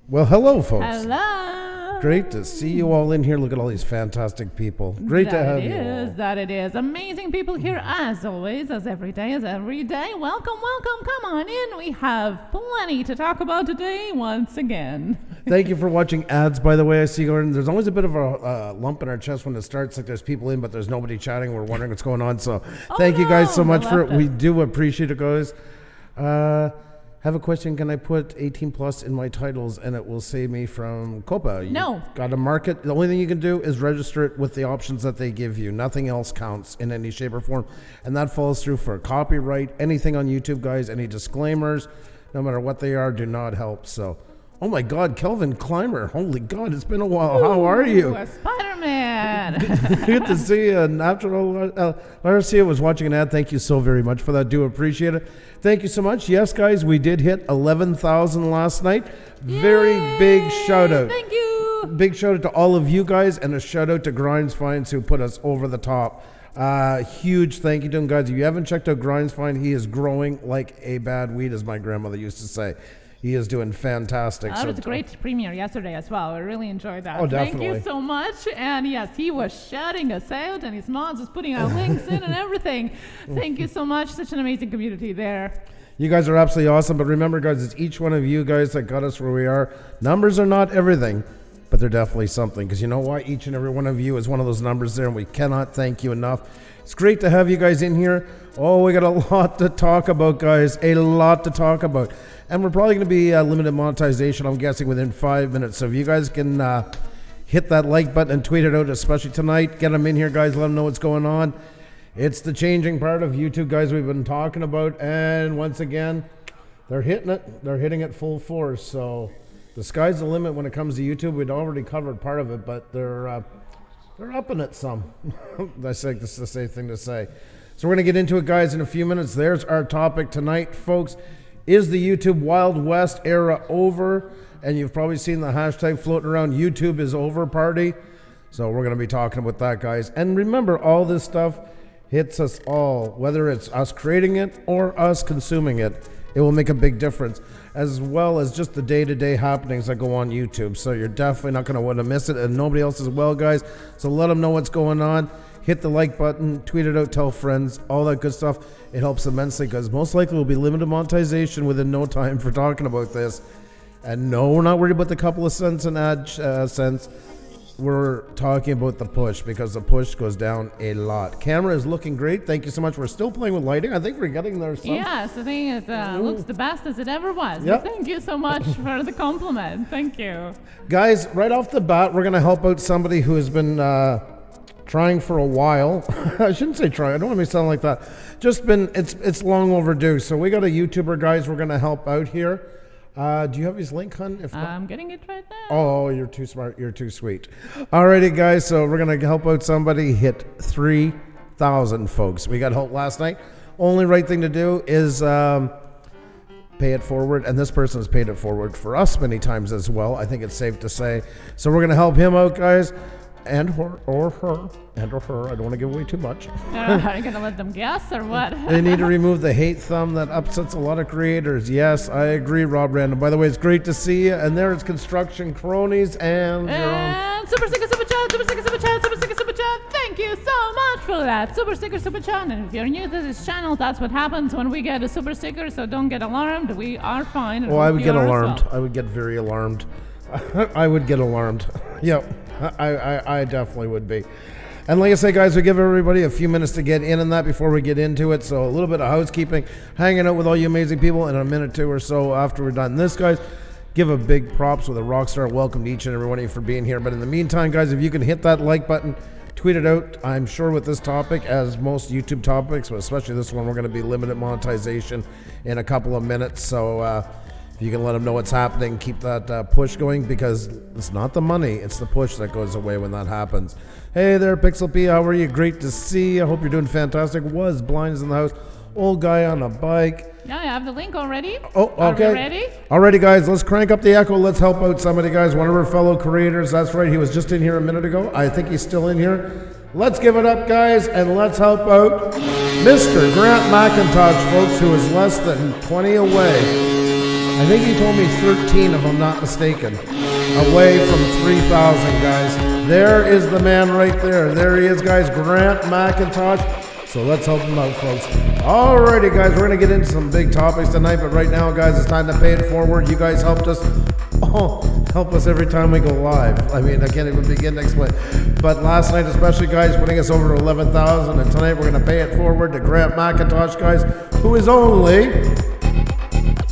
Well, hello, folks. Hello. Great to see you all in here. Look at all these fantastic people. Great to have you all. That it is. Amazing people here as always, as every day. Welcome, welcome. Come on in. We have plenty to talk about today once again. Thank you for watching ads, by the way. I see Gordon. There's always a bit of a lump in our chest when it starts, like there's people in, but there's nobody chatting. We're wondering what's going on. So thank you guys so much for it. We do appreciate it, guys. Have a question. Can I put 18 plus in my titles and it will save me from COPA? No. Got to mark it. The only thing you can do is register it with the options that they give you. Nothing else counts in any shape or form. And that falls through for copyright. Anything on YouTube, guys, any disclaimers, no matter what they are, do not help. So, oh my God, Kelvin Clymer. Holy God, it's been a while. Ooh, how are you? Spider-Man. Good to see you. Natural. Larcia was watching an ad. Thank you so very much for that. Do appreciate it. Thank you so much. Yes, guys, we did hit 11,000 last night. Very big shout out. Thank you. Big shout out to all of you guys, and a shout out to Grinds Finds who put us over the top. Huge thank you to him, guys. If you haven't checked out Grinds Find, he is growing like a bad weed, as my grandmother used to say. He is doing fantastic. It was a great premiere yesterday as well. I really enjoyed that. Oh, definitely. Thank you so much. And yes, he was shouting us out, and his moms was putting our links in and everything. Thank you so much. Such an amazing community there. You guys are absolutely awesome. But remember, guys, it's each one of you guys that got us where we are. Numbers are not everything, but they're definitely something. Because you know why? Each and every one of you is one of those numbers there, and we cannot thank you enough. It's great to have you guys in here. Oh, we got a lot to talk about, guys. A lot to talk about. And we're probably going to be limited monetization, I'm guessing, within 5 minutes. So if you guys can hit that like button and tweet it out, especially tonight. Get them in here, guys. Let them know what's going on. It's the changing part of YouTube, guys, we've been talking about. And once again, they're hitting it. They're hitting it full force. So the sky's the limit when it comes to YouTube. We'd already covered part of it, but they're upping it some. That's like the safe thing to say. So we're going to get into it, guys, in a few minutes. There's our topic tonight, folks. Is the YouTube Wild West era over? And you've probably seen the hashtag floating around, YouTube is over party. So we're going to be talking about that, guys. And remember, all this stuff hits us all, whether it's us creating it or us consuming it. It will make a big difference, as well as just the day-to-day happenings that go on YouTube. So you're definitely not going to want to miss it, and nobody else as well, guys. So let them know what's going on. Hit the like button, tweet it out, tell friends, all that good stuff. It helps immensely, because most likely will be limited monetization within no time for talking about this. And no, we're not worried about the couple of cents and ad cents. We're talking about the push, because the push goes down a lot. Camera is looking great. Thank you so much. We're still playing with lighting. I think we're getting there. Yes, I think it looks the best as it ever was. Yep. Thank you so much for the compliment. Thank you. Guys, right off the bat, we're going to help out somebody who has been trying for a while. I shouldn't say try. I don't want to sound like that. Just been, it's long overdue. So we got a YouTuber, guys, we're going to help out here. Do you have his link, hun? If not, I'm getting it right now. Oh, you're too smart. You're too sweet. Alrighty, guys. So we're going to help out somebody hit 3,000, folks. We got help last night. Only right thing to do is pay it forward. And this person has paid it forward for us many times as well. I think it's safe to say. So we're going to help him out, guys. and her, or her, and or her. I don't want to give away too much. Are you going to let them guess or what? They need to remove the hate thumb that upsets a lot of creators. Yes, I agree, Rob Random. By the way, it's great to see you. And there's Construction Cronies and your own. And Super Sticker Super Chat, Super Sticker Super Chat, Super Sticker Super Chat. Thank you so much for that. Super Sticker Super Chat. And if you're new to this channel, that's what happens when we get a super sticker. So don't get alarmed. We are fine. Oh, I would get alarmed. I would get very alarmed. I would get alarmed. Yep. I definitely would be. And like I say, guys, we give everybody a few minutes to get in on that before we get into it. So a little bit of housekeeping, hanging out with all you amazing people in a minute, 2 or so after we're done this, guys. Give a big props with a rock star welcome to each and every one of you for being here. But in the meantime, guys, if you can hit that like button, tweet it out. I'm sure with this topic, as most YouTube topics, but especially this one, we're going to be limited monetization in a couple of minutes. So if you can let them know what's happening, keep that push going, because it's not the money, it's the push that goes away when that happens. Hey there, Pixel P, how are you? Great to see you. I hope you're doing fantastic. Was Blinds in the house. Old guy on a bike. Yeah, I have the link already. Oh, okay. Are we ready? Alrighty, guys, let's crank up the echo. Let's help out somebody, guys. One of our fellow creators. That's right. He was just in here a minute ago. I think he's still in here. Let's give it up, guys, and let's help out Mr. Grant McIntosh, folks, who is less than 20 away. I think he told me 13, if I'm not mistaken, away from 3,000, guys. There is the man right there. There he is, guys, Grant McIntosh. So let's help him out, folks. Alrighty, guys, we're going to get into some big topics tonight, but right now, guys, it's time to pay it forward. You guys helped us. Help us every time we go live. I mean, I can't even begin to explain. But last night, especially, guys, putting us over to 11,000, and tonight we're going to pay it forward to Grant McIntosh, guys, who is only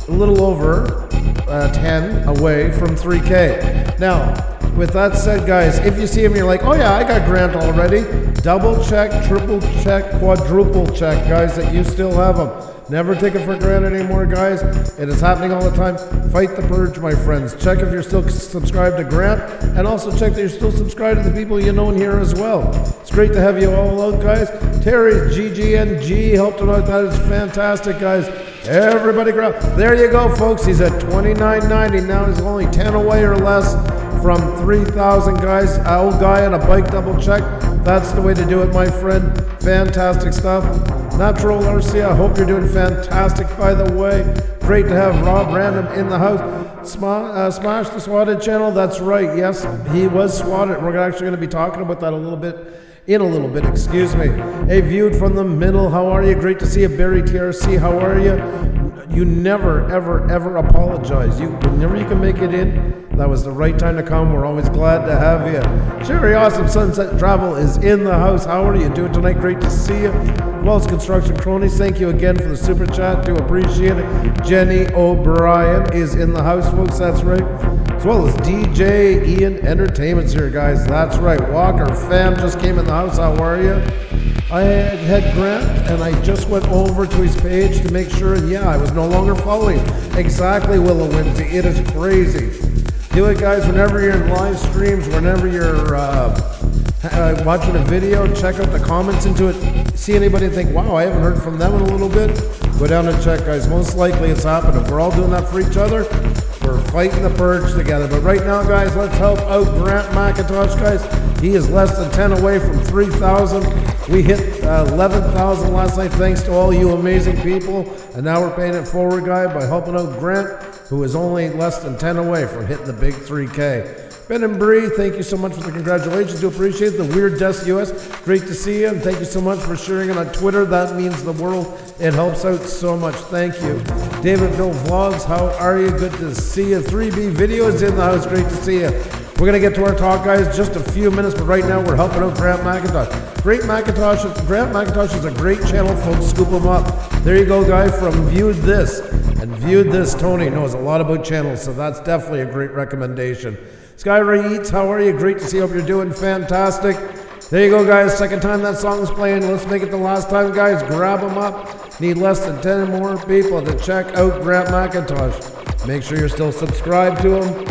a little over 10 away from 3K. Now, with that said, guys, if you see him, you're like, oh yeah, I got Grant already. Double check, triple check, quadruple check, guys, that you still have him. Never take it for granted anymore, guys. It is happening all the time. Fight the purge, my friends. Check if you're still subscribed to Grant, and also check that you're still subscribed to the people you know in here as well. It's great to have you all out, guys. Terry's GGNG helped him out. That is fantastic, guys. Everybody grab. There you go, folks. He's at $29.90. Now he's only 10 away or less from 3,000, guys. Old guy on a bike, double check. That's the way to do it, my friend. Fantastic stuff. Natural RC, I hope you're doing fantastic, by the way. Great to have Rob Random in the house. Smash the swatted channel. That's right. Yes, he was swatted. We're actually going to be talking about that in a little bit, excuse me. Hey, viewed from the middle, how are you? Great to see you. Barry TRC, how are you? You never, ever, ever apologize. Whenever you can make it in, that was the right time to come. We're always glad to have you. Cherry Awesome Sunset Travel is in the house. How are you doing tonight? Great to see you. Wells Construction Cronies, thank you again for the super chat. Do appreciate it. Jenny O'Brien is in the house, folks. That's right. As well as DJ Ian Entertainment's here, guys. That's right. Walker Fam just came in the house. How are you? I had Grant, and I just went over to his page to make sure, and yeah, I was no longer following. Exactly, Willow Whimsy. It is crazy. Do it, guys, whenever you're in live streams, whenever you're watching a video, check out the comments into it. See anybody and think, wow, I haven't heard from them in a little bit? Go down and check, guys. Most likely it's happening. We're all doing that for each other. We're fighting the purge together. But right now, guys, let's help out Grant McIntosh, guys. He is less than 10 away from 3,000. We hit 11,000 last night, thanks to all you amazing people. And now we're paying it forward, guy, by helping out Grant, who is only less than 10 away from hitting the big 3K. Ben and Bree, thank you so much for the congratulations. Do appreciate the Weird Desk US. Great to see you, and thank you so much for sharing it on Twitter. That means the world. It helps out so much. Thank you. David Bill Vlogs, how are you? Good to see you. 3B Videos in the house. Great to see you. We're going to get to our talk, guys, just a few minutes, but right now we're helping out Grant McIntosh. Grant McIntosh is a great channel, folks. Scoop him up. There you go, guy, from Viewed This. And Viewed This, Tony knows a lot about channels, so that's definitely a great recommendation. Skyray Eats, how are you? Great to see you. Hope you're doing fantastic. There you go, guys. Second time that song's playing. Let's make it the last time, guys. Grab them up. Need less than 10 more people to check out Grant McIntosh. Make sure you're still subscribed to him.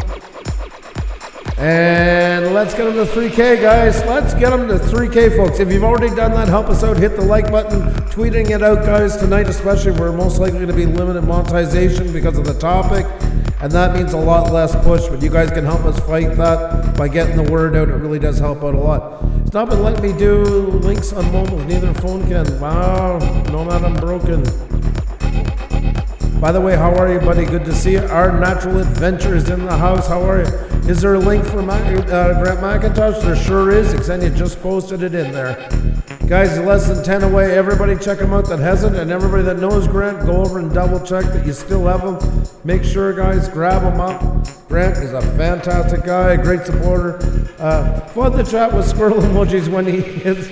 And let's get them to 3K, guys. Let's get them to 3K, folks. If you've already done that, help us out. Hit the like button. Tweeting it out, guys. Tonight, especially, we're most likely going to be limited monetization because of the topic. And that means a lot less push, but you guys can help us fight that by getting the word out. It really does help out a lot. It's not been letting me do links on mobile, neither phone can. Wow, Nomad, I'm broken. By the way, how are you, buddy? Good to see you. Our Natural Adventure is in the house. How are you? Is there a link for Grant McIntosh? There sure is. Xenia just posted it in there. Guys, less than 10 away. Everybody check him out that hasn't, and everybody that knows Grant, go over and double check that you still have him. Make sure, guys, grab him up. Grant is a fantastic guy, a great supporter. Flood the chat with squirrel emojis when he hits,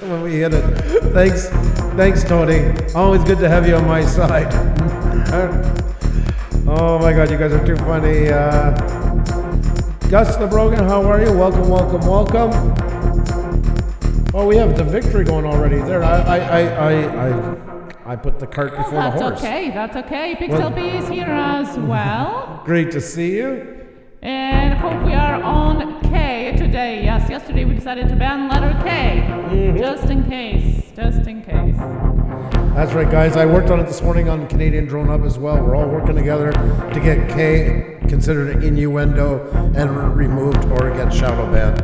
when we hit it. Thanks, Tony. Always good to have you on my side. Oh my God, you guys are too funny. Gus the Brogan, how are you? Welcome. Oh, we have the victory going already. There, I put the cart before the horse. That's okay. Pixel P is here as well. Great to see you. And hope we are on K today. Yes, yesterday we decided to ban letter K. Just in case. That's right, guys. I worked on it this morning on Canadian Drone Up as well. We're all working together to get K considered an innuendo and removed or get shadow banned.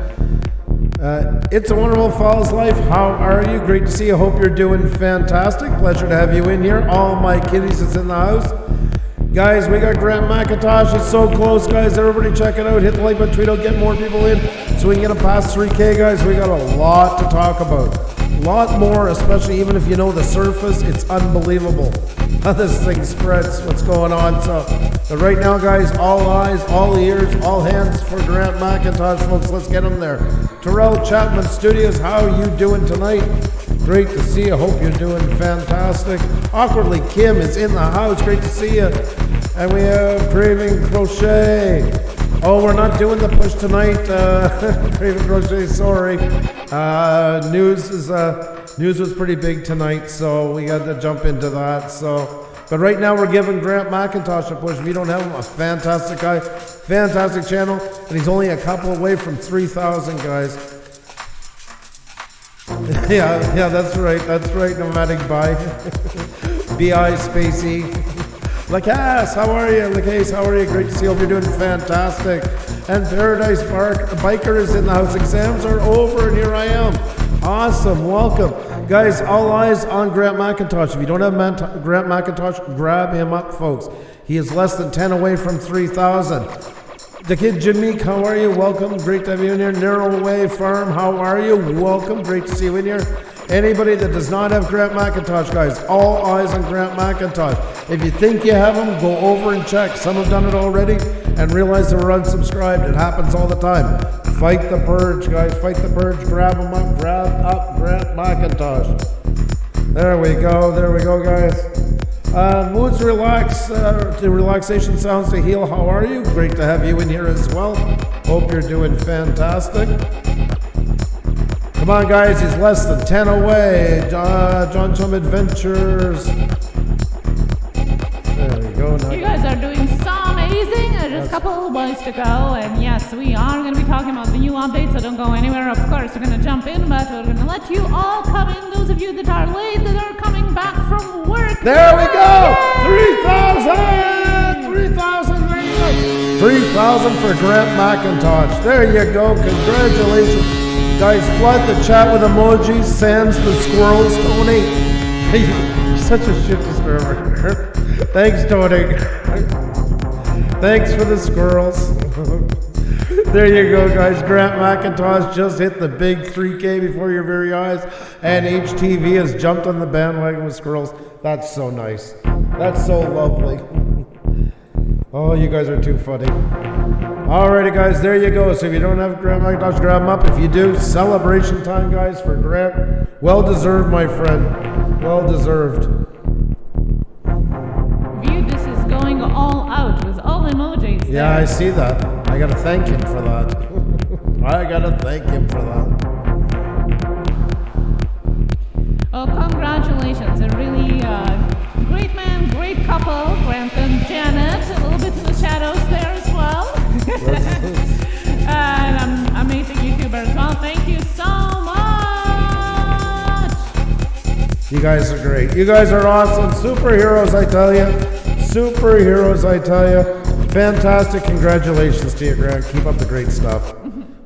It's a Wonderful Falls Life. How are you? Great to see you. Hope you're doing fantastic. Pleasure to have you in here. All my kitties is in the house. Guys, we got Grant McIntosh. It's so close, guys. Everybody check it out. Hit the like button, tweet out, get more people in so we can get it past 3K, guys. We got a lot to talk about. A lot more, especially even if you know the surface. It's unbelievable how this thing spreads, what's going on. But right now, guys, all eyes, all ears, all hands for Grant McIntosh, folks. Let's get him there. Terrell Chapman Studios, how are you doing tonight? Great to see you. Hope you're doing fantastic. Awkwardly Kim is in the house. Great to see you. And we have Craving Crochet. Oh, we're not doing the push tonight. Craving Crochet, sorry. News was pretty big tonight, so we got to jump into that. But right now we're giving Grant McIntosh a push. If you don't have him, a fantastic guy, fantastic channel, and he's only a couple away from 3,000, guys. yeah, that's right, Nomadic Bi. B-I space E. Lacasse, how are you? Lacasse, how are you? Great to see you. Hope you're doing fantastic. And Paradise Biker is in the house. Exams are over, and here I am. Awesome, welcome. Guys, all eyes on Grant McIntosh. If you don't have Grant McIntosh, grab him up, folks. He is less than 10 away from 3,000. The kid Jameek, how are you? Welcome, great to have you in here. Narrow Way Farm, how are you? Welcome, great to see you in here. Anybody that does not have Grant McIntosh, guys, all eyes on Grant McIntosh. If you think you have him, go over and check. Some have done it already and realize they were unsubscribed. It happens all the time. Fight the purge, guys. Fight the purge. Grab him up. Grab up Grant McIntosh. There we go, guys. Moods relax. The relaxation sounds to heal. How are you? Great to have you in here as well. Hope you're doing fantastic. Come on, guys, he's less than 10 away. John Chum Adventures. There we go. You guys are doing so amazing. There's just a couple of ways to go. And yes, we are going to be talking about the new updates, so don't go anywhere. Of course, we're going to jump in, but we're going to let you all come in. Those of you that are late, that are coming back from work. There we go. 3,000. 3,000. There you go. 3,000 for Grant McIntosh. There you go. Congratulations. Guys, flood the chat with emojis, sans the squirrels, Tony. You're such a shit disturber. Thanks, Tony. Thanks for the squirrels. There you go, guys. Grant McIntosh just hit the big 3K before your very eyes, and HTV has jumped on the bandwagon with squirrels. That's so nice. That's so lovely. Oh, you guys are too funny. Alrighty, guys, there you go. So if you don't have Grant McIntosh, grab him up. If you do, celebration time, guys, for Grant. Well deserved, my friend. Well deserved. View, this is going all out with all emojis. Yeah, I see that. I gotta thank him for that. I gotta thank him for that. Oh, congratulations. A really great man, great couple, Grant and Janet. A little bit in the shadows there as well. And I'm amazing YouTuber as well. Thank you so much. You guys are great. You guys are awesome. Superheroes, I tell you. Superheroes, I tell you. Fantastic. Congratulations to you, Grant. Keep up the great stuff.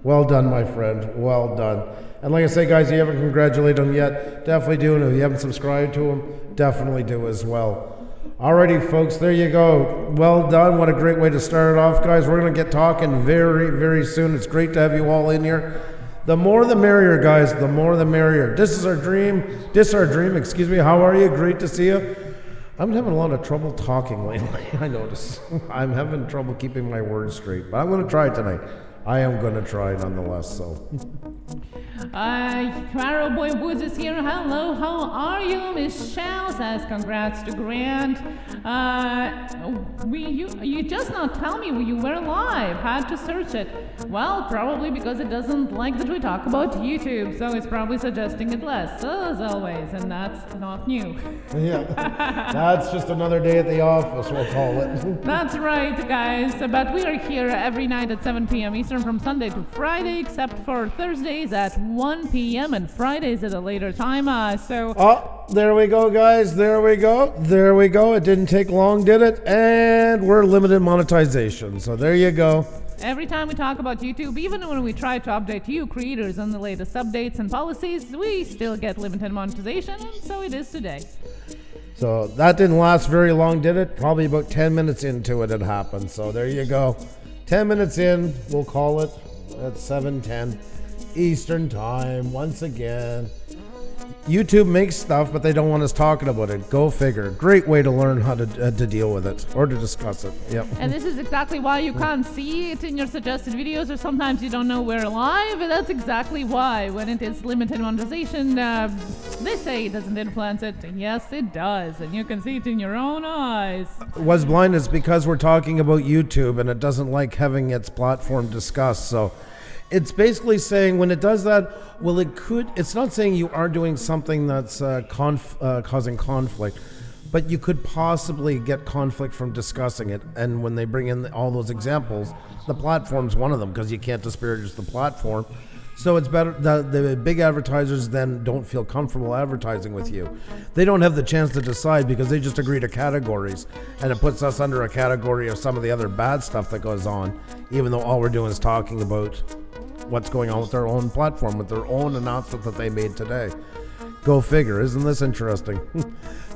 Well done, my friend. Well done. And like I say, guys, if you haven't congratulated him yet, definitely do. And if you haven't subscribed to him, definitely do as well. Alrighty, folks, there you go. Well done. What a great way to start it off, guys. We're going to get talking very, very soon. It's great to have you all in here. The more the merrier, guys. The more the merrier. This is our dream. Excuse me. How are you? Great to see you. I'm having a lot of trouble talking lately. I notice. I'm having trouble keeping my words straight. But I'm going to try tonight. I am going to try nonetheless, so. Carol Boy Woods is here. Hello, how are you? Michelle says congrats to Grant. You just not tell me you were live. Had to search it. Well, probably because it doesn't like that we talk about YouTube, so it's probably suggesting it less, as always, and that's not new. Yeah, that's just another day at the office, we'll call it. That's right, guys. But we are here every night at 7 p.m. Eastern from Sunday to Friday, except for Thursdays at 1 p.m. and Fridays at a later time. Oh, there we go, guys. There we go. It didn't take long, did it? And we're limited monetization. So there you go. Every time we talk about YouTube, even when we try to update you creators on the latest updates and policies, we still get limited monetization, and so it is today. So that didn't last very long, did it? Probably about 10 minutes into it happened. So there you go. 10 minutes in, we'll call it at 7:10 Eastern time once again. YouTube makes stuff, but they don't want us talking about it. Go figure. Great way to learn how to deal with it or to discuss it. Yep. And this is exactly why you can't see it in your suggested videos, or sometimes you don't know we're live. And that's exactly why when it is limited monetization, they say it doesn't influence it. Yes, it does. And you can see it in your own eyes. Was blind is because we're talking about YouTube and it doesn't like having its platform discussed. So it's basically saying when it does that, well, it's not saying you are doing something that's causing conflict, but you could possibly get conflict from discussing it. And when they bring in all those examples, the platform's one of them because you can't disparage the platform. So it's better, the big advertisers then don't feel comfortable advertising with you. They don't have the chance to decide because they just agree to categories. And it puts us under a category of some of the other bad stuff that goes on, even though all we're doing is talking about what's going on with their own platform, with their own announcement that they made today. Go figure. Isn't this interesting?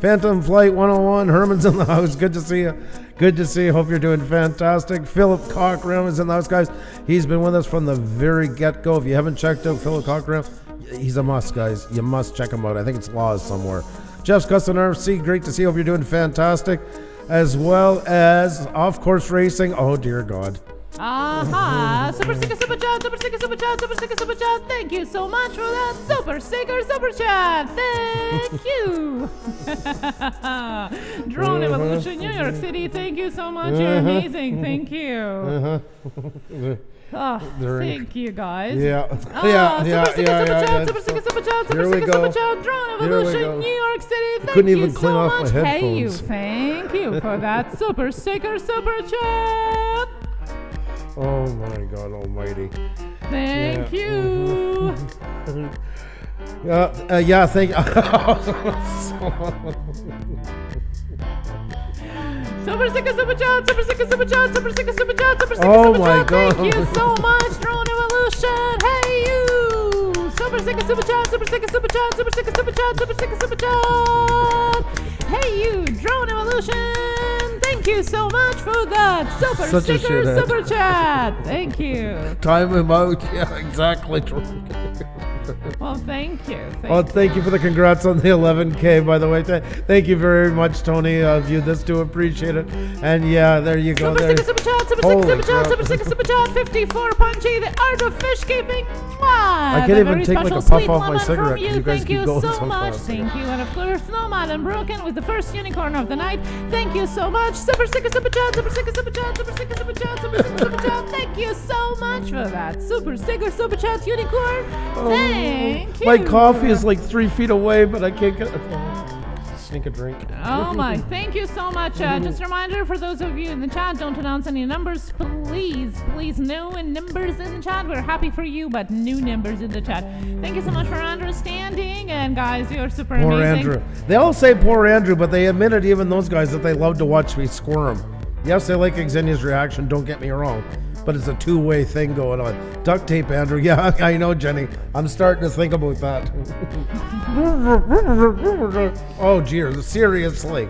Phantom Flight 101, Herman's in the house. Good to see you. Good to see you. Hope you're doing fantastic. Philip Cochran is in the house, guys. He's been with us from the very get-go. If you haven't checked out Philip Cochran, he's a must, guys. You must check him out. I think it's Laws somewhere. Jeff's Custom RFC, great to see you. Hope you're doing fantastic. As well as off-course racing. Oh, dear God. Super sticker, super chat, super sticker, super chat, super sticker, super chat. Thank you so much for that super sticker, super chat. Thank you. Drone Evolution, New York City. Thank you so much. You're amazing. Thank you. Oh, thank you, guys. Yeah. Super sticker, super chat, super sticker, super chat, super sticker, super chat. Drone Evolution, New York City. Thank you so much. Hey, you. Thank you for that super sticker, super chat. Oh my God Almighty! Thank you. Yeah, thank you. Super sticker, super chat, super sticker, super chat, super sticker, super chat, super sticker, oh super my chat. God. Thank you so much, Drone Evolution. Hey you. Super sticker, super chat, super sticker, super chat, super sticker, super chat, super sticker, super chat. Hey you, Drone Evolution. Thank you so much for that super Such sticker, super chat. Thank you. Time him out. Yeah, exactly. Well, thank you. Thank you for the congrats on the 11K, by the way. Thank you very much, Tony. Viewed this, do appreciate it. And yeah, there you go. Super sticker, super chat, super sticker, super chat, super sticker, super chat. 54 Punchy, the art of fish keeping. I can't even take like a puff off my cigarette. You guys thank keep you going so much. fast. Thank you. And of course, Nomad and Broken with the first unicorn of the night. Thank you so much. Super sticker, super chat, super sticker, super chat, super sticker, super chat, super sticker, super chat. Thank you so much for that. Super sticker, super chat, unicorn. Thank you. My coffee is like 3 feet away, but I can't get it. sneak a drink. Oh my, thank you so much. Just a reminder for those of you in the chat, don't announce any numbers, please. Please, no numbers in the chat. We're happy for you, but no numbers in the chat. Thank you so much for understanding, and guys, you're super Poor amazing. Andrew. They all say poor Andrew, but they admitted, even those guys, that they love to watch me squirm. Yes, they like Xenia's reaction, don't get me wrong, but it's a two-way thing going on. Duct tape, Andrew. Yeah, I know, Jenny. I'm starting to think about that. Oh, dear, seriously.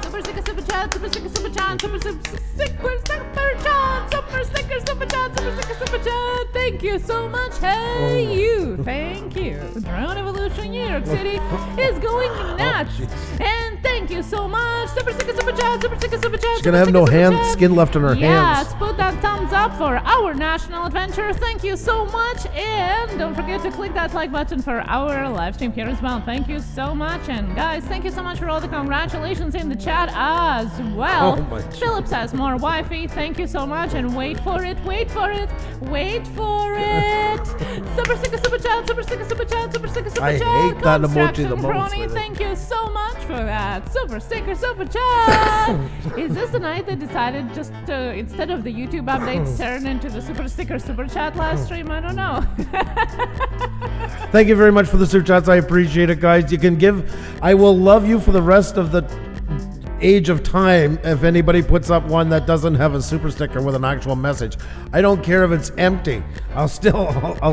Super sticker, super chat, super sticker, super chat, super sticker, super chat, super sticker, super chat, super sticker, super chat. Thank you so much. Hey, you. Thank you. Drone Evolution, New York City is going nuts. And thank you so much. Super sticker, super chat, super sticker, super chat. She's gonna have no skin left on her hands. Yes, put that thumbs up for our national adventure. Thank you so much. And don't forget to click that like button for our live stream here as well. Thank you so much. And guys, thank you so much for all the congratulations in the chat as well. Philip says more Wi-Fi. Thank you so much. And wait for it, wait for it, wait for it. Super sticker, super chat, super sticker, super chat, super sticker, super chat. I hate that emoji the most. Crony, thank you so much for that. Super sticker, super chat. Is this the night they decided just to, instead of the YouTube updates, turn into the super sticker, super chat last stream? I don't know. Thank you very much for the super chats. I appreciate it, guys. You can give. I will love you for the rest of the age of time if anybody puts up one that doesn't have a super sticker with an actual message. I don't care if it's empty. I'll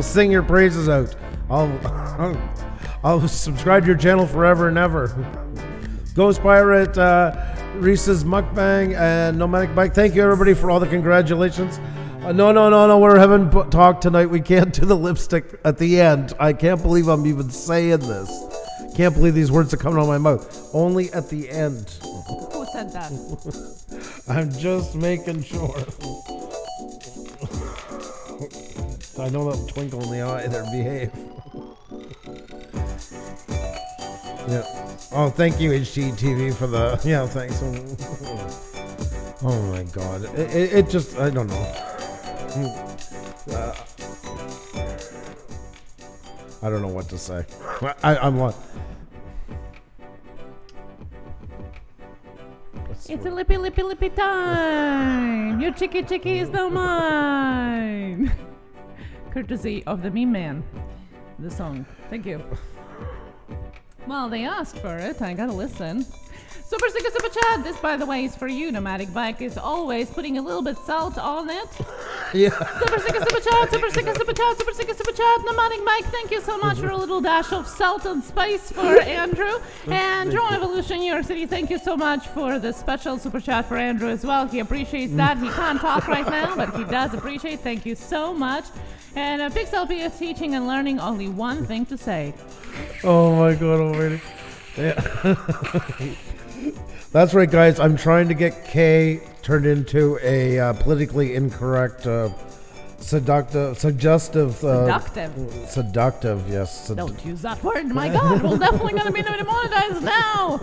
sing your praises out. I'll subscribe to your channel forever and ever. Ghost Pirate, Reese's Mukbang, and Nomadic Bike. Thank you, everybody, for all the congratulations. No. We're having talk tonight. We can't do the lipstick at the end. I can't believe I'm even saying this. Can't believe these words are coming out of my mouth. Only at the end. Who said that? I'm just making sure. I know that twinkle in the eye there. Behave. Yeah. Oh, thank you, HGTV, for the... Yeah, thanks. Oh, my God. It just... I don't know. I don't know what to say. I'm like... It's a lippy time. Your chicky is now mine. Courtesy of the meme man. The song. Thank you. Well, they asked for it. I gotta listen. Super sticker, super chat. This, by the way, is for you. Nomadic Bike is always putting a little bit salt on it. Yeah. Super sticker, super chat. Super sticker, super chat. Super sticker, super chat. Nomadic Bike, thank you so much for a little dash of salt and spice for Andrew. And Drone Evolution, New York City, thank you so much for the special super chat for Andrew as well. He appreciates that. He can't talk right now, but he does appreciate. Thank you so much. And Pixel P is teaching and learning only one thing to say. Oh my God already. Yeah. That's right, guys. I'm trying to get K turned into a politically incorrect, suggestive. Seductive, yes. Don't use that word. My God, we're definitely going to be demonetized now.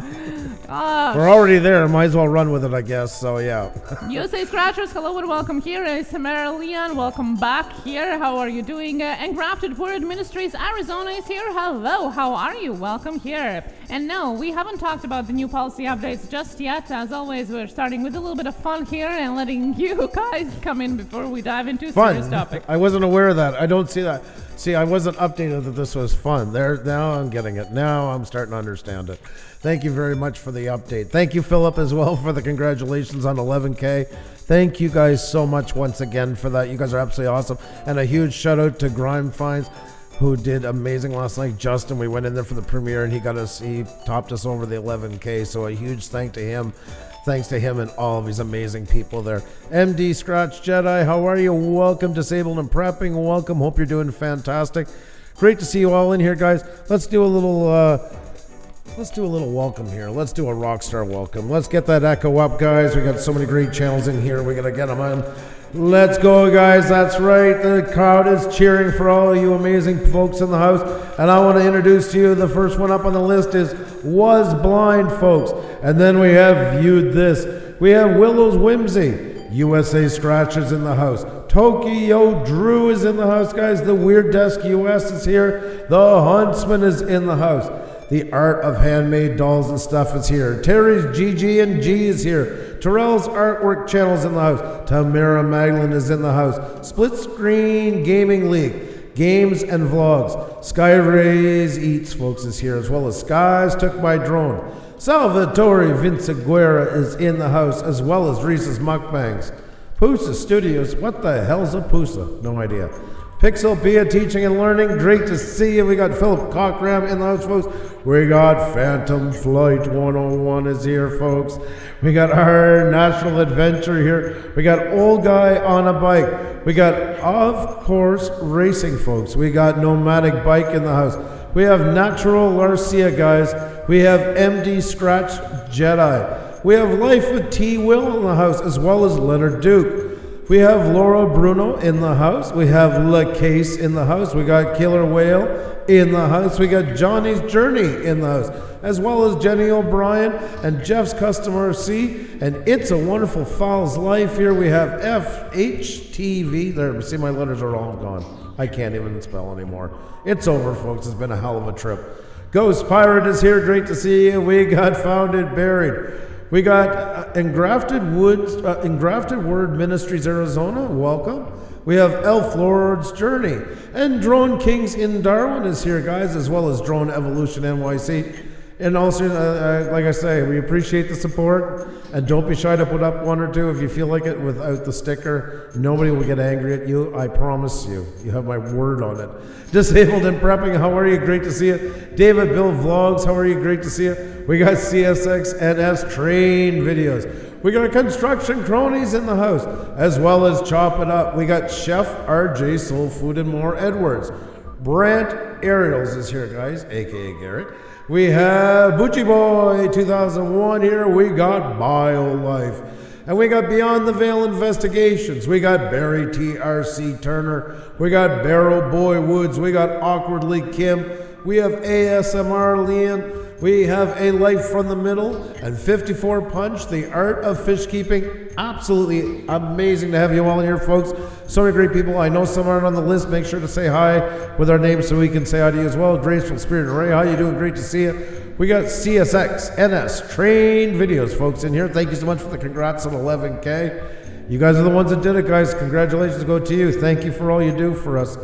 We're already there. Might as well run with it, I guess. So, yeah. USA Scratchers, hello and welcome here. Samara Leon, welcome back here. How are you doing? Engrafted Word Ministries, Arizona is here. Hello, how are you? Welcome here. And no, we haven't talked about the new policy updates just yet. As always, we're starting with a little bit of fun here and letting you guys come in before we dive into a serious topic. I wasn't aware of that. I don't see that. See, I wasn't updated that this was fun. Now I'm getting it. Now I'm starting to understand it. Thank you very much for the update. Thank you, Philip, as well, for the congratulations on 11K. Thank you guys so much once again for that. You guys are absolutely awesome. And a huge shout out to Grime Finds, who did amazing last night. Justin, we went in there for the premiere and he topped us over the 11K. So a huge thanks to him and all of these amazing people there. MD Scratch Jedi, how are you? Welcome. Disabled and Prepping, welcome. Hope you're doing fantastic. Great to see you all in here, guys. Let's do a little welcome here. Let's do a rock star welcome. Let's get that echo up, guys. We got so many great channels in here. We gotta get them on. Let's go, guys. That's right. The crowd is cheering for all of you amazing folks in the house. And I want to introduce to you, the first one up on the list is Was Blind, folks. And then we have Viewed This. We have Willow's Whimsy. USA Scratch is in the house. Tokyo Drew is in the house, guys. The Weird Desk US is here. The Huntsman is in the house. The art of handmade dolls and stuff is here. Terry's GG and G is here. Terrell's Artwork Channel's in the house. Tamara Maglin is in the house. Split Screen Gaming League. Games and Vlogs. Sky Rays Eats, folks, is here, as well as Skies Took My Drone. Salvatore Vinciguerra is in the house, as well as Reese's Mukbangs. Pusa Studios. What the hell's a Pusa? No idea. Pixel Pia Teaching and Learning. Great to see you. We got Philip Cockram in the house, folks. We got Phantom Flight 101 is here, folks. We got our National Adventure here. We got Old Guy on a Bike. We got, of course, Racing, folks. We got Nomadic Bike in the house. We have Natural Larcia, guys. We have MD Scratch Jedi. We have Life with T. Will in the house, as well as Leonard Duke. We have Laura Bruno in the house. We have La Case in the house. We got Killer Whale in the house. We got Johnny's Journey in the house, as well as Jenny O'Brien and Jeff's Customer C. And It's a Wonderful Fowl's Life here. We have FHTV. There, see, my letters are all gone. I can't even spell anymore. It's over, folks. It's been a hell of a trip. Ghost Pirate is here. Great to see you. We got Founded Buried. We got Engrafted Word Ministries Arizona. Welcome. We have Elf Lord's Journey. And Drone Kings in Darwin is here, guys, as well as Drone Evolution NYC. And also, like I say, we appreciate the support. And don't be shy to put up one or two if you feel like it without the sticker. Nobody will get angry at you. I promise you. You have my word on it. Disabled and Prepping, how are you? Great to see you. David Bill Vlogs, how are you? Great to see you. We got CSXNS Train Videos. We got Construction Cronies in the house, as well as Chop It Up. We got Chef RJ Soul Food and More Edwards. Brant Ariels is here, guys, aka Garrett. We have Butchie Boy 2001 here. We got BioLife. And we got Beyond the Veil Investigations. We got Barry TRC Turner. We got Barrel Boy Woods. We got Awkwardly Kim. We have ASMR Leon. We have A Life from the Middle and 54 Punch, The Art of Fish Keeping. Absolutely amazing to have you all here, folks. So many great people. I know some aren't on the list. Make sure to say hi with our names so we can say hi to you as well. Graceful Spirit Ray, how you doing? Great to see you. We got CSX, NS, Train Videos, folks, in here. Thank you so much for the congrats on 11K. You guys are the ones that did it, guys. Congratulations go to you. Thank you for all you do for us.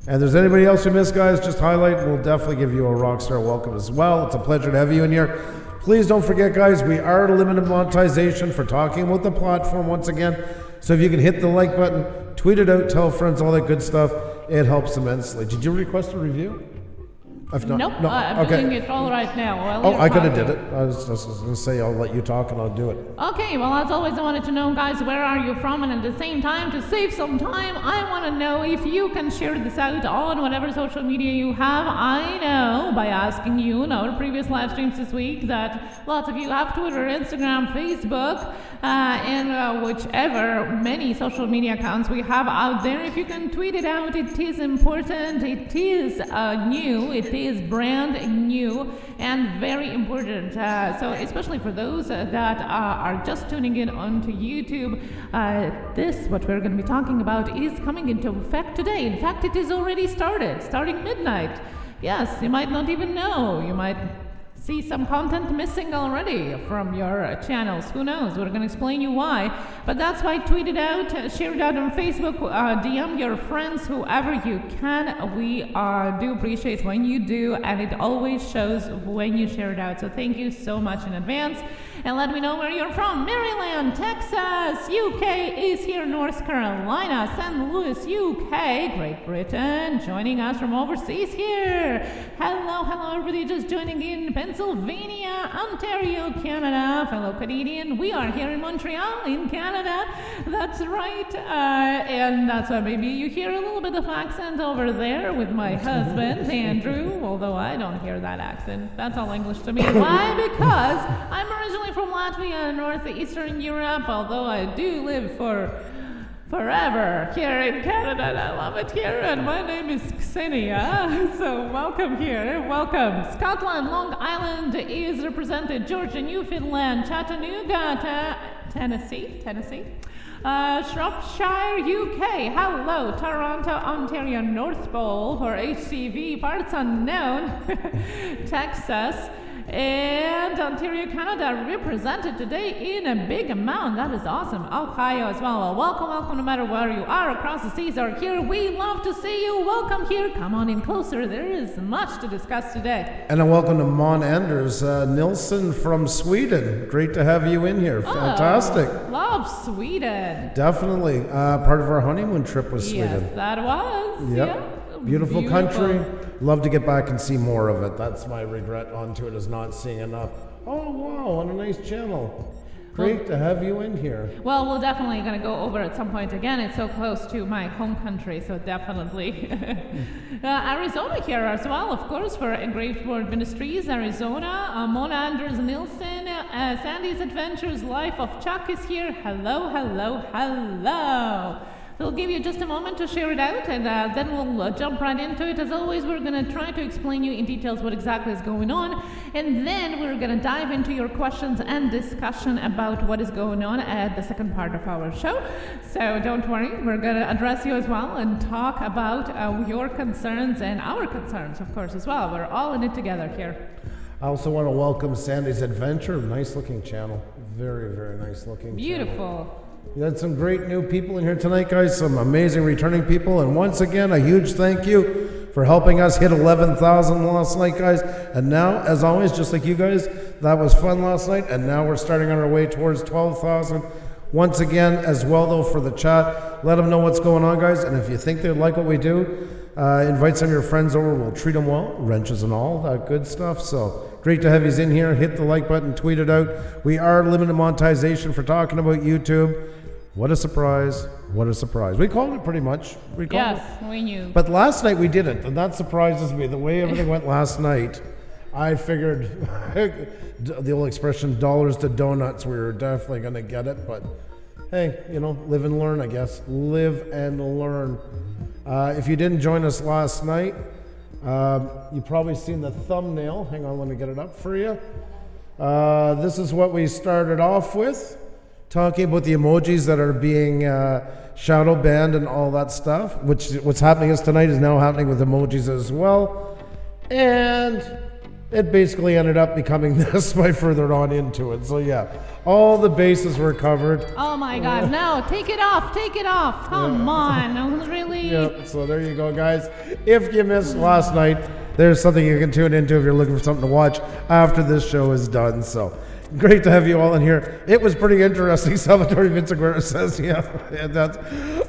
And if there's anybody else we missed, guys, just highlight. We'll definitely give you a rockstar welcome as well. It's a pleasure to have you in here. Please don't forget, guys, we are limited monetization for talking about the platform once again. So if you can hit the like button, tweet it out, tell friends, all that good stuff. It helps immensely. Did you request a review? If not, nope, no. I'm Okay. doing it all right now. Oh, I could have did it. I was going to say I'll let you talk and I'll do it. Okay, well, as always, I wanted to know, guys, where are you from? And at the same time, to save some time, I want to know if you can share this out on whatever social media you have. I know by asking you in our previous live streams this week that lots of you have Twitter, Instagram, Facebook, and whichever many social media accounts we have out there. If you can tweet it out, it is important. It is new. It is brand new and very important. So especially for those that are just tuning in onto YouTube, what we're going to be talking about is coming into effect today. In fact, it is already starting midnight. Yes, you might not even know. You might see some content missing already from your channels. Who knows? We're going to explain you why. But that's why tweet it out, share it out on Facebook, DM your friends, whoever you can. We do appreciate when you do, and it always shows when you share it out. So thank you so much in advance. And let me know where you're from. Maryland, Texas, UK is here, North Carolina, St. Louis, UK, Great Britain, joining us from overseas here. Hello, everybody just joining in. Pennsylvania, Ontario, Canada, fellow Canadian. We are here in Montreal, in Canada. That's right. And that's why maybe you hear a little bit of accent over there with my husband, Andrew, although I don't hear that accent. That's all English to me. Why? Because I'm originally from Latvia, northeastern Europe, although I do live forever here in Canada, and I love it here, and my name is Ksenia, so welcome here, welcome. Scotland, Long Island is represented, Georgia, Newfoundland, Chattanooga, Tennessee, Shropshire, UK. Hello. Toronto, Ontario, North Pole for HCV. Parts unknown. Texas. And Ontario, Canada, represented today in a big amount. That is awesome. Ohio as well. Well, welcome no matter where you are across the seas or here. We love to see you. Welcome here. Come on in closer. There is much to discuss today. And a welcome to Mon Anders Nilsson from Sweden. Great to have you in here. Fantastic. Love Sweden. Definitely. Part of our honeymoon trip was Sweden. Yes, that was. Yep. Yeah. Beautiful country. Love to get back and see more of it. That's my regret onto it, is not seeing enough. Oh, wow, on a nice channel. Great to have you in here. Well, we're definitely going to go over at some point again. It's so close to my home country, so definitely. Arizona here as well, of course, for Great Word Ministries, Arizona. Mona Anders Nilsson, Sandy's Adventures, Life of Chuck is here. Hello, hello, hello. We'll give you just a moment to share it out, and then we'll jump right into it. As always, we're going to try to explain you in details what exactly is going on, and then we're going to dive into your questions and discussion about what is going on at the second part of our show. So don't worry, we're going to address you as well and talk about your concerns and our concerns, of course, as well. We're all in it together here. I also want to welcome Sandy's Adventure. Nice looking channel. Very, very nice looking Beautiful. Channel. We had some great new people in here tonight, guys. Some amazing returning people. And once again, a huge thank you for helping us hit 11,000 last night, guys. And now, as always, just like you guys, that was fun last night. And now we're starting on our way towards 12,000. Once again, as well, though, for the chat, let them know what's going on, guys. And if you think they like what we do, invite some of your friends over. We'll treat them well, wrenches and all, that good stuff. So great to have you in here. Hit the like button, tweet it out. We are limited monetization for talking about YouTube. What a surprise. What a surprise. We called it pretty much. We knew. But last night we didn't, and that surprises me. The way everything went last night, I figured, the old expression, dollars to donuts, we were definitely going to get it. But hey, you know, live and learn, I guess. Live and learn. If you didn't join us last night, you've probably seen the thumbnail. Hang on, let me get it up for you. This is what we started off with. Talking about the emojis that are being shadow banned and all that stuff, which what's happening is tonight is now happening with emojis as well. And it basically ended up becoming this by further on into it. So yeah, all the bases were covered. Oh my God, no, take it off, come on, really? Yeah, so there you go, guys. If you missed last night, there's something you can tune into if you're looking for something to watch after this show is done. So great to have you all in here. It was pretty interesting. Salvatore Vinciguerra says,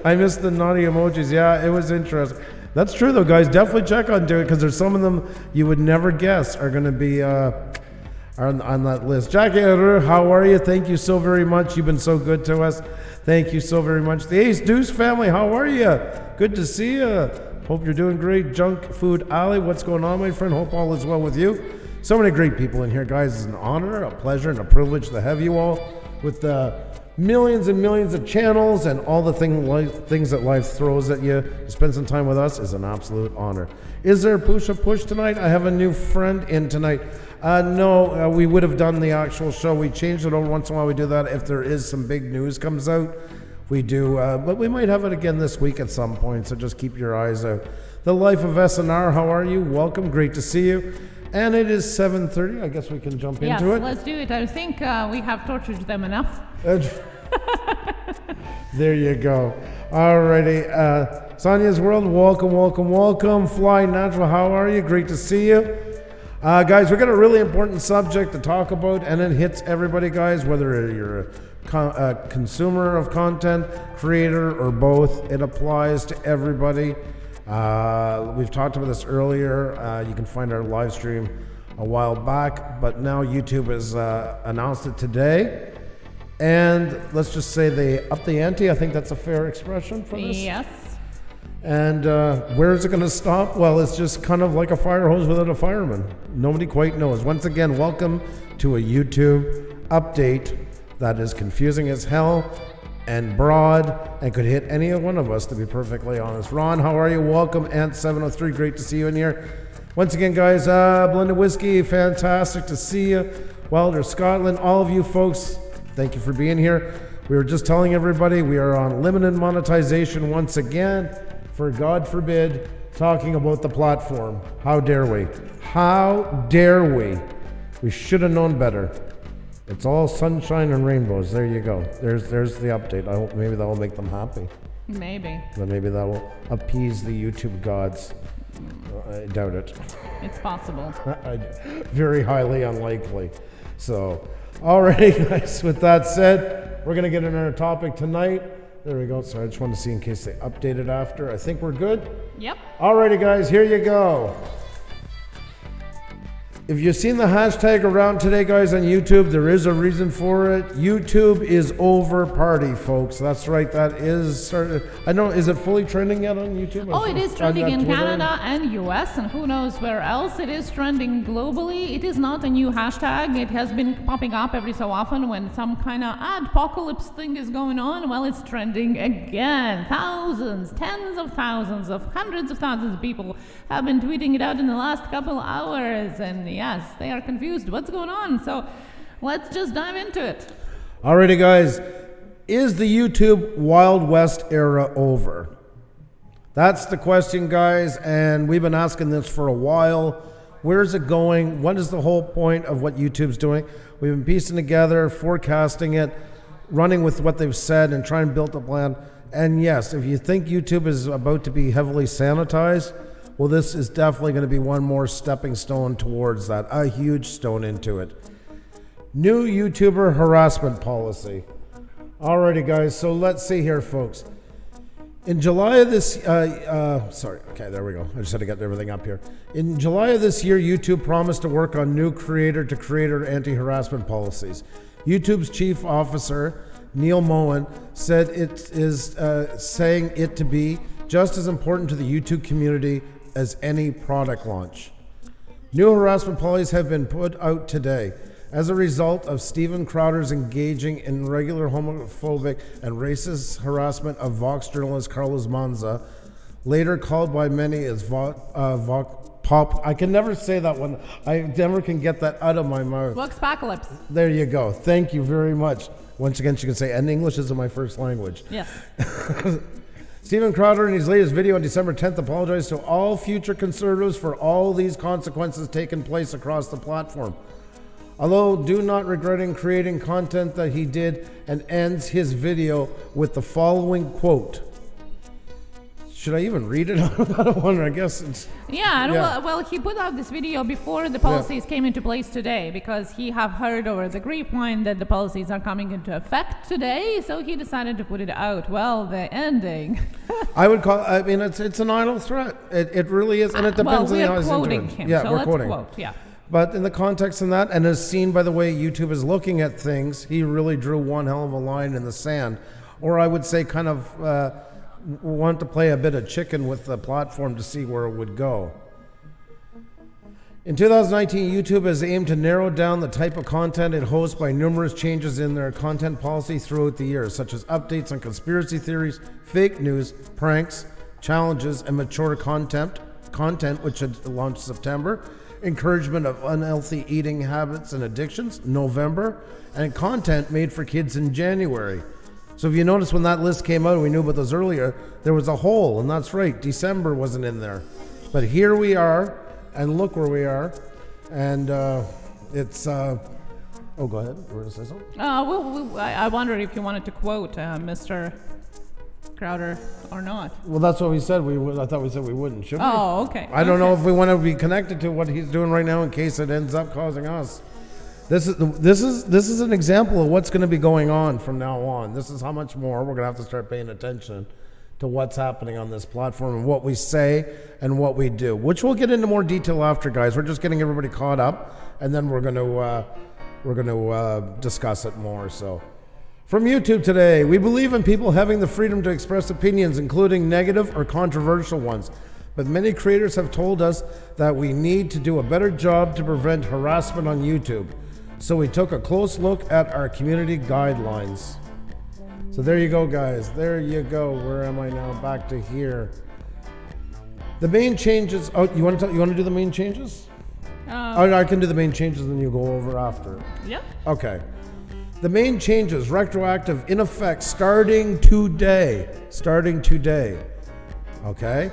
I missed the naughty emojis. Yeah, it was interesting. That's true, though, guys. Definitely check on it, because there's some of them you would never guess are going to be on that list. Jackie, how are you? Thank you so very much. You've been so good to us. Thank you so very much. The Ace Deuce family, how are you? Good to see you. Hope you're doing great. Junk Food Alley, what's going on, my friend? Hope all is well with you. So many great people in here, guys. It's an honor, a pleasure, and a privilege to have you all with millions and millions of channels and all the things that life throws at you. To spend some time with us is an absolute honor. Is there a Pusa push tonight? I have a new friend in tonight. No, we would have done the actual show. We changed it over once in a while. We do that if there is some big news comes out. We do, but we might have it again this week at some point, so just keep your eyes out. The Life of SNR, how are you? Welcome, great to see you. And it is 7:30. I guess we can jump into it. Yes, let's do it. I think we have tortured them enough. There you go. Alrighty. Sonia's World, welcome. Fly Natural, how are you? Great to see you. Guys, we've got a really important subject to talk about, and it hits everybody, guys, whether you're a consumer of content, creator, or both. It applies to everybody. We've talked about this earlier. You can find our live stream a while back, but now YouTube has announced it today. And let's just say they upped the ante. I think that's a fair expression for this. Yes. And where is it going to stop? Well, it's just kind of like a fire hose without a fireman. Nobody quite knows. Once again, welcome to a YouTube update that is confusing as hell and broad and could hit any one of us, to be perfectly honest. Ron, how are you? Welcome. Ant703, great to see you in here. Once again, guys, Blended Whiskey, fantastic to see you. Wilder Scotland, all of you folks, thank you for being here. We were just telling everybody we are on limited monetization once again for, God forbid, talking about the platform. How dare we? How dare we? We should have known better. It's all sunshine and rainbows. There you go. There's the update. I hope maybe that will make them happy. Maybe. Then maybe that will appease the YouTube gods. I doubt it. It's possible. Very highly unlikely. So, alrighty, guys. With that said, we're gonna get into our topic tonight. There we go. Sorry, I just wanted to see in case they updated after. I think we're good. Yep. Alrighty, guys. Here you go. If you've seen the hashtag around today, guys, on YouTube, there is a reason for it. YouTube is over party, folks. That's right. That is, I don't know, is it fully trending yet on YouTube? Oh, it is trending in Canada and US, and who knows where else. It is trending globally. It is not a new hashtag. It has been popping up every so often when some kind of apocalypse thing is going on. Well, it's trending again. Thousands, tens of thousands of hundreds of thousands of people have been tweeting it out in the last couple hours, and yes, they are confused. What's going on? So let's just dive into it. Alrighty, guys. Is the YouTube Wild West era over? That's the question, guys, and we've been asking this for a while. Where's it going? What is the whole point of what YouTube's doing? We've been piecing together, forecasting it, running with what they've said, and trying to build a plan. And yes, if you think YouTube is about to be heavily sanitized, well, this is definitely going to be one more stepping stone towards that, a huge stone into it. New YouTuber harassment policy. Alrighty, guys, so let's see here, folks. In July of this, there we go. I just had to get everything up here. In July of this year, YouTube promised to work on new creator-to-creator anti-harassment policies. YouTube's chief officer, Neil Moen, said it is saying it to be just as important to the YouTube community as any product launch. New harassment policies have been put out today as a result of Steven Crowder's engaging in regular homophobic and racist harassment of Vox journalist Carlos Manza, later called by many as Pop. I can never say that one. I never can get that out of my mouth. Voxpocalypse. There you go. Thank you very much. Once again, she can say, and English isn't my first language. Yes. Steven Crowder, in his latest video on December 10th, apologized to all future conservatives for all these consequences taking place across the platform. Although do not regretting creating content that he did, and ends his video with the following quote. Should I even read it? I don't wonder. I guess it's... Yeah. Well, he put out this video before the policies came into place today, because he have heard over the grapevine that the policies are coming into effect today, so he decided to put it out. Well, the ending. I would call, I mean, it's an idle threat. It really is, and it depends on how it's quoting him, yeah, so we're let's quoting. quote, yeah. But in the context of that, and as seen by the way YouTube is looking at things, he really drew one hell of a line in the sand. Or I would say kind of want to play a bit of chicken with the platform to see where it would go. In 2019, YouTube has aimed to narrow down the type of content it hosts by numerous changes in their content policy throughout the years, such as updates on conspiracy theories, fake news, pranks, challenges, and mature content which had launched September, encouragement of unhealthy eating habits and addictions, November, and content made for kids in January. So if you notice when that list came out, we knew about those earlier, there was a hole, and that's right, December wasn't in there. But here we are, and look where we are, and it's, oh, go ahead, you were going to say something? I wonder if you wanted to quote Mr. Crowder or not. Well, that's what we said. I thought we said we wouldn't, should we? Oh, okay. I don't know if we want to be connected to what he's doing right now in case it ends up causing us. This is an example of what's going to be going on from now on. This is how much more we're going to have to start paying attention to what's happening on this platform and what we say and what we do, which we'll get into more detail after, guys. We're just getting everybody caught up, and then we're going to discuss it more. So, from YouTube today, we believe in people having the freedom to express opinions, including negative or controversial ones. But many creators have told us that we need to do a better job to prevent harassment on YouTube. So we took a close look at our community guidelines. So there you go, guys. There you go. Where am I now? Back to here. The main changes. Oh, you want to do the main changes? I can do the main changes, and then you go over after. Yep. Okay. The main changes, retroactive, in effect, starting today. Okay?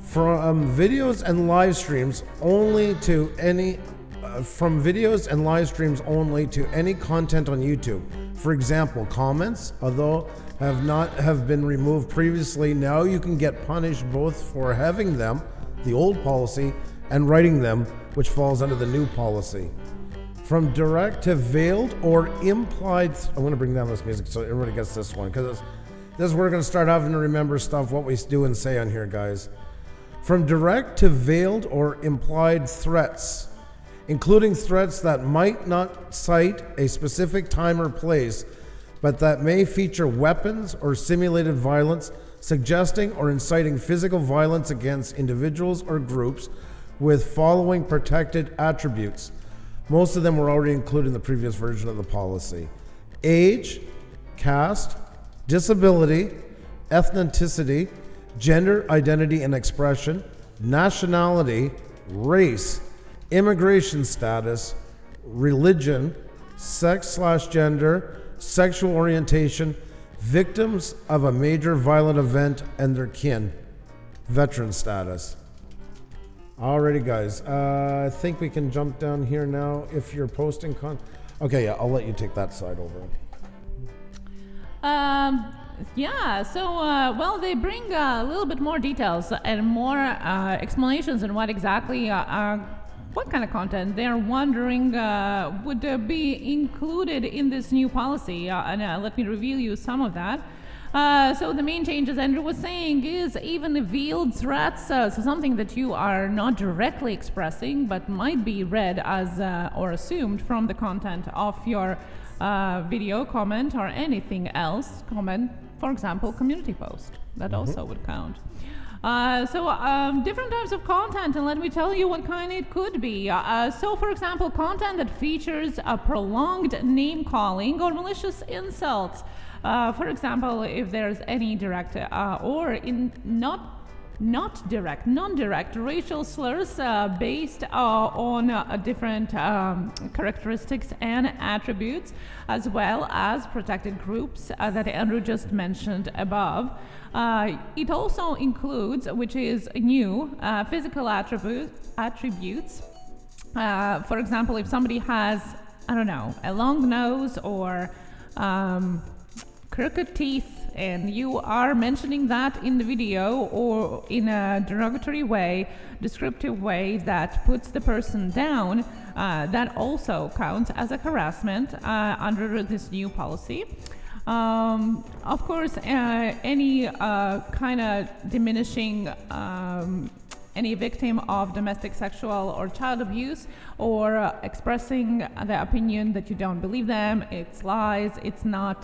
From videos and live streams only to any content on YouTube. For example, comments, although have been removed previously, now you can get punished both for having them, the old policy, and writing them, which falls under the new policy. From direct to veiled or implied, I'm going to bring down this music so everybody gets this one, because this is where we're going to start having to remember stuff, what we do and say on here, guys. From direct to veiled or implied threats, including threats that might not cite a specific time or place, but that may feature weapons or simulated violence, suggesting or inciting physical violence against individuals or groups with following protected attributes. Most of them were already included in the previous version of the policy: age, caste, disability, ethnicity, gender identity and expression, nationality, race, immigration status, religion, sex/gender, sexual orientation, victims of a major violent event and their kin, veteran status. Alrighty, guys, I think we can jump down here now if you're posting okay, yeah, I'll let you take that side over. Well, they bring a little bit more details and more explanations on what exactly, what kind of content they're wondering would be included in this new policy. Let me reveal you some of that. So the main change, as Andrew was saying, is even the veiled threats, so something that you are not directly expressing but might be read as or assumed from the content of your video, comment, or anything else, comment, for example, community post. That also would count. Different types of content, and let me tell you what kind it could be. So, for example, content that features a prolonged name calling or malicious insults. For example, if there's any direct or non-direct racial slurs based on different characteristics and attributes, as well as protected groups that Andrew just mentioned above. It also includes, which is new, physical attributes. For example, if somebody has, I don't know, a long nose or crooked teeth, and you are mentioning that in the video or in a derogatory way, descriptive way that puts the person down, that also counts as a harassment under this new policy. Of course, any kind of diminishing any victim of domestic, sexual, or child abuse, or expressing the opinion that you don't believe them, it's lies, it's not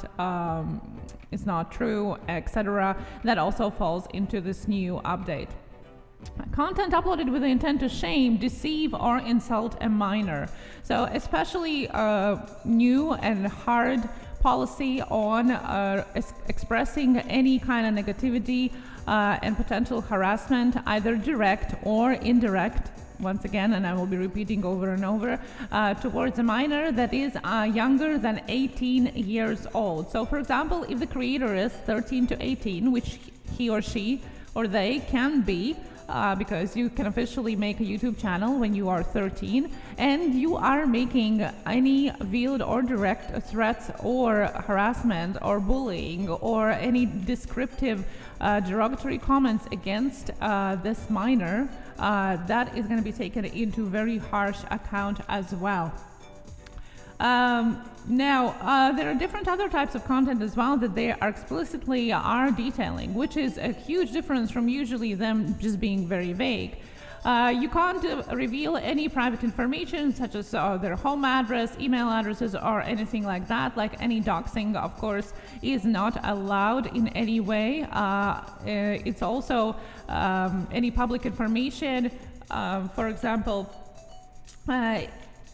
true, etc. That also falls into this new update. Content uploaded with the intent to shame, deceive, or insult a minor. So especially new and hard policy on expressing any kind of negativity and potential harassment, either direct or indirect, once again, and I will be repeating over and over, towards a minor that is younger than 18 years old. So, for example, if the creator is 13 to 18, which he or she or they can be, because you can officially make a YouTube channel when you are 13, and you are making any veiled or direct threats or harassment or bullying or any descriptive derogatory comments against this minor, that is going to be taken into very harsh account as well. Now, there are different other types of content as well that they are explicitly detailing, which is a huge difference from usually them just being very vague. You can't reveal any private information such as their home address, email addresses, or anything like that. Like any doxing, of course, is not allowed in any way. It's also any public information, for example,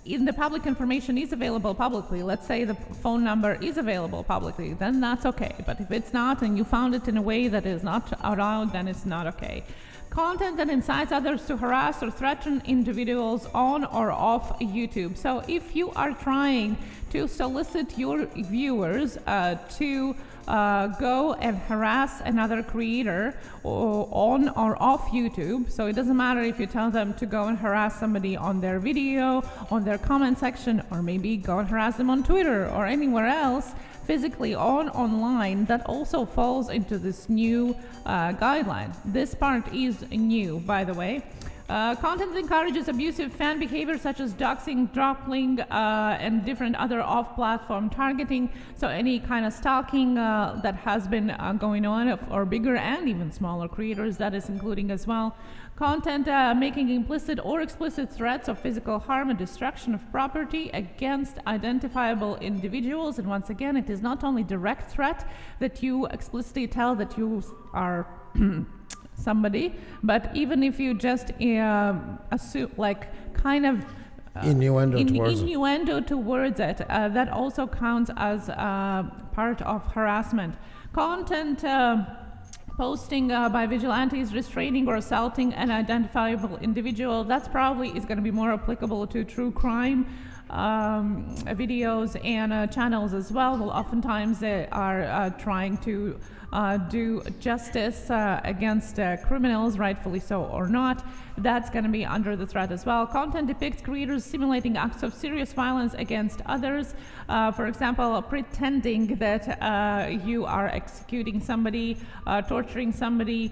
in the public information is available publicly, let's say the phone number is available publicly, then that's okay. But if it's not and you found it in a way that is not allowed, then it's not okay. Content that incites others to harass or threaten individuals on or off YouTube. So if you are trying to solicit your viewers to go and harass another creator on or off YouTube. So it doesn't matter if you tell them to go and harass somebody on their video, on their comment section, or maybe go and harass them on Twitter or anywhere else physically online. That also falls into this new guideline. This part is new, by the way. Content that encourages abusive fan behavior such as doxing, dropping, and different other off-platform targeting. So any kind of stalking that has been going on for bigger and even smaller creators, that is including as well. Content making implicit or explicit threats of physical harm and destruction of property against identifiable individuals. And once again, it is not only direct threat that you explicitly tell that you are somebody, but even if you just assume, like, kind of innuendo towards it, that also counts as part of harassment. Content posting by vigilantes restraining or assaulting an identifiable individual, that's probably is going to be more applicable to true crime videos and channels as well. Well, oftentimes they are trying to do justice against criminals, rightfully so or not. That's going to be under the threat as well. Content depicts creators simulating acts of serious violence against others. For example, pretending that you are executing somebody, torturing somebody,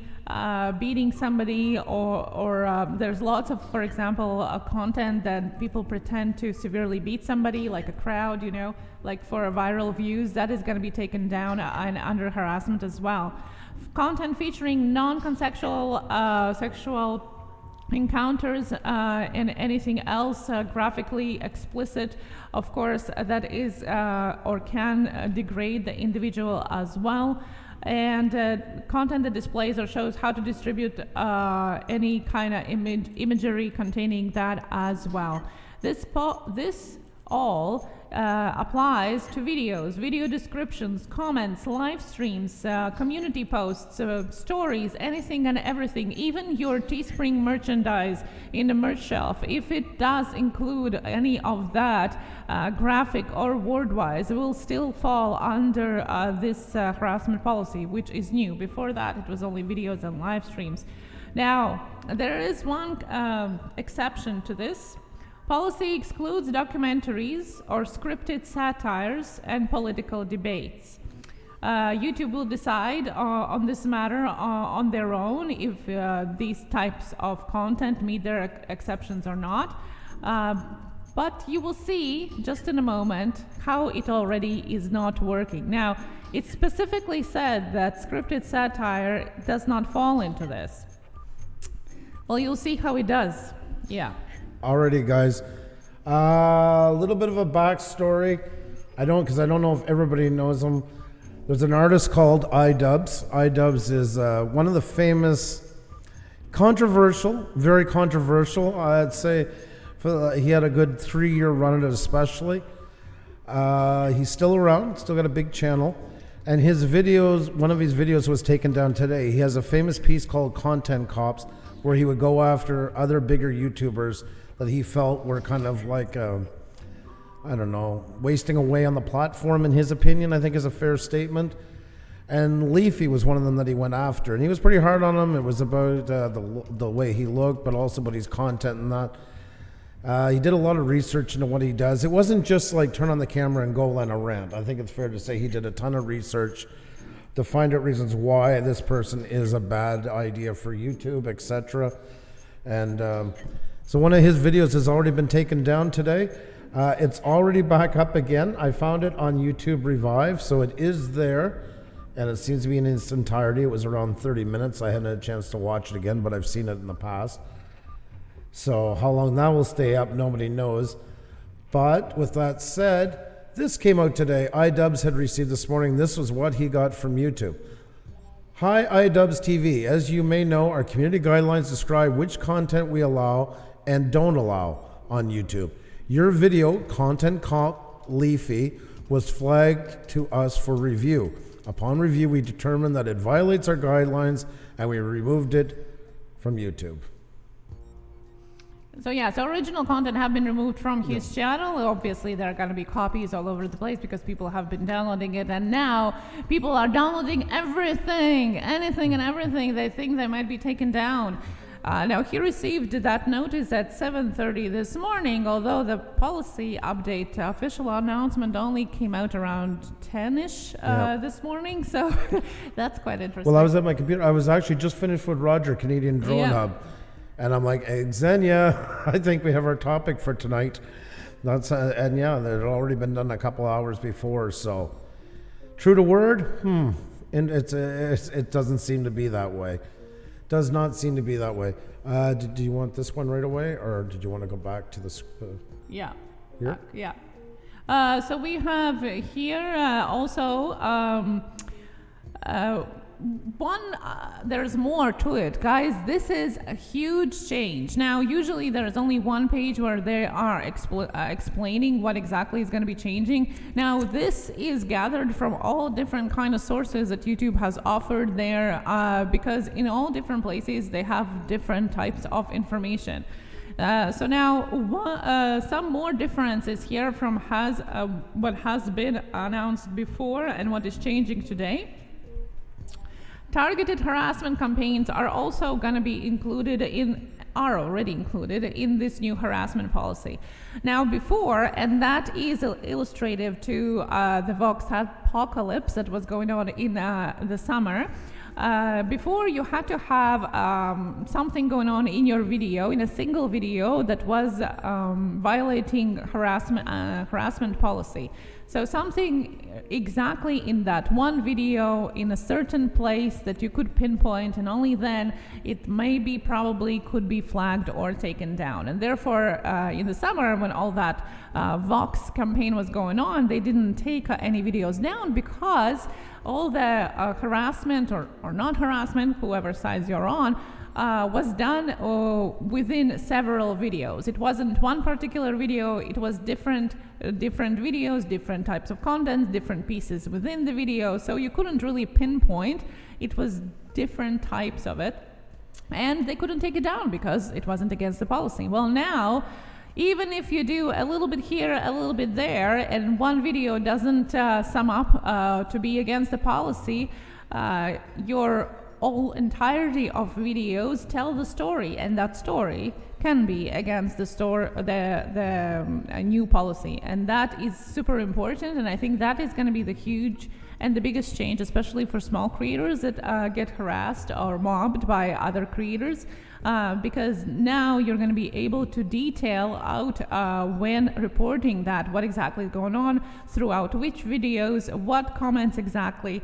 beating somebody, or there's lots of, for example, content that people pretend to severely beat somebody, like a crowd, you know, like for viral views. That is going to be taken down and under harassment as well. Content featuring non-consensual sexual encounters and anything else graphically explicit, of course, that is or can degrade the individual as well. And content that displays or shows how to distribute any kind of imagery containing that as well. This all applies to videos, video descriptions, comments, live streams, community posts, stories, anything and everything, even your Teespring merchandise in the merch shelf. If it does include any of that, graphic or word-wise, it will still fall under this harassment policy, which is new. Before that, it was only videos and live streams. Now, there is one exception to this. Policy excludes documentaries or scripted satires and political debates. YouTube will decide on this matter on their own if these types of content meet their exceptions or not. But you will see just in a moment how it already is not working. Now, it specifically said that scripted satire does not fall into this. Well, you'll see how it does. Yeah. Alrighty, guys. A little bit of a backstory. Because I don't know if everybody knows him. There's an artist called iDubbbz. iDubbbz is one of the famous, very controversial, I'd say. He had a good 3-year run at it, especially. He's still around, still got a big channel. And his videos, one of his videos was taken down today. He has a famous piece called Content Cops, where he would go after other bigger YouTubers that he felt were kind of like, wasting away on the platform, in his opinion, I think is a fair statement. And Leafy was one of them that he went after. And he was pretty hard on him. It was about the way he looked, but also about his content and that. He did a lot of research into what he does. It wasn't just like turn on the camera and go on a rant. I think it's fair to say he did a ton of research to find out reasons why this person is a bad idea for YouTube, etc. And so one of his videos has already been taken down today. It's already back up again. I found it on YouTube Revive, so it is there, and it seems to be in its entirety. It was around 30 minutes. I hadn't had a chance to watch it again, but I've seen it in the past. So how long that will stay up, nobody knows. But with that said, this came out today. iDubbbz had received this morning. This was what he got from YouTube. Hi, iDubbbz TV. As you may know, our community guidelines describe which content we allow and don't allow on YouTube. Your video, Content Cop Leafy, was flagged to us for review. Upon review, we determined that it violates our guidelines and we removed it from YouTube. So original content have been removed from his channel. Obviously, there are going to be copies all over the place because people have been downloading it, and now people are downloading everything, anything and everything they think they might be taken down. Now, he received that notice at 7:30 this morning, although the policy update official announcement only came out around 10-ish this morning, so that's quite interesting. Well, I was at my computer. I was actually just finished with Roger, Canadian Drone Hub. And I'm like, hey, Xenia, I think we have our topic for tonight. That's and yeah, it had already been done a couple hours before. So, true to word, and it doesn't seem to be that way. Does not seem to be that way. Do you want this one right away, or did you want to go back to the? Yeah. Here? Yeah. So we have here also. There's more to it, guys. This is a huge change. Now, usually there is only one page where they are explaining what exactly is going to be changing. Now, this is gathered from all different kind of sources that YouTube has offered there, because in all different places they have different types of information. So now, some more differences here from what has been announced before and what is changing today. Targeted harassment campaigns are also going to be already included in this new harassment policy. Now before, and that is illustrative to the Vox apocalypse that was going on in the summer. Before, you had to have something going on in your video, in a single video, that was violating harassment policy. So something exactly in that one video in a certain place that you could pinpoint, and only then it probably could be flagged or taken down. And therefore, in the summer, when all that Vox campaign was going on, they didn't take any videos down because all the harassment or not harassment, whoever side you're on, was done within several videos. It wasn't one particular video, it was different videos, different types of content, different pieces within the video, so you couldn't really pinpoint. It was different types of it, and they couldn't take it down because it wasn't against the policy. Well, now, even if you do a little bit here, a little bit there, and one video doesn't sum up to be against the policy, your entirety of videos tell the story, and that story can be against the new policy, and that is super important. And I think that is going to be the huge and the biggest change, especially for small creators that get harassed or mobbed by other creators, because now you're going to be able to detail out when reporting that what exactly is going on throughout which videos, what comments exactly,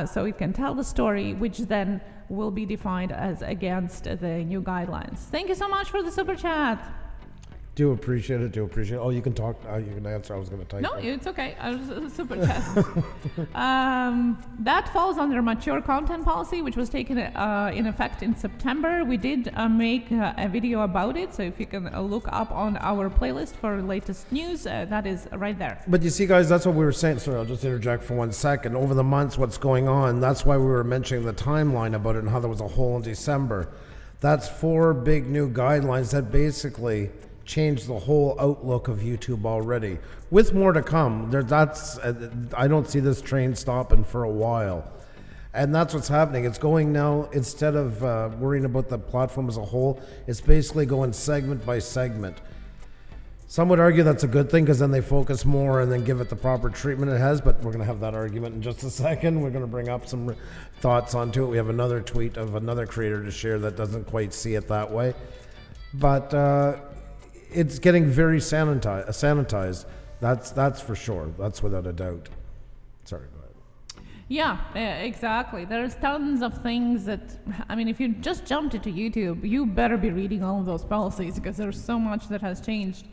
so it can tell the story, which then will be defined as against the new guidelines. Thank you so much for the super chat. Do appreciate it. Oh, you can talk. You can answer. I was going to type. No, it's okay. I was super chat. That falls under mature content policy, which was taken in effect in September. We did make a video about it, so if you can look up on our playlist for latest news, that is right there. But you see, guys, that's what we were saying. Sorry, I'll just interject for 1 second. Over the months, what's going on? That's why we were mentioning the timeline about it and how there was a hole in December. That's 4 big new guidelines that basically changed the whole outlook of YouTube already, with more to come. I don't see this train stopping for a while, and that's what's happening. It's going now, instead of worrying about the platform as a whole, it's basically going segment by segment. Some would argue that's a good thing because then they focus more and then give it the proper treatment it has, but we're going to have that argument in just a second. We're going to bring up some thoughts onto it. We have another tweet of another creator to share that doesn't quite see it that way, but it's getting very sanitized. That's for sure. That's without a doubt. Sorry, go ahead. Yeah, exactly. There's tons of things that, I mean, if you just jumped into YouTube, you better be reading all of those policies because there's so much that has changed.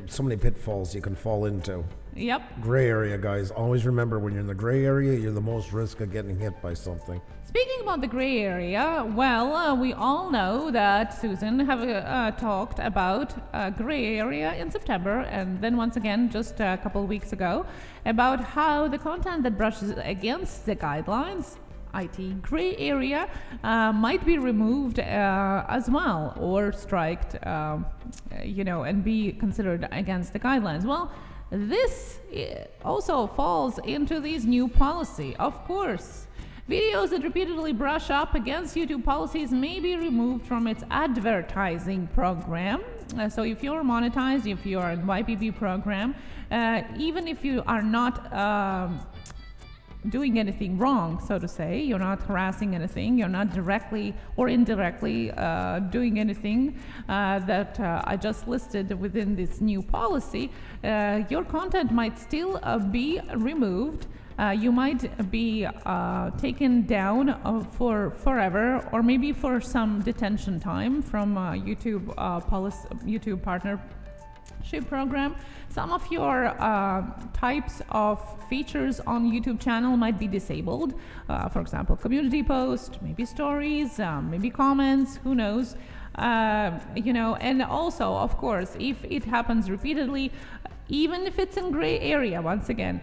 So many pitfalls you can fall into. Yep. Gray area, guys. Always remember, when you're in the gray area, you're the most risk of getting hit by something. Speaking about the gray area, well, we all know that Susan have talked about gray area in September, and then once again just a couple of weeks ago, about how the content that brushes against the guidelines IT gray area might be removed as well, or striked, and be considered against the guidelines. Well, this also falls into these new policy, of course. Videos that repeatedly brush up against YouTube policies may be removed from its advertising program. So if you're monetized, if you're in YPP program, even if you are not doing anything wrong, so to say, you're not harassing anything, you're not directly or indirectly doing anything that I just listed within this new policy, your content might still be removed. You might be taken down for forever, or maybe for some detention time from YouTube YouTube partnership program. Some of your types of features on YouTube channel might be disabled. For example, community post, maybe stories, maybe comments, who knows. And also, of course, if it happens repeatedly, even if it's in gray area, once again,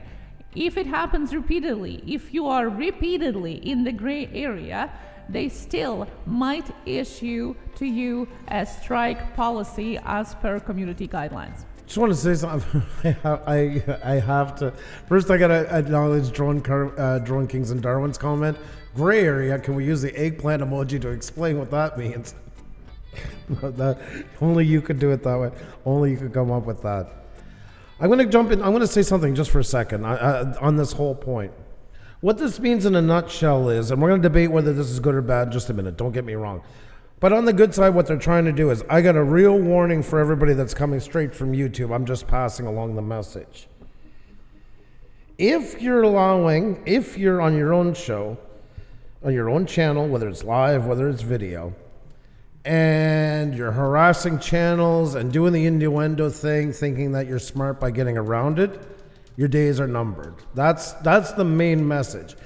if it happens repeatedly, if you are repeatedly in the gray area, they still might issue to you a strike policy as per community guidelines. Just want to say something. I have to. First, I gotta acknowledge Drone Kings and Darwin's comment. Gray area. Can we use the eggplant emoji to explain what that means? Only you could do it that way. Only you could come up with that. I'm going to jump in. I'm going to say something just for a second on this whole point. What this means in a nutshell is, and we're going to debate whether this is good or bad in just a minute, don't get me wrong. But on the good side, what they're trying to do is, I got a real warning for everybody that's coming straight from YouTube. I'm just passing along the message. If you're on your own show, on your own channel, whether it's live, whether it's video, and you're harassing channels and doing the innuendo thing, thinking that you're smart by getting around it, your days are numbered. That's the main message.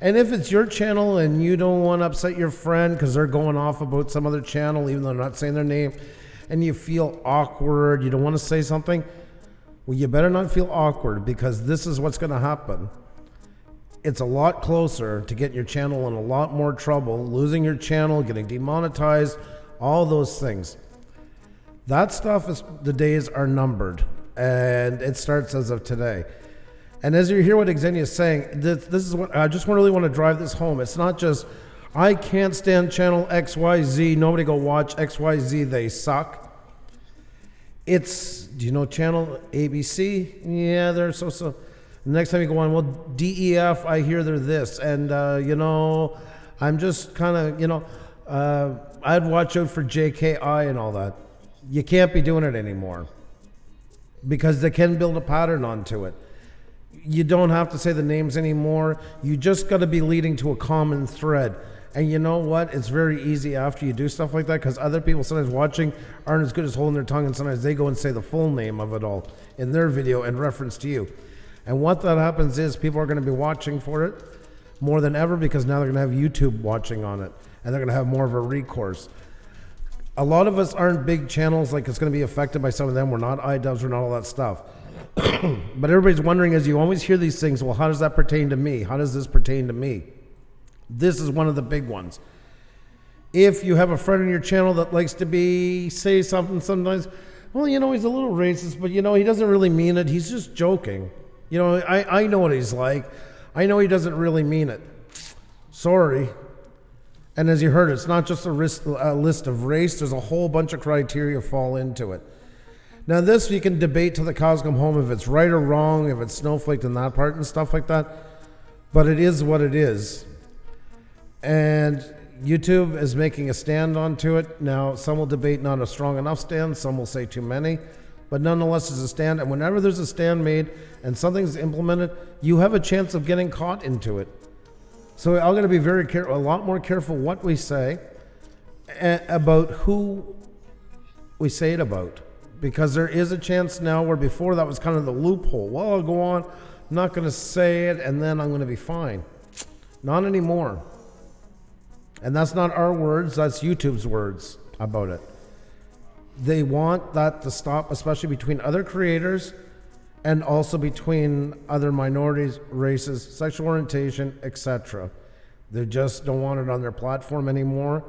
And if it's your channel and you don't want to upset your friend because they're going off about some other channel, even though they're not saying their name, and you feel awkward, you don't want to say something, well, you better not feel awkward, because this is what's going to happen. It's a lot closer to getting your channel in a lot more trouble, losing your channel, getting demonetized, all those things. That stuff is, the days are numbered, and it starts as of today. And as you hear what Xenia is saying, this is what I just really want to drive this home. It's not just, I can't stand channel XYZ, nobody go watch XYZ, they suck. It's, do you know channel ABC? Yeah, they're so. The next time you go on, well, DEF, I hear they're this. And, I'm just kind of, I'd watch out for JKI and all that. You can't be doing it anymore, because they can build a pattern onto it. You don't have to say the names anymore. You just got to be leading to a common thread. And you know what? It's very easy after you do stuff like that, because other people sometimes watching aren't as good as holding their tongue, and sometimes they go and say the full name of it all in their video in reference to you. And what that happens is, people are going to be watching for it more than ever, because now they're going to have YouTube watching on it, and they're going to have more of a recourse. A lot of us aren't big channels, like it's going to be affected by some of them. We're not iDubbbz, we're not all that stuff. But everybody's wondering, as you always hear these things, well, how does that pertain to me? How does this pertain to me? This is one of the big ones. If you have a friend on your channel that likes to say something sometimes, well, he's a little racist, but he doesn't really mean it. He's just joking. I know what he's like. I know he doesn't really mean it. Sorry. And as you heard, it's not just a list of race. There's a whole bunch of criteria fall into it. Now this, you can debate till the cows come home if it's right or wrong, if it's snowflaked in that part and stuff like that. But it is what it is. And YouTube is making a stand onto it. Now, some will debate not a strong enough stand. Some will say too many. But nonetheless, there's a stand. And whenever there's a stand made and something's implemented, you have a chance of getting caught into it. So I'm going to be very careful, a lot more careful what we say, about who we say it about. Because there is a chance now where before that was kind of the loophole. Well, I'll go on, I'm not going to say it, and then I'm going to be fine. Not anymore. And that's not our words, that's YouTube's words about it. They want that to stop, especially between other creators and also between other minorities, races, sexual orientation, etc. They just don't want it on their platform anymore.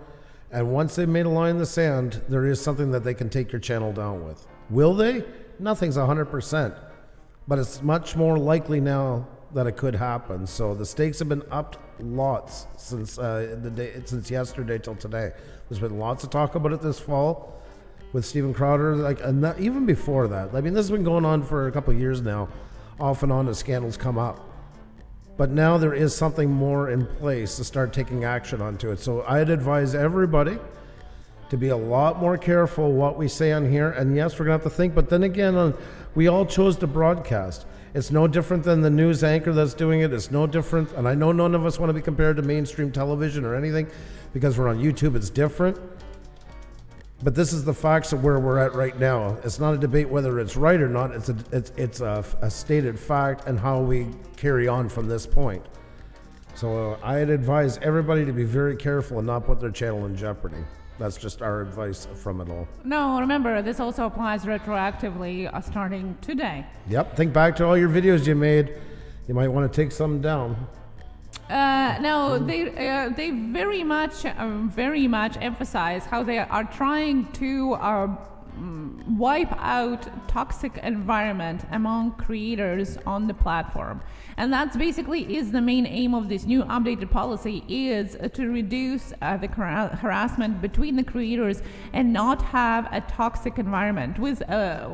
And once they've made a line in the sand, there is something that they can take your channel down with. Will they? Nothing's 100%. But it's much more likely now that it could happen. So the stakes have been upped lots since since yesterday till today. There's been lots of talk about it this fall with Steven Crowder, and even before that. I mean, this has been going on for a couple of years now, off and on as scandals come up. But now there is something more in place to start taking action onto it. So I'd advise everybody to be a lot more careful what we say on here. And yes, we're gonna have to think, but then again, we all chose to broadcast. It's no different than the news anchor that's doing it. It's no different, and I know none of us want to be compared to mainstream television or anything because we're on YouTube, it's different. But this is the facts of where we're at right now. It's not a debate whether it's right or not. It's a stated fact and how we carry on from this point. So I'd advise everybody to be very careful and not put their channel in jeopardy. That's just our advice from it all. No, remember, this also applies retroactively starting today. Yep, think back to all your videos you made. You might want to take some down. No, they very much emphasize how they are trying to wipe out toxic environment among creators on the platform. And that's basically is the main aim of this new updated policy, is to reduce the harassment between the creators and not have a toxic environment, with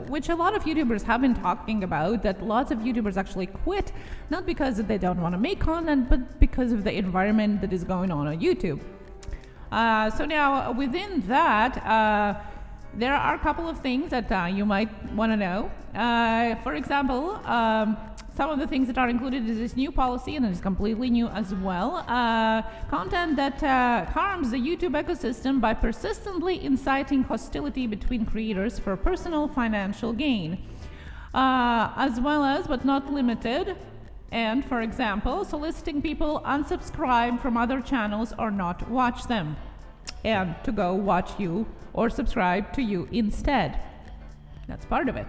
which a lot of YouTubers have been talking about, that lots of YouTubers actually quit, not because they don't want to make content, but because of the environment that is going on YouTube. So now within that, there are a couple of things that you might want to know. For example, some of the things that are included is this new policy, and it is completely new as well. Content that harms the YouTube ecosystem by persistently inciting hostility between creators for personal financial gain, as well as, but not limited, and for example, soliciting people unsubscribe from other channels or not watch them, and to go watch you or subscribe to you instead. That's part of it.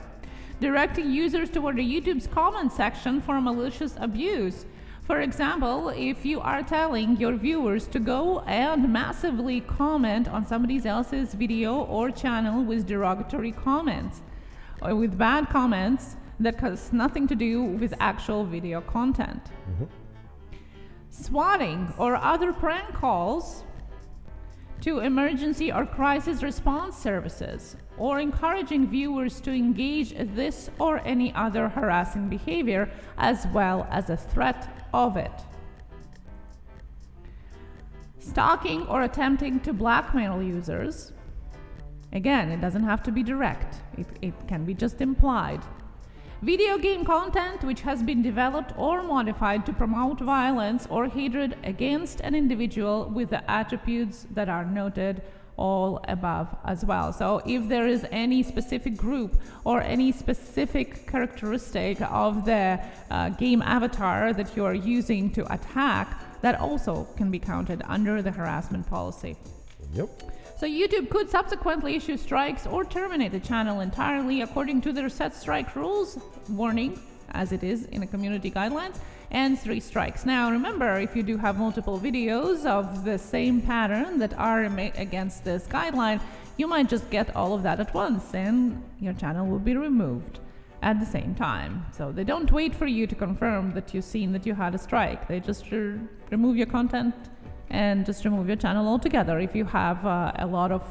Directing users toward the YouTube's comment section for malicious abuse. For example, if you are telling your viewers to go and massively comment on somebody else's video or channel with derogatory comments, or with bad comments that has nothing to do with actual video content. Swatting or other prank calls to emergency or crisis response services, or encouraging viewers to engage this or any other harassing behavior, as well as a threat of it. Stalking or attempting to blackmail users. Again, it doesn't have to be direct. It can be just implied. Video game content which has been developed or modified to promote violence or hatred against an individual with the attributes that are noted all above as well. So if there is any specific group or any specific characteristic of the game avatar that you are using to attack, that also can be counted under the harassment policy. Yep. So YouTube could subsequently issue strikes or terminate the channel entirely according to their set strike rules, warning, as it is in the community guidelines, and 3 strikes. Now remember, if you do have multiple videos of the same pattern that are against this guideline, you might just get all of that at once and your channel will be removed at the same time. So they don't wait for you to confirm that you've seen that you had a strike. They just remove your content and just remove your channel altogether if you have a lot of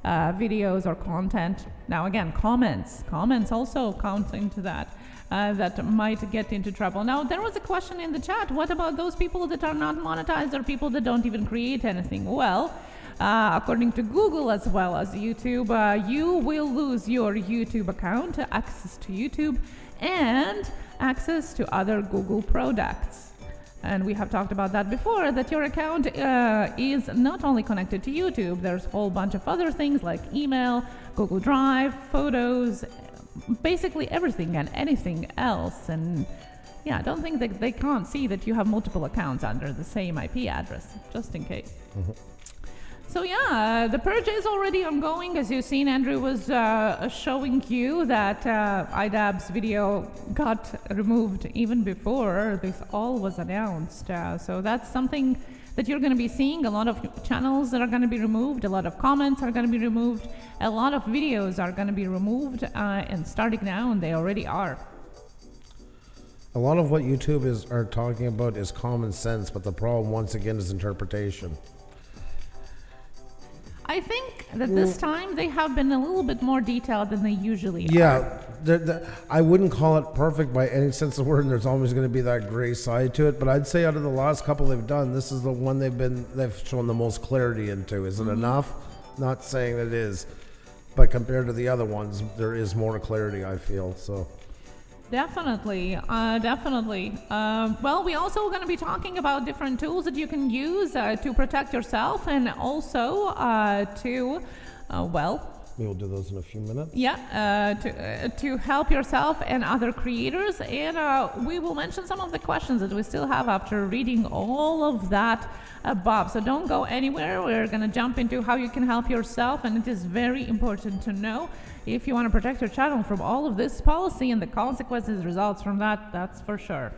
videos or content. Now again, comments also count into that. That might get into trouble. Now, there was a question in the chat, what about those people that are not monetized or people that don't even create anything? Well, according to Google as well as YouTube, you will lose your YouTube account, access to YouTube, and access to other Google products. And we have talked about that before, that your account is not only connected to YouTube, there's a whole bunch of other things like email, Google Drive, photos, basically everything and anything else. And yeah, I don't think that they can't see that you have multiple accounts under the same IP address, just in case. So yeah, the purge is already ongoing. As you've seen, Andrew was showing you that iDubbbz video got removed even before this all was announced. So that's something that you're going to be seeing a lot of channels that are going to be removed, a lot of comments are going to be removed, a lot of videos are going to be removed, and starting now, and they already are. A lot of what YouTube are talking about is common sense, but the problem, once again, is interpretation. I think that this time they have been a little bit more detailed than they usually are. Yeah, I wouldn't call it perfect by any sense of the word, and there's always going to be that gray side to it. But I'd say out of the last couple they've done, this is the one they've shown the most clarity into. Is it enough? Not saying it is, but compared to the other ones, there is more clarity, I feel. So. Definitely, definitely. Well, we also going to be talking about different tools that you can use to protect yourself, and also We'll do those in a few minutes. Yeah, to help yourself and other creators, and we will mention some of the questions that we still have after reading all of that above. So don't go anywhere. We're going to jump into how you can help yourself, and it is very important to know if you want to protect your channel from all of this policy and the consequences results from that. That's for sure.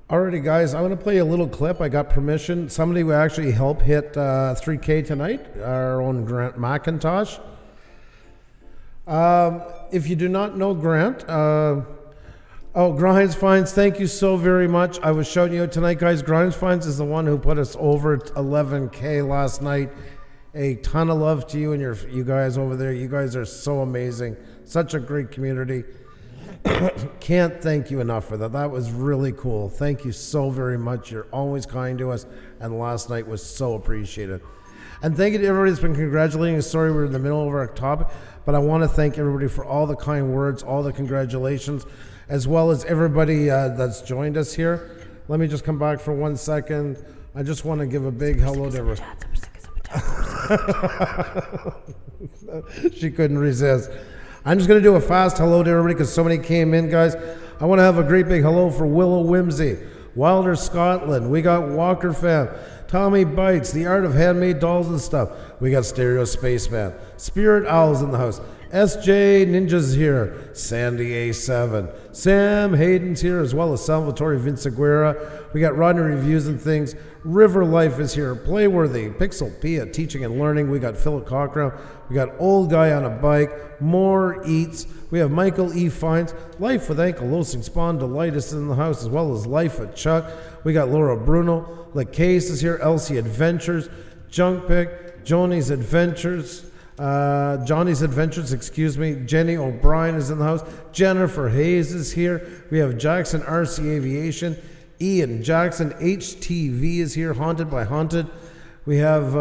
Alrighty, guys, I'm going to play a little clip. I got permission. Somebody will actually help hit 3K tonight, our own Grant McIntosh. If you do not know Grant, Grinds Finds, thank you so very much. I was shouting you out tonight, guys. Grinds Finds is the one who put us over 11K last night. A ton of love to you and you guys over there. You guys are so amazing. Such a great community. Can't thank you enough for that. That was really cool. Thank you so very much. You're always kind to us, and last night was so appreciated. And thank you to everybody that's been congratulating us. Sorry we're in the middle of our topic, but I want to thank everybody for all the kind words, all the congratulations, as well as everybody that's joined us here. Let me just come back for 1 second. I just want to give a big hello to everyone. She couldn't resist. I'm just going to do a fast hello to everybody because so many came in, guys. I want to have a great big hello for Willow Whimsy, Wilder Scotland. We got Walker Fam, Tommy Bites, The Art of Handmade Dolls and Stuff. We got Stereo Spaceman, Spirit Owls in the house. SJ Ninja's here, Sandy A7, Sam Hayden's here, as well as Salvatore Vinciguerra. We got Rodney Reviews and Things. River Life is here, Playworthy, Pixel Pia Teaching and Learning. We got Philip Cochran. We got Old Guy on a Bike, More Eats. We have Michael E. Fines, Life with Ankylosing Spondylitis in the house, as well as Life at Chuck. We got Laura Bruno, LaCase is here, Elsie Adventures, Junk Pick, Johnny's Adventures, Jenny O'Brien is in the house. Jennifer Hayes is here. We have Jackson RC Aviation. Ian Jackson HTV is here. Haunted by Haunted. We have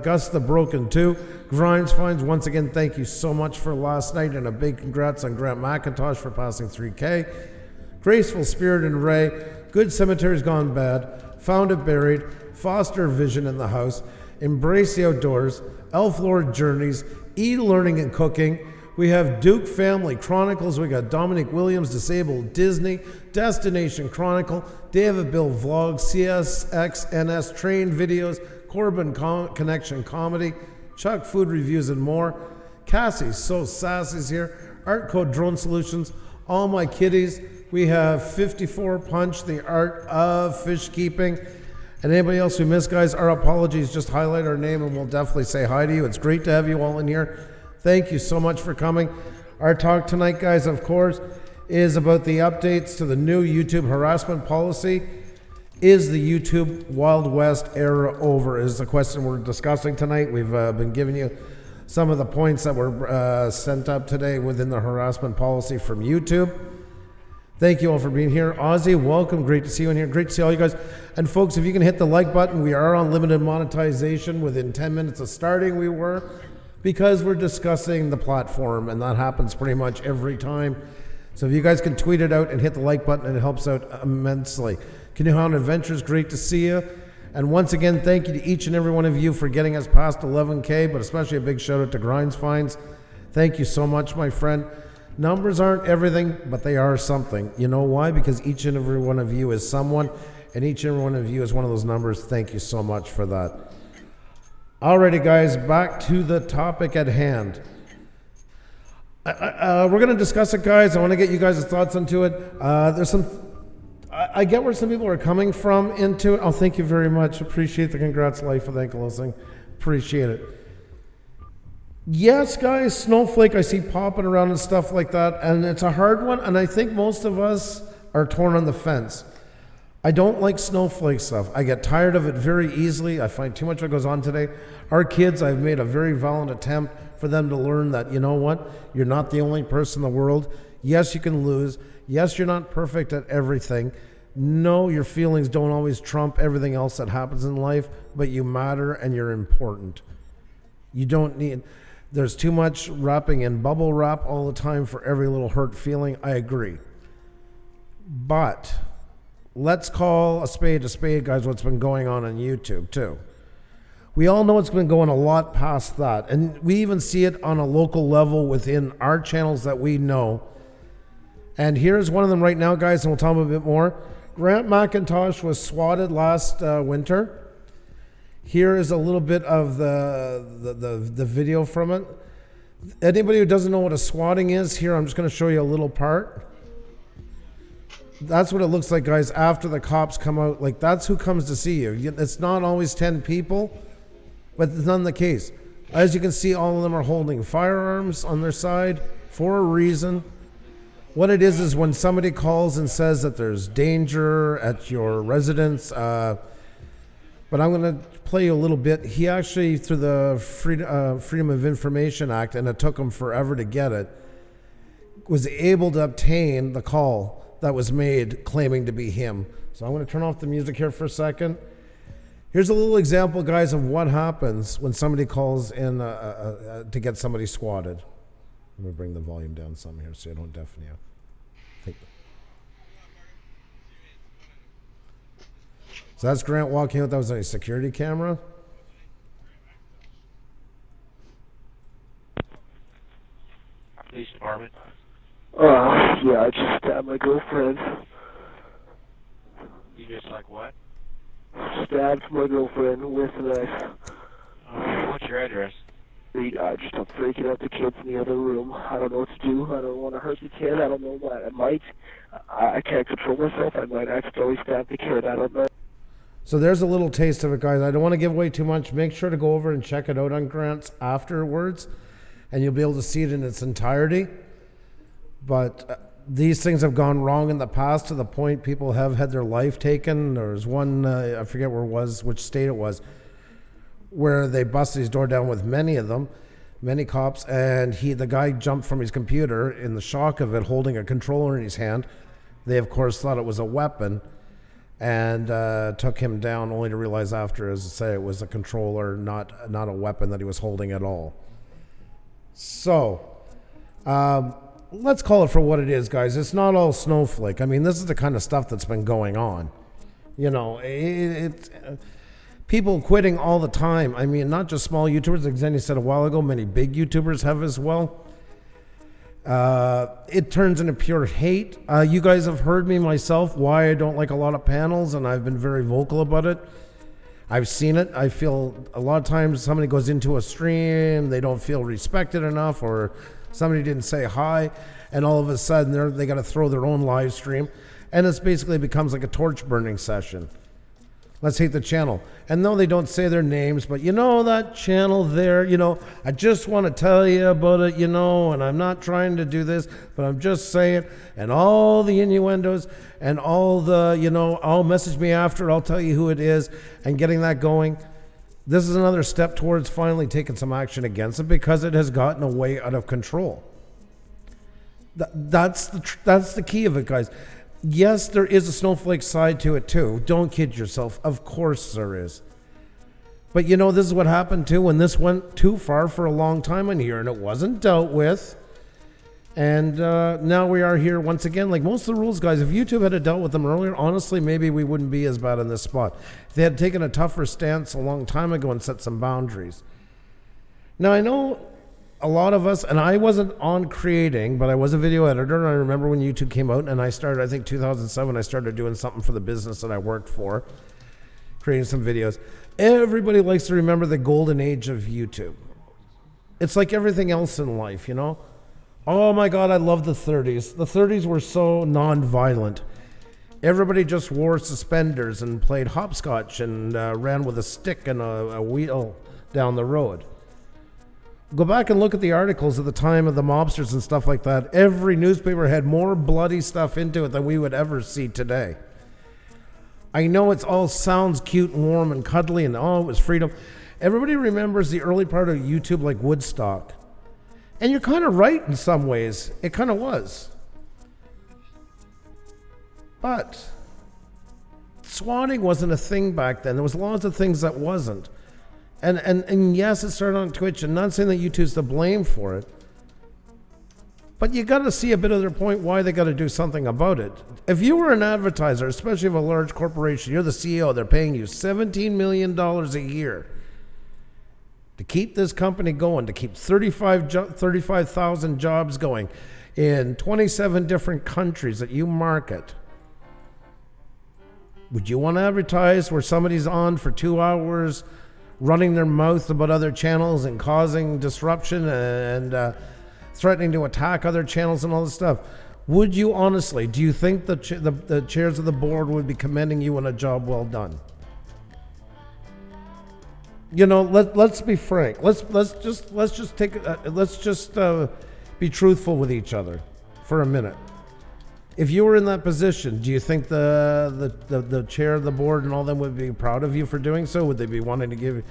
Gus the Broken 2. Grinds Finds, once again, thank you so much for last night, and a big congrats on Grant McIntosh for passing 3K. Graceful Spirit and Ray. Good Cemetery's Gone Bad. Found It Buried. Foster Vision in the house. Embrace the Outdoors. Elf Lord Journeys, E-Learning and Cooking. We have Duke Family Chronicles. We got Dominic Williams, Disabled Disney, Destination Chronicle, David Bill Vlogs, CSXNS Train Videos, Corbin Connection Comedy, Chuck Food Reviews and more. Cassie's So Sassy's here, Art Code Drone Solutions, All My Kitties. We have 54 Punch, The Art of Fish Keeping. And anybody else we missed, guys, our apologies. Just highlight our name and we'll definitely say hi to you. It's great to have you all in here. Thank you so much for coming. Our talk tonight, guys, of course, is about the updates to the new YouTube harassment policy. Is the YouTube Wild West era over? Is the question we're discussing tonight. We've been giving you some of the points that were sent up today within the harassment policy from YouTube. Thank you all for being here. Ozzy, welcome. Great to see you in here. Great to see all you guys. And folks, if you can hit the like button, we are on limited monetization. Within 10 minutes of starting, we were, because we're discussing the platform, and that happens pretty much every time. So if you guys can tweet it out and hit the like button, it helps out immensely. Canoe Hound Adventures, great to see you. And once again, thank you to each and every one of you for getting us past 11K, but especially a big shout out to Grinds Finds. Thank you so much, my friend. Numbers aren't everything, but they are something. You know why? Because each and every one of you is someone, and each and every one of you is one of those numbers. Thank you so much for that. Alrighty, guys, back to the topic at hand. We're going to discuss it, guys. I want to get you guys' thoughts onto it. I get where some people are coming from into it. Oh, thank you very much. Appreciate the congrats, life of thank listening. Appreciate it. Yes, guys, snowflake, I see popping around and stuff like that, and it's a hard one, and I think most of us are torn on the fence. I don't like snowflake stuff. I get tired of it very easily. I find too much of it goes on today. Our kids, I've made a very valiant attempt for them to learn that, you know what, you're not the only person in the world. Yes, you can lose. Yes, you're not perfect at everything. No, your feelings don't always trump everything else that happens in life, but you matter and you're important. You don't need, there's too much wrapping in bubble wrap all the time for every little hurt feeling. I agree. But let's call a spade, guys, what's been going on YouTube too. We all know it's been going a lot past that. And we even see it on a local level within our channels that we know. And here's one of them right now, guys, and we'll talk a bit more. Grant McIntosh was swatted last winter. Here is a little bit of the video from it. Anybody who doesn't know what a swatting is, here I'm just going to show you a little part. That's what it looks like, guys, after the cops come out. Like, that's who comes to see you. It's not always 10 people, but it's not the case. As you can see, all of them are holding firearms on their side for a reason. What it is when somebody calls and says that there's danger at your residence. But I'm going to play you a little bit. He actually, through the Freedom of Information Act, and it took him forever to get it, was able to obtain the call that was made claiming to be him. So I'm going to turn off the music here for a second. Here's a little example, guys, of what happens when somebody calls in to get somebody squatted. Let me bring the volume down some here so I don't deafen you. So that's Grant walking out. That was a security camera. Police department. Yeah, I just stabbed my girlfriend. You just like what? Stabbed my girlfriend with a knife. What's your address? I just I'm freaking out the kids in the other room. I don't know what to do. I don't want to hurt the kid. I don't know what. I might. I can't control myself. I might accidentally stab the kid. I don't know. So there's a little taste of it, guys. I don't want to give away too much. Make sure to go over and check it out on Grant's afterwards, and you'll be able to see it in its entirety. But these things have gone wrong in the past to the point people have had their life taken. There was one, I forget where it was, which state it was, where they busted his door down with many of them, many cops, and the guy jumped from his computer in the shock of it, holding a controller in his hand. They, of course, thought it was a weapon and took him down, only to realize after, as I say, it was a controller, not a weapon that he was holding at all. So, let's call it for what it is, guys. It's not all snowflake. I mean, this is the kind of stuff that's been going on. You know, people quitting all the time. I mean, not just small YouTubers, like Zenny said a while ago, many big YouTubers have as well. It turns into pure hate. You guys have heard me myself, why I don't like a lot of panels, and I've been very vocal about it. I've seen it. I feel a lot of times somebody goes into a stream, they don't feel respected enough, or somebody didn't say hi, and all of a sudden they got to throw their own live stream, and it basically becomes like a torch burning session. Let's hate the channel. And no, they don't say their names, but you know that channel there, you know, I just want to tell you about it, you know, and I'm not trying to do this, but I'm just saying, and all the innuendos and all the, you know, I'll message me after, I'll tell you who it is, and getting that going. This is another step towards finally taking some action against it, because it has gotten way out of control. That's the key of it, guys. Yes, there is a snowflake side to it too. Don't kid yourself. Of course there is. But you know, this is what happened too when this went too far for a long time in here and it wasn't dealt with. And now we are here once again. Like most of the rules, guys, if YouTube had dealt with them earlier, honestly, maybe we wouldn't be as bad in this spot. If they had taken a tougher stance a long time ago and set some boundaries. Now, I know a lot of us, and I wasn't on creating, but I was a video editor, and I remember when YouTube came out, and I started, I think 2007, I started doing something for the business that I worked for, creating some videos. Everybody likes to remember the golden age of YouTube. It's like everything else in life, you know? Oh my God, I love the 30s. The 30s were so non-violent. Everybody just wore suspenders and played hopscotch and ran with a stick and a wheel down the road. Go back and look at the articles at the time of the mobsters and stuff like that. Every newspaper had more bloody stuff into it than we would ever see today. I know it all sounds cute and warm and cuddly and oh, it was freedom. Everybody remembers the early part of YouTube like Woodstock. And you're kind of right in some ways. It kind of was. But swatting wasn't a thing back then. There was lots of things that wasn't. And yes, it started on Twitch. And not saying that YouTube's to blame for it. But you got to see a bit of their point why they got to do something about it. If you were an advertiser, especially of a large corporation, you're the CEO, they're paying you $17 million a year to keep this company going, to keep 35,000 jobs going in 27 different countries that you market. Would you want to advertise where somebody's on for 2 hours running their mouth about other channels and causing disruption and threatening to attack other channels and all this stuff? Would you honestly, do you think the chairs of the board would be commending you on a job well done? You know, let's be frank. Let's just be truthful with each other for a minute. If you were in that position, do you think the chair of the board and all them would be proud of you for doing so? Would they be wanting to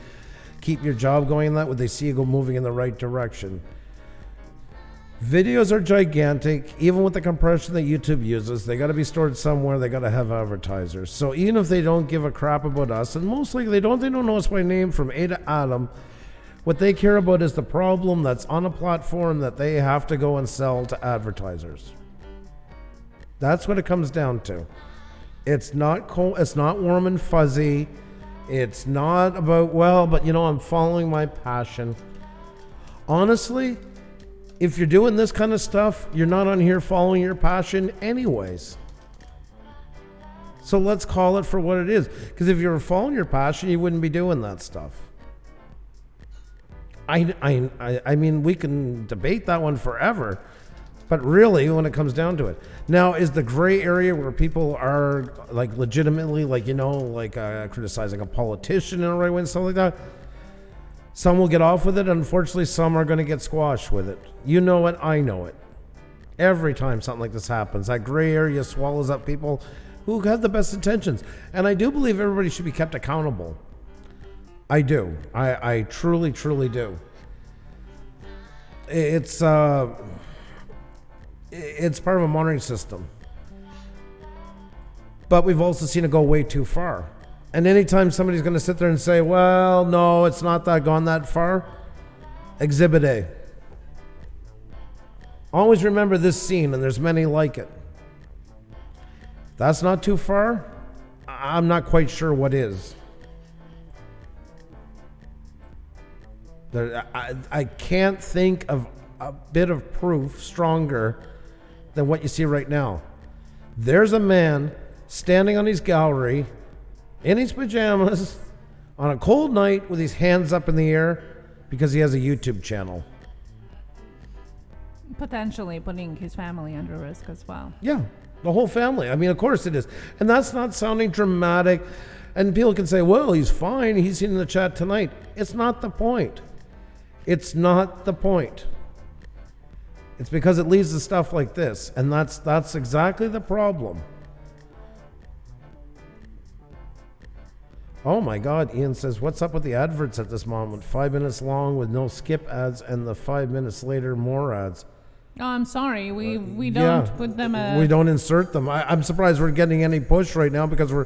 keep your job going in that? Would they see you go moving in the right direction? Videos are gigantic. Even with the compression that YouTube uses, they got to be stored somewhere. They got to have advertisers. So even if they don't give a crap about us, and most likely they don't know us by name from A to Adam, what they care about is the problem that's on a platform that they have to go and sell to advertisers. That's what it comes down to. It's not cold, it's not warm and fuzzy. It's not about, well, but you know, I'm following my passion. Honestly, if you're doing this kind of stuff, you're not on here following your passion anyways. So let's call it for what it is. Because if you were following your passion, you wouldn't be doing that stuff. I mean, we can debate that one forever. But really, when it comes down to it. Now, is the gray area where people are like legitimately, like, you know, like criticizing a politician in a right way and stuff like that? Some will get off with it. Unfortunately, some are going to get squashed with it. You know it. I know it. Every time something like this happens, that gray area swallows up people who have the best intentions. And I do believe everybody should be kept accountable. I do. I truly, truly do. It's part of a monitoring system. But we've also seen it go way too far. And anytime somebody's going to sit there and say, well, no, it's not that gone that far, Exhibit A. Always remember this scene, and there's many like it. That's not too far. I'm not quite sure what is. I can't think of a bit of proof stronger than what you see right now. There's a man standing on his gallery in his pajamas on a cold night with his hands up in the air because he has a YouTube channel. Potentially putting his family under risk as well. Yeah, the whole family. I mean, of course it is. And that's not sounding dramatic. And people can say, well, he's fine. He's in the chat tonight. It's not the point. It's not the point. It's because it leads to stuff like this. And that's exactly the problem. Oh my God, Ian says, what's up with the adverts at this moment? 5 minutes long with no skip ads and the 5 minutes later more ads. Oh, I'm sorry. We don't put them... we don't insert them. I'm surprised we're getting any push right now because we're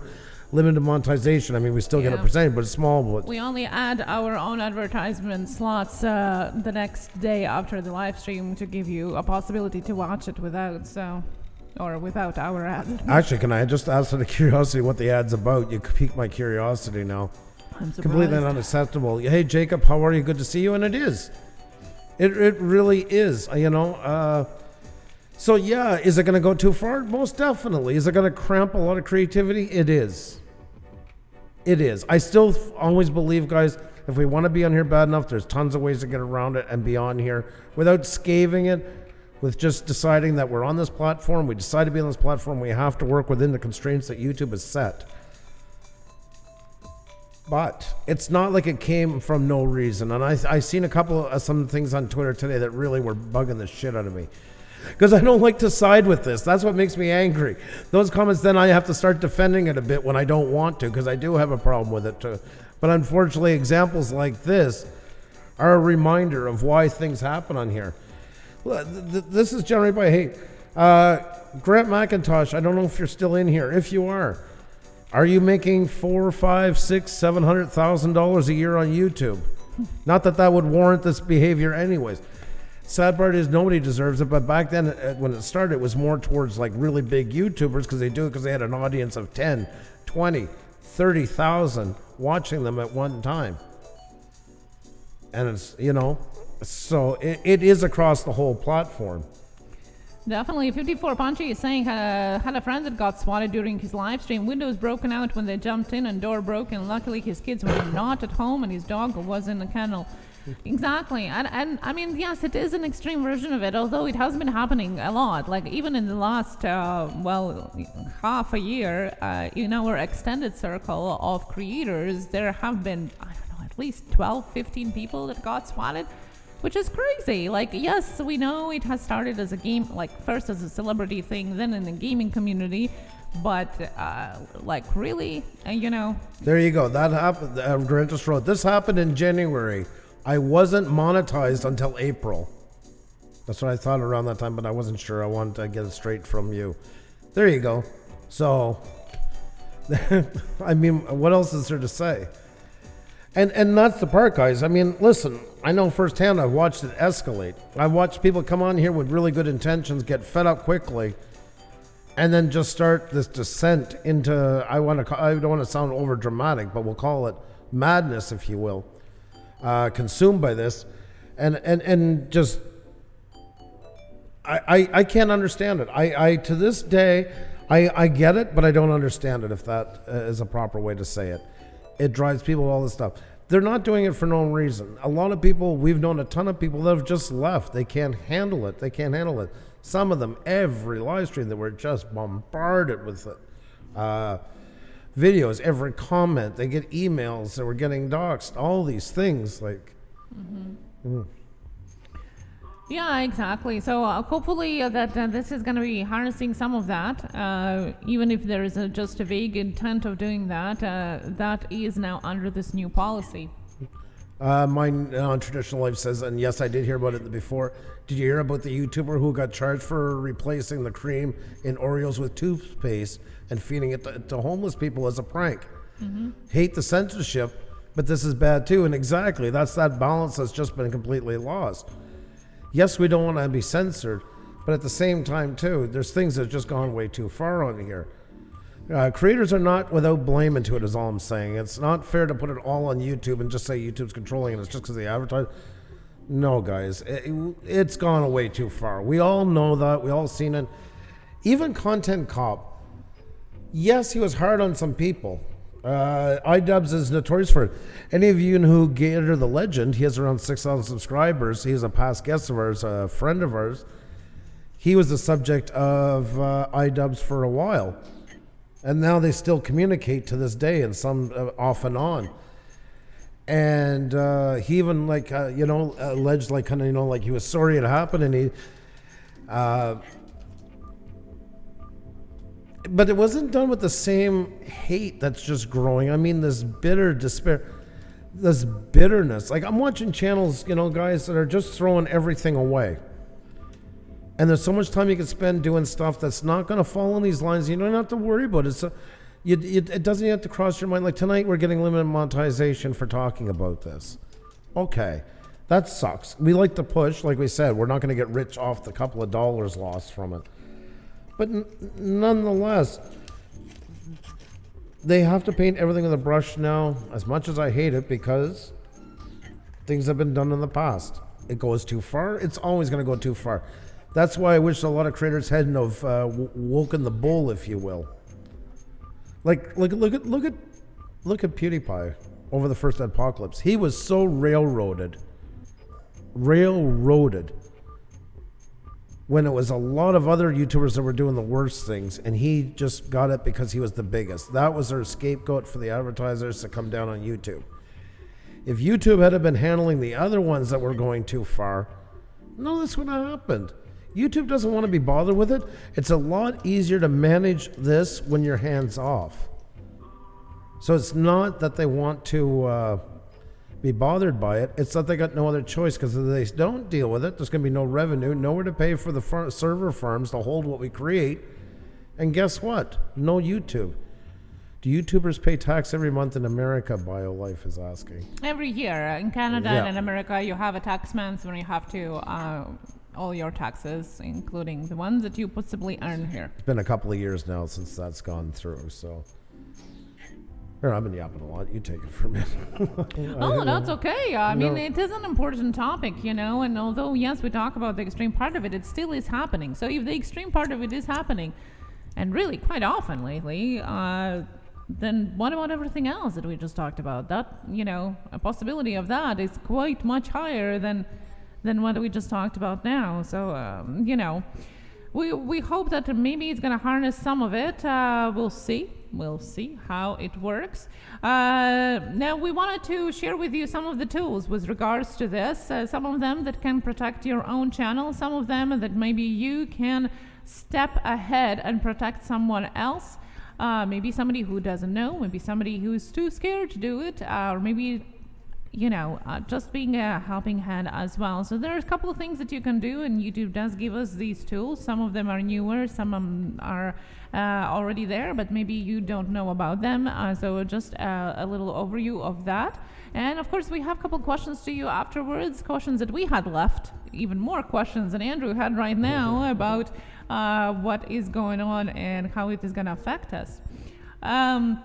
limited monetization. I mean, we still get a percentage, but it's small. But we only add our own advertisement slots the next day after the live stream to give you a possibility to watch it without our ad. Actually, can I just ask out of curiosity what the ad's about? You piqued my curiosity now. I'm surprised. Completely unacceptable. Hey, Jacob, how are you? Good to see you. And it is. It really is. You know. So yeah, is it going to go too far? Most definitely. Is it going to cramp a lot of creativity? It is. It is. I still always believe, guys, if we want to be on here bad enough, there's tons of ways to get around it and be on here without scaving it, with just deciding that we're on this platform. We decide to be on this platform. We have to work within the constraints that YouTube has set. But it's not like it came from no reason. And I seen a couple of some things on Twitter today that really were bugging the shit out of me. Because I don't like to side with this. That's what makes me angry. Those comments, then I have to start defending it a bit when I don't want to, because I do have a problem with it too. But unfortunately, examples like this are a reminder of why things happen on here. This is generated by hate. Grant McIntosh, I don't know if you're still in here. If you are you making $400,000, $500,000, $600,000, $700,000 a year on YouTube? Not that that would warrant this behavior anyways. Sad part is nobody deserves it, but back then when it started, it was more towards like really big YouTubers because they do it because they had an audience of 10, 20, 30,000 watching them at one time. And it's, you know, so it is across the whole platform. Definitely. 54 Punchy is saying had a friend that got swatted during his live stream. Windows broken out when they jumped in and door broken. Luckily his kids were not at home and his dog was in the kennel. Exactly. And I mean, yes, it is an extreme version of it, although it has been happening a lot. Like even in the last, half a year, in our extended circle of creators, there have been, I don't know, at least 12, 15 people that got swatted. Which is crazy. Like, yes, we know it has started as a game, like first as a celebrity thing, then in the gaming community, but like really, you know. There you go. That happened. Grant just wrote, this happened in January. I wasn't monetized until April. That's what I thought around that time, but I wasn't sure. I wanted to get it straight from you. There you go. So, I mean, what else is there to say? And that's the part, guys. I mean, listen, I know firsthand, I've watched it escalate. I've watched people come on here with really good intentions, get fed up quickly, and then just start this descent into, I don't want to sound over dramatic, but we'll call it madness, if you will, consumed by this. And just, I can't understand it. I to this day, I get it, but I don't understand it, if that is a proper way to say it. It drives people, all this stuff. They're not doing it for no reason. A lot of people, we've known a ton of people that have just left. They can't handle it. They can't handle it. Some of them, every live stream, they were just bombarded with it. Videos, every comment. They get emails. They were getting doxxed. All these things, like. Mm-hmm. Yeah, exactly. So hopefully that this is going to be harnessing some of that, even if there is just a vague intent of doing that. That is now under this new policy. My non-traditional life says, and yes, I did hear about it before. Did you hear about the YouTuber who got charged for replacing the cream in Oreos with toothpaste and feeding it to homeless people as a prank? Mm-hmm. Hate the censorship, but this is bad too. And exactly, that's that balance that's just been completely lost. Yes, we don't want to be censored, but at the same time, too, there's things that have just gone way too far on here. Creators are not without blame into it, is all I'm saying. It's not fair to put it all on YouTube and just say YouTube's controlling it. It's just because they advertise. No, guys, it's gone way too far. We all know that. We all seen it. Even Content Cop, yes, he was hard on some people. iDubbbz is notorious for it. Any of you who Gator the Legend, he has around 6,000 subscribers. He's a past guest of ours, a friend of ours. He was the subject of iDubbbz for a while. And now they still communicate to this day, and some off and on. And he even alleged like he was sorry it happened, and he but it wasn't done with the same hate that's just growing. I mean, this bitter despair, this bitterness. Like, I'm watching channels, guys that are just throwing everything away. And there's so much time you can spend doing stuff that's not going to fall in these lines. You don't have to worry about it. It doesn't have to cross your mind. Like tonight, we're getting limited monetization for talking about this. Okay, that sucks. We like to push, like we said, we're not going to get rich off the couple of dollars lost from it. But nonetheless, they have to paint everything with a brush now, as much as I hate it, because things have been done in the past. It goes too far. It's always going to go too far. That's why I wish a lot of creators hadn't have woken the bull, if you will. Like, look at PewDiePie over the first apocalypse. He was so railroaded. when it was a lot of other YouTubers that were doing the worst things, and he just got it because he was the biggest. That was their scapegoat for the advertisers to come down on YouTube. If YouTube had been handling the other ones that were going too far, none of this would have happened. YouTube doesn't want to be bothered with it. It's a lot easier to manage this when your hands off. So it's not that they want to be bothered by it. It's that they got no other choice, because if they don't deal with it, there's going to be no revenue, nowhere to pay for the server farms to hold what we create. And guess what? No YouTube. Do YouTubers pay tax every month in America? BioLife is asking. Every year in Canada and in America, you have a tax month when you have to all your taxes, including the ones that you possibly earn here. It's been a couple of years now since that's gone through, so. Here, I've been yapping a lot. You take it from me. Oh, that's okay. I mean, it is an important topic, you know, and although, yes, we talk about the extreme part of it, it still is happening. So if the extreme part of it is happening, and really quite often lately, then what about everything else that we just talked about? That, you know, a possibility of that is quite much higher than what we just talked about now. So, you know, we hope that maybe it's going to harness some of it. We'll see. We'll see how it works. Now, we wanted to share with you some of the tools with regards to this. Some of them that can protect your own channel. Some of them that maybe you can step ahead and protect someone else. Maybe somebody who doesn't know. Maybe somebody who's too scared to do it. Or maybe, you know, just being a helping hand as well. So there's a couple of things that you can do, and YouTube does give us these tools. Some of them are newer, some of them are already there, but maybe you don't know about them. So just a little overview of that. And of course, we have a couple questions to you afterwards, questions that we had left, even more questions than Andrew had right now about what is going on and how it is going to affect us. Comment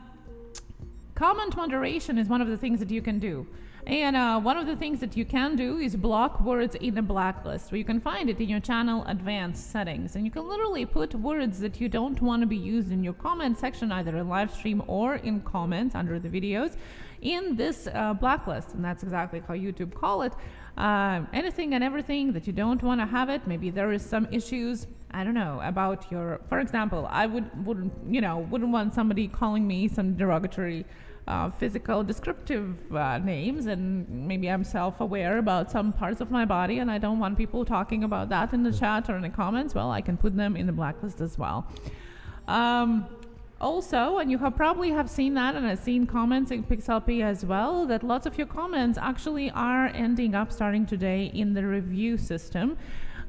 moderation is one of the things that you can do. And one of the things that you can do is block words in a blacklist, where you can find it in your channel advanced settings. And you can literally put words that you don't want to be used in your comment section, either in live stream or in comments under the videos, in this blacklist. And that's exactly how YouTube call it. Anything and everything that you don't want to have it. Maybe there is some issues, I don't know, about your, for example, I wouldn't want somebody calling me some derogatory physical descriptive names, and maybe I'm self-aware about some parts of my body and I don't want people talking about that in the chat or in the comments. Well, I can put them in the blacklist as well. Also, and you probably have seen that, and I've seen comments in PixelP as well, that lots of your comments actually are ending up starting today in the review system.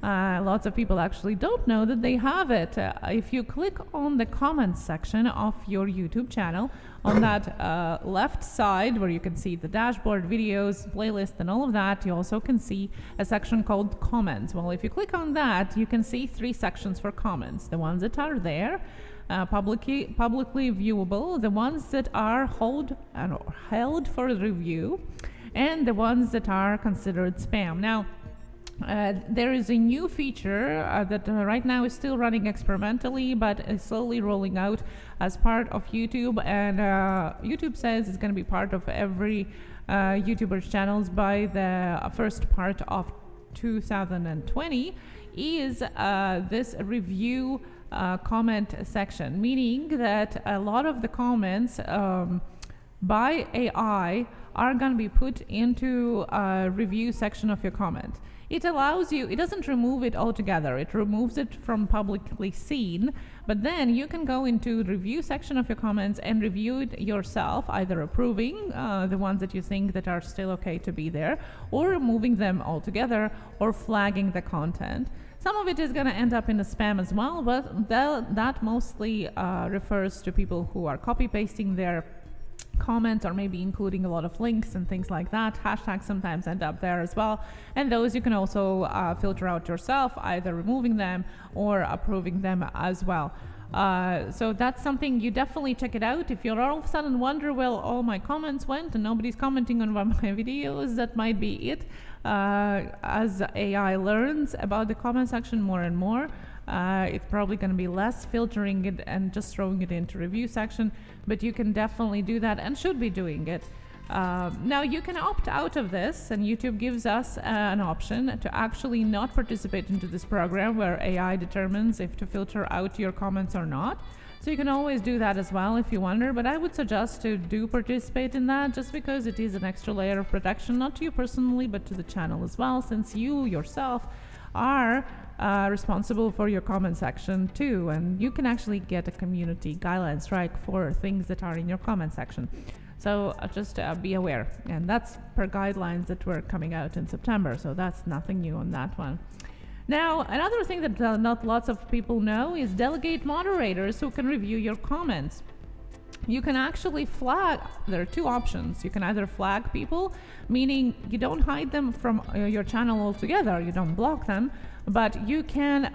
Lots of people actually don't know that they have it. If you click on the comments section of your YouTube channel, on that left side where you can see the dashboard, videos, playlist, and all of that, you also can see a section called comments. Well, if you click on that, you can see 3 sections for comments. The ones that are there, publicly viewable, the ones that are held for review, and the ones that are considered spam. Now, there is a new feature that right now is still running experimentally, but is slowly rolling out as part of YouTube. And YouTube says it's going to be part of every YouTuber's channels by the first part of 2020, is this review comment section, meaning that a lot of the comments by AI are going to be put into a review section of your comment. It allows you, it doesn't remove it altogether, it removes it from publicly seen, but then you can go into the review section of your comments and review it yourself, either approving the ones that you think that are still okay to be there, or removing them altogether, or flagging the content. Some of it is going to end up in the spam as well, but that mostly refers to people who are copy-pasting their comments, or maybe including a lot of links and things like that. Hashtags sometimes end up there as well, and those you can also filter out yourself, either removing them or approving them as well. So that's something, you definitely check it out. If you're all of a sudden wonder, well, all my comments went and nobody's commenting on one of my videos, that might be it. As AI learns about the comment section more and more, it's probably going to be less filtering it and just throwing it into review section, but you can definitely do that and should be doing it. Now you can opt out of this, and YouTube gives us an option to actually not participate into this program where AI determines if to filter out your comments or not. So you can always do that as well if you wonder, but I would suggest to do participate in that just because it is an extra layer of protection, not to you personally, but to the channel as well, since you yourself are responsible for your comment section too, and you can actually get a community guideline strike for things that are in your comment section. So just be aware, and that's per guidelines that were coming out in September, so that's nothing new on that one. Now, another thing that not lots of people know is delegate moderators who can review your comments. You can actually flag, there are two options. You can either flag people, meaning you don't hide them from your channel altogether, you don't block them, but you can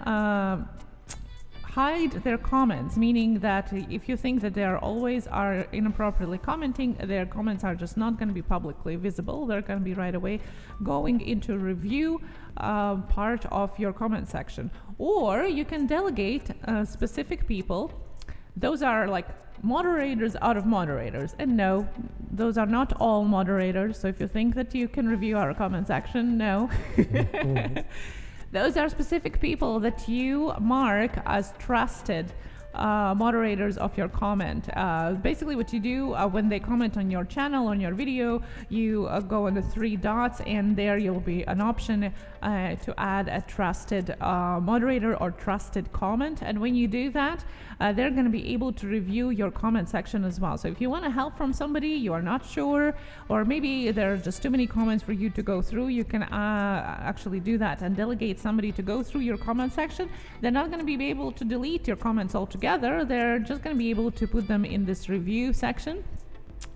hide their comments, meaning that if you think that they are inappropriately commenting, their comments are just not going to be publicly visible. They're going to be right away going into review part of your comment section. Or you can delegate specific people. Those are like moderators out of moderators. And no, those are not all moderators. So if you think that you can review our comment section, no. Those are specific people that you mark as trusted moderators of your comment. Basically what you do when they comment on your channel, on your video, you go on the three dots, and there will be an option to add a trusted moderator or trusted comment. And when you do that, they're going to be able to review your comment section as well. So if you want to help from somebody, you are not sure, or maybe there are just too many comments for you to go through, you can actually do that and delegate somebody to go through your comment section. They're not going to be able to delete your comments altogether. They're just going to be able to put them in this review section.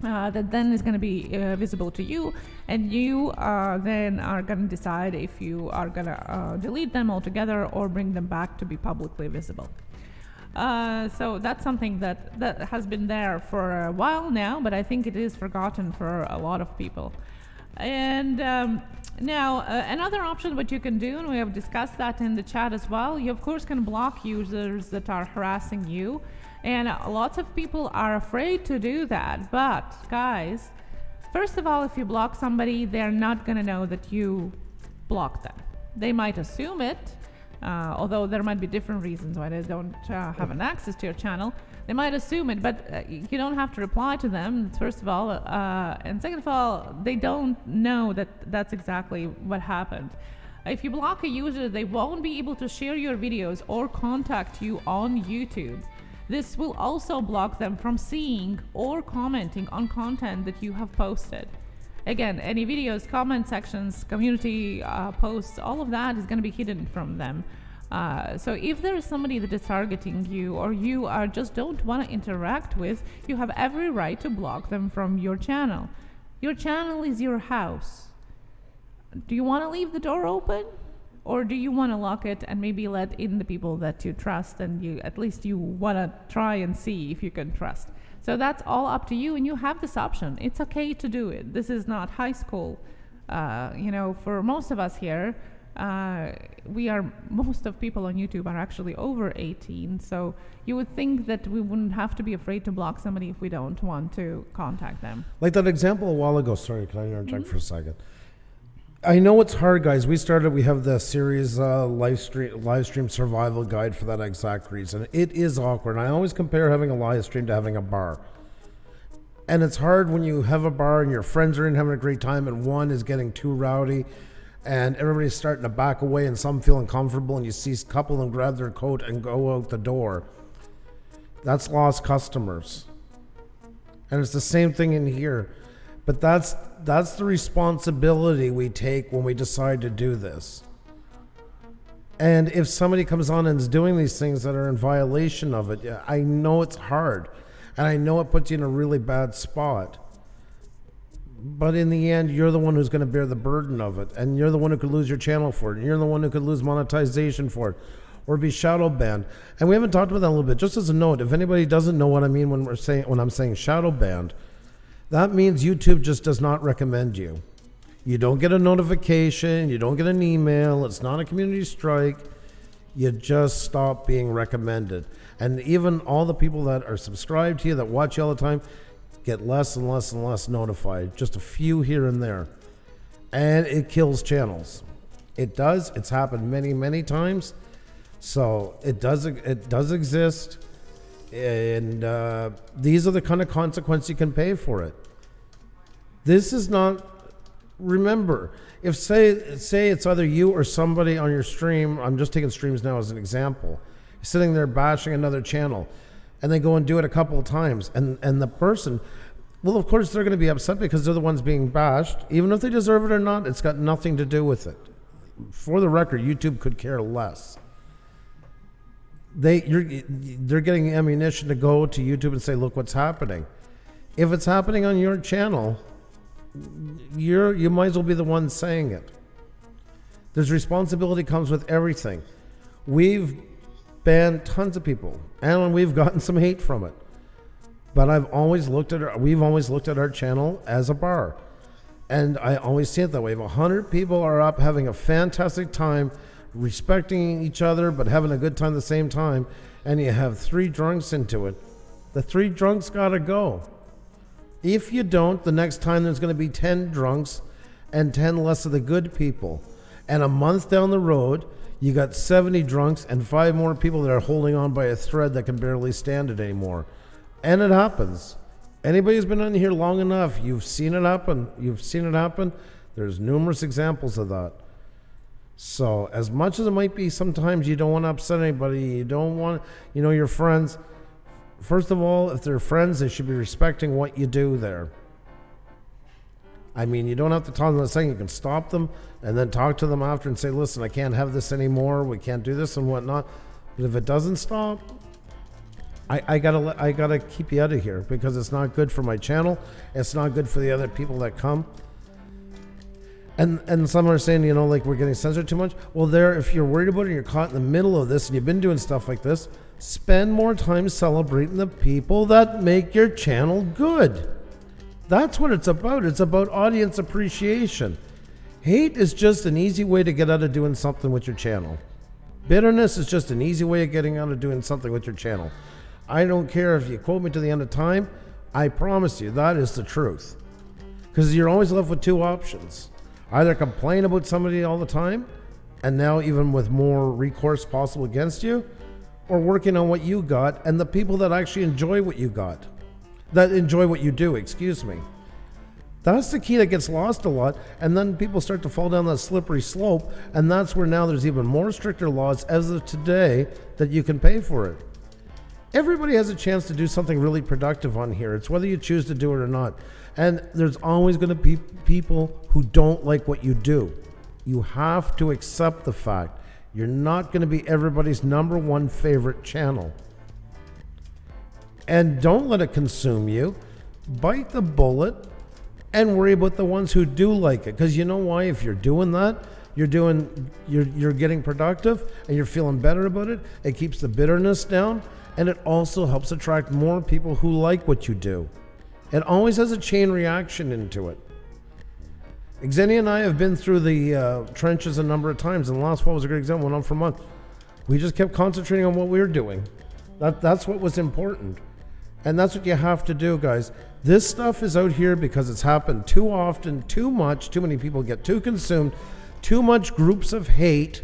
That then is going to be visible to you, and you then are going to decide if you are going to delete them altogether or bring them back to be publicly visible. So that's something that has been there for a while now, but I think it is forgotten for a lot of people. And now another option what you can do, and we have discussed that in the chat as well, you of course can block users that are harassing you. And lots of people are afraid to do that. But guys, first of all, if you block somebody, they're not going to know that you blocked them. They might assume it, although there might be different reasons why they don't have an access to your channel. They might assume it, but you don't have to reply to them, first of all. And second of all, they don't know that that's exactly what happened. If you block a user, they won't be able to share your videos or contact you on YouTube. This will also block them from seeing or commenting on content that you have posted. Again, any videos, comment sections, community posts, all of that is going to be hidden from them. So if there is somebody that is targeting you, or you just don't want to interact with, you have every right to block them from your channel. Your channel is your house. Do you want to leave the door open? Or do you want to lock it and maybe let in the people that you trust, and at least you want to try and see if you can trust? So that's all up to you, and you have this option. It's okay to do it. This is not high school. For most of us here, most of people on YouTube are actually over 18. So you would think that we wouldn't have to be afraid to block somebody if we don't want to contact them. Like that example a while ago. Sorry, can I interject for a second? I know it's hard, guys. We have the series live stream survival guide for that exact reason. It is awkward. I always compare having a live stream to having a bar. And it's hard when you have a bar and your friends are in having a great time and one is getting too rowdy and everybody's starting to back away and some feel uncomfortable, and you see a couple of them grab their coat and go out the door. That's lost customers. And it's the same thing in here. But that's the responsibility we take when we decide to do this. And if somebody comes on and is doing these things that are in violation of it, I know it's hard. And I know it puts you in a really bad spot. But in the end, you're the one who's going to bear the burden of it. And you're the one who could lose your channel for it. And you're the one who could lose monetization for it, or be shadow banned. And we haven't talked about that a little bit. Just as a note, if anybody doesn't know what I mean when I'm saying shadow banned, that means YouTube just does not recommend you. You don't get a notification. You don't get an email. It's not a community strike. You just stop being recommended. And even all the people that are subscribed to you, that watch you all the time, get less and less and less notified, just a few here and there. And it kills channels. It does. It's happened many, many times. So it does exist. And these are the kind of consequences you can pay for it. This is not, remember, if say it's either you or somebody on your stream, I'm just taking streams now as an example, sitting there bashing another channel, and they go and do it a couple of times, and the person, well, of course they're going to be upset because they're the ones being bashed. Even if they deserve it or not, it's got nothing to do with it. For the record, YouTube could care less. They're getting ammunition to go to YouTube and say, look what's happening. If it's happening on your channel, you might as well be the one saying it. There's responsibility comes with everything. We've banned tons of people, and we've gotten some hate from it. But we've always looked at our channel as a bar. And I always see it that way. If 100 people are up having a fantastic time, respecting each other, but having a good time at the same time, and you have 3 drunks into it, the 3 drunks gotta go. If you don't, the next time there's going to be 10 drunks and 10 less of the good people. And a month down the road, you got 70 drunks and 5 more people that are holding on by a thread that can barely stand it anymore. And it happens. Anybody who's been on here long enough, you've seen it happen. There's numerous examples of that. So as much as it might be, sometimes you don't want to upset anybody. You don't want, your friends. First of all, if they're friends, they should be respecting what you do there. I mean, you don't have to tell them a thing. You can stop them and then talk to them after and say, listen, I can't have this anymore. We can't do this and whatnot. But if it doesn't stop, I gotta keep you out of here, because it's not good for my channel. It's not good for the other people that come. And some are saying, like we're getting censored too much. Well, if you're worried about it and you're caught in the middle of this and you've been doing stuff like this, spend more time celebrating the people that make your channel good. That's what it's about. It's about audience appreciation. Hate is just an easy way to get out of doing something with your channel. Bitterness is just an easy way of getting out of doing something with your channel. I don't care if you quote me to the end of time. I promise you that is the truth. Because you're always left with 2 options. Either complain about somebody all the time, and now even with more recourse possible against you, or working on what you got and the people that actually enjoy what you got, that enjoy what you do, excuse me. That's the key that gets lost a lot, and then people start to fall down that slippery slope, and that's where now there's even more stricter laws as of today that you can pay for it. Everybody has a chance to do something really productive on here. It's whether you choose to do it or not. And there's always going to be people who don't like what you do. You have to accept the fact you're not going to be everybody's #1 favorite channel. And don't let it consume you. Bite the bullet and worry about the ones who do like it. Because you know why? If you're doing that, you're getting productive and you're feeling better about it. It keeps the bitterness down, and it also helps attract more people who like what you do. It always has a chain reaction into it. Xenia and I have been through the trenches a number of times, and the last fall was a great example. Went on for a month. We just kept concentrating on what we were doing. That's what was important. And that's what you have to do, guys. This stuff is out here because it's happened too often, too much, too many people get too consumed, too much groups of hate,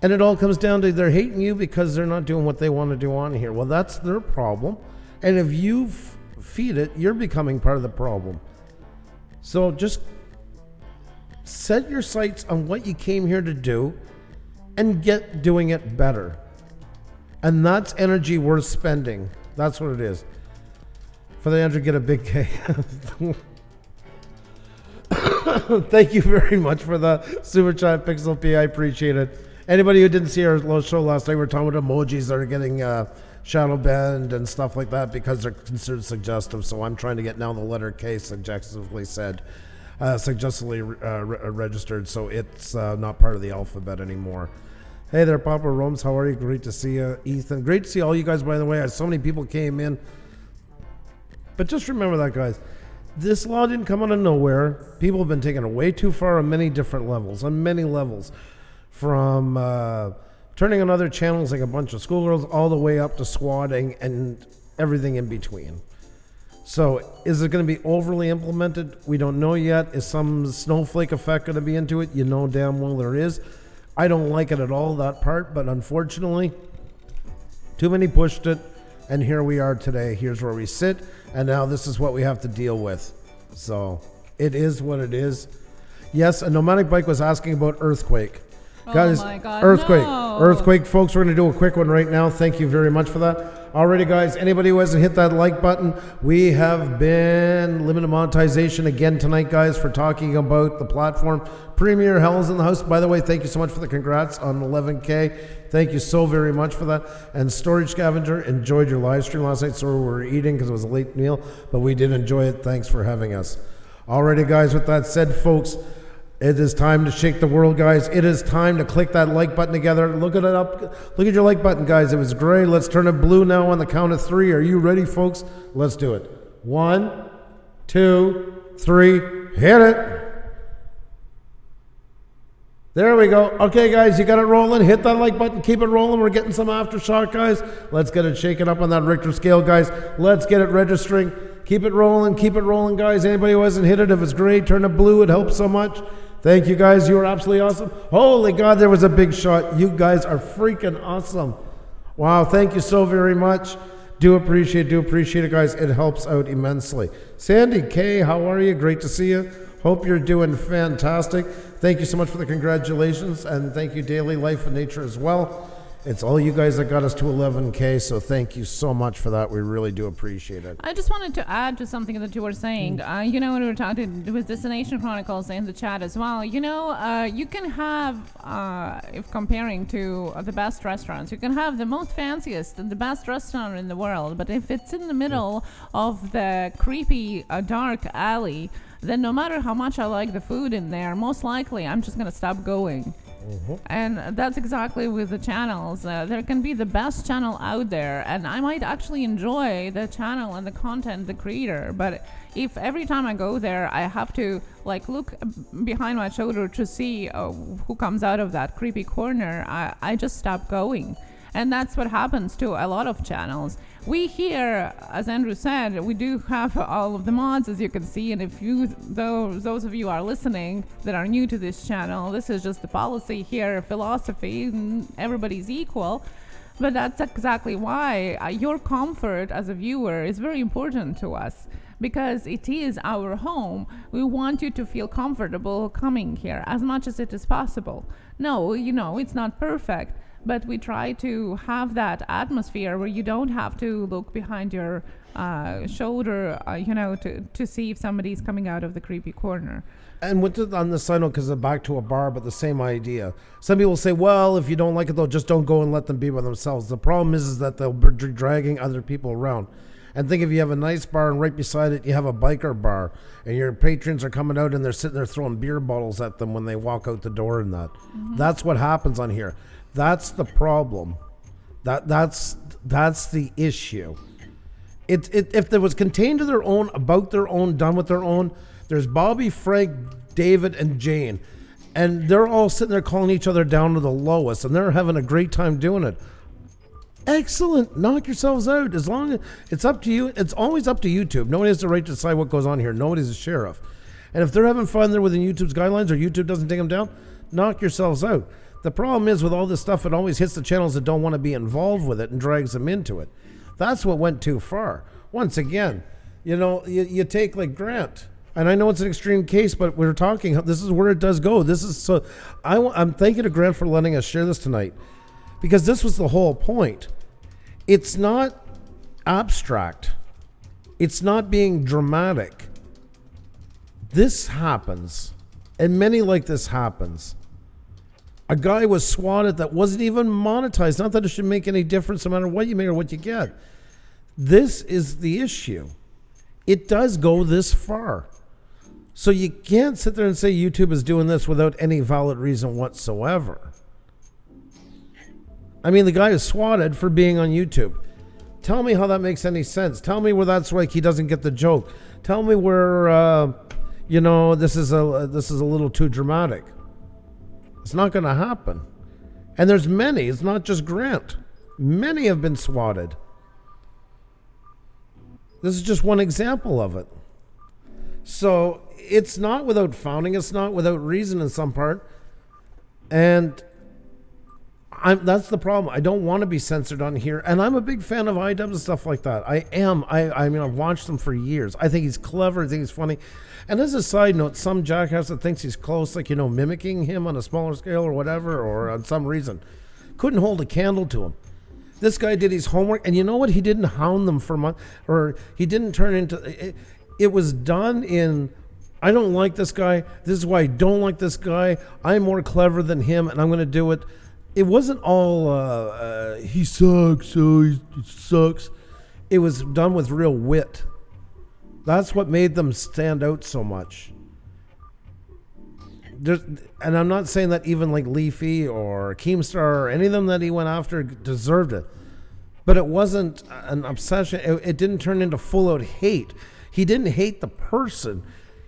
and it all comes down to they're hating you because they're not doing what they want to do on here. Well, that's their problem. And if you feed it, you're becoming part of the problem. So just set your sights on what you came here to do and get doing it better. And that's energy worth spending. That's what it is. For the Andrew, get a big K. Thank you very much for the super chat, Pixel P. I appreciate it. Anybody who didn't see our show last night, we were talking about emojis that are getting shadow banned and stuff like that because they're considered suggestive. So I'm trying to get now the letter K suggestively registered, so it's not part of the alphabet anymore. Hey there, Papa Romes. How are you? Great to see you, Ethan. Great to see all you guys, by the way. So many people came in. But just remember that, guys. This law didn't come out of nowhere. People have been taking it way too far on many different levels, from turning on other channels like a bunch of schoolgirls all the way up to swatting and everything in between. So is it going to be overly implemented? We don't know yet. Is some snowflake effect going to be into it? You know damn well there is. I don't like it at all, that part, but unfortunately, too many pushed it, and here we are today. Here's where we sit, and now this is what we have to deal with. So it is what it is. Yes, a nomadic bike was asking about earthquake. Guys, my God, earthquake. no. Earthquake, folks, we're going to do a quick one right now. Thank you very much for that. Alrighty, guys, anybody who hasn't hit that like button, we have been limited monetization again tonight, guys, for talking about the platform. Premier Hell's in the house. By the way, thank you so much for the congrats on 11K. Thank you so very much for that. And Storage Scavenger, enjoyed your live stream last night. Sorry we were eating because it was a late meal, but we did enjoy it. Thanks for having us. Alrighty, guys, with that said, folks, it is time to shake the world, guys. It is time to click that like button together. Look at it up. Look at your like button, guys. It was gray. Let's turn it blue now on the count of 3. Are you ready, folks? Let's do it. 1, 2, 3. Hit it. There we go. Okay, guys, you got it rolling. Hit that like button. Keep it rolling. We're getting some aftershock, guys. Let's get it shaken up on that Richter scale, guys. Let's get it registering. Keep it rolling, guys. Anybody who hasn't hit it, if it's gray, turn it blue. It helps so much. Thank you, guys. You are absolutely awesome. Holy God, there was a big shot. You guys are freaking awesome. Wow, thank you so very much. Do appreciate it, guys. It helps out immensely. Sandy K, how are you? Great to see you. Hope you're doing fantastic. Thank you so much for the congratulations, and thank you, Daily Life and Nature, as well. It's all you guys that got us to 11K, so thank you so much for that. We really do appreciate it. I just wanted to add to something that you were saying. You know, when we were talking with Destination Chronicles in the chat as well, you know, you can have, if comparing to the best restaurants, you can have the most fanciest and the best restaurant in the world, but if it's in the middle of the creepy, dark alley, then no matter how much I like the food in there, most likely I'm just going to stop going. And that's exactly with the channels. There can be the best channel out there, and I might actually enjoy the channel and the content, the creator, but if every time I go there I have to like look behind my shoulder to see who comes out of that creepy corner, I just stop going. And that's what happens to a lot of channels. We here, as Andrew said, we do have all of the mods, as you can see, and if you, those of you are listening that are new to this channel, this is just the policy here, philosophy, and everybody's equal. But that's exactly why your comfort as a viewer is very important to us, because it is our home. We want you to feel comfortable coming here as much as it is possible. No, you know, it's not perfect, but we try to have that atmosphere where you don't have to look behind your shoulder, you know, to see if somebody's coming out of the creepy corner. And with it on the side note, because back to a bar, but the same idea. Some people say, well, if you don't like it, though, just don't go and let them be by themselves. The problem is that they'll be dragging other people around. And think if you have a nice bar and right beside it you have a biker bar, and your patrons are coming out and they're sitting there throwing beer bottles at them when they walk out the door and that. That's what happens on here. That's the problem. That's the issue. If there was contained to their own, about their own, done with their own, there's Bobby, Frank, David, and Jane. And they're all sitting there calling each other down to the lowest, and they're having a great time doing it. Excellent. Knock yourselves out. As long as it's up to you. It's always up to YouTube. Nobody has the right to decide what goes on here. Nobody's a sheriff. And if they're having fun there within YouTube's guidelines, or YouTube doesn't take them down, knock yourselves out. The problem is with all this stuff, it always hits the channels that don't want to be involved with it and drags them into it. That's what went too far. Once again, you know, you take like Grant, and I know it's an extreme case, but we're talking, this is where it does go. This is so, I'm thanking to Grant for letting us share this tonight, because this was the whole point. It's not abstract. It's not being dramatic. This happens, and many like this happens. A guy was swatted that wasn't even monetized. Not that it should make any difference no matter what you make or what you get. This is the issue. It does go this far. So you can't sit there and say YouTube is doing this without any valid reason whatsoever. I mean, the guy is swatted for being on YouTube. Tell me how that makes any sense. Tell me where that's like he doesn't get the joke. Tell me where, you know, this is a little too dramatic. It's not going to happen. And there's many. It's not just Grant. Many have been swatted. This is just one example of it. So it's not without founding. It's not without reason in some part. And that's the problem. I don't want to be censored on here. And I'm a big fan of iDubbbz and stuff like that. I am. I mean, I've watched him for years. I think he's clever. I think he's funny. And as a side note, some jackass that thinks he's close, like, mimicking him on a smaller scale or whatever, or on some reason, couldn't hold a candle to him. This guy did his homework. And you know what? He didn't hound them for months, or he didn't turn into... It was done in, I don't like this guy. This is why I don't like this guy. I'm more clever than him, and I'm going to do it. It wasn't all, he sucks, so he sucks. It was done with real wit. That's what made them stand out so much. And I'm not saying that even like Leafy or Keemstar or any of them that he went after deserved it. But it wasn't an obsession. It didn't turn into full-out hate. He didn't hate the person.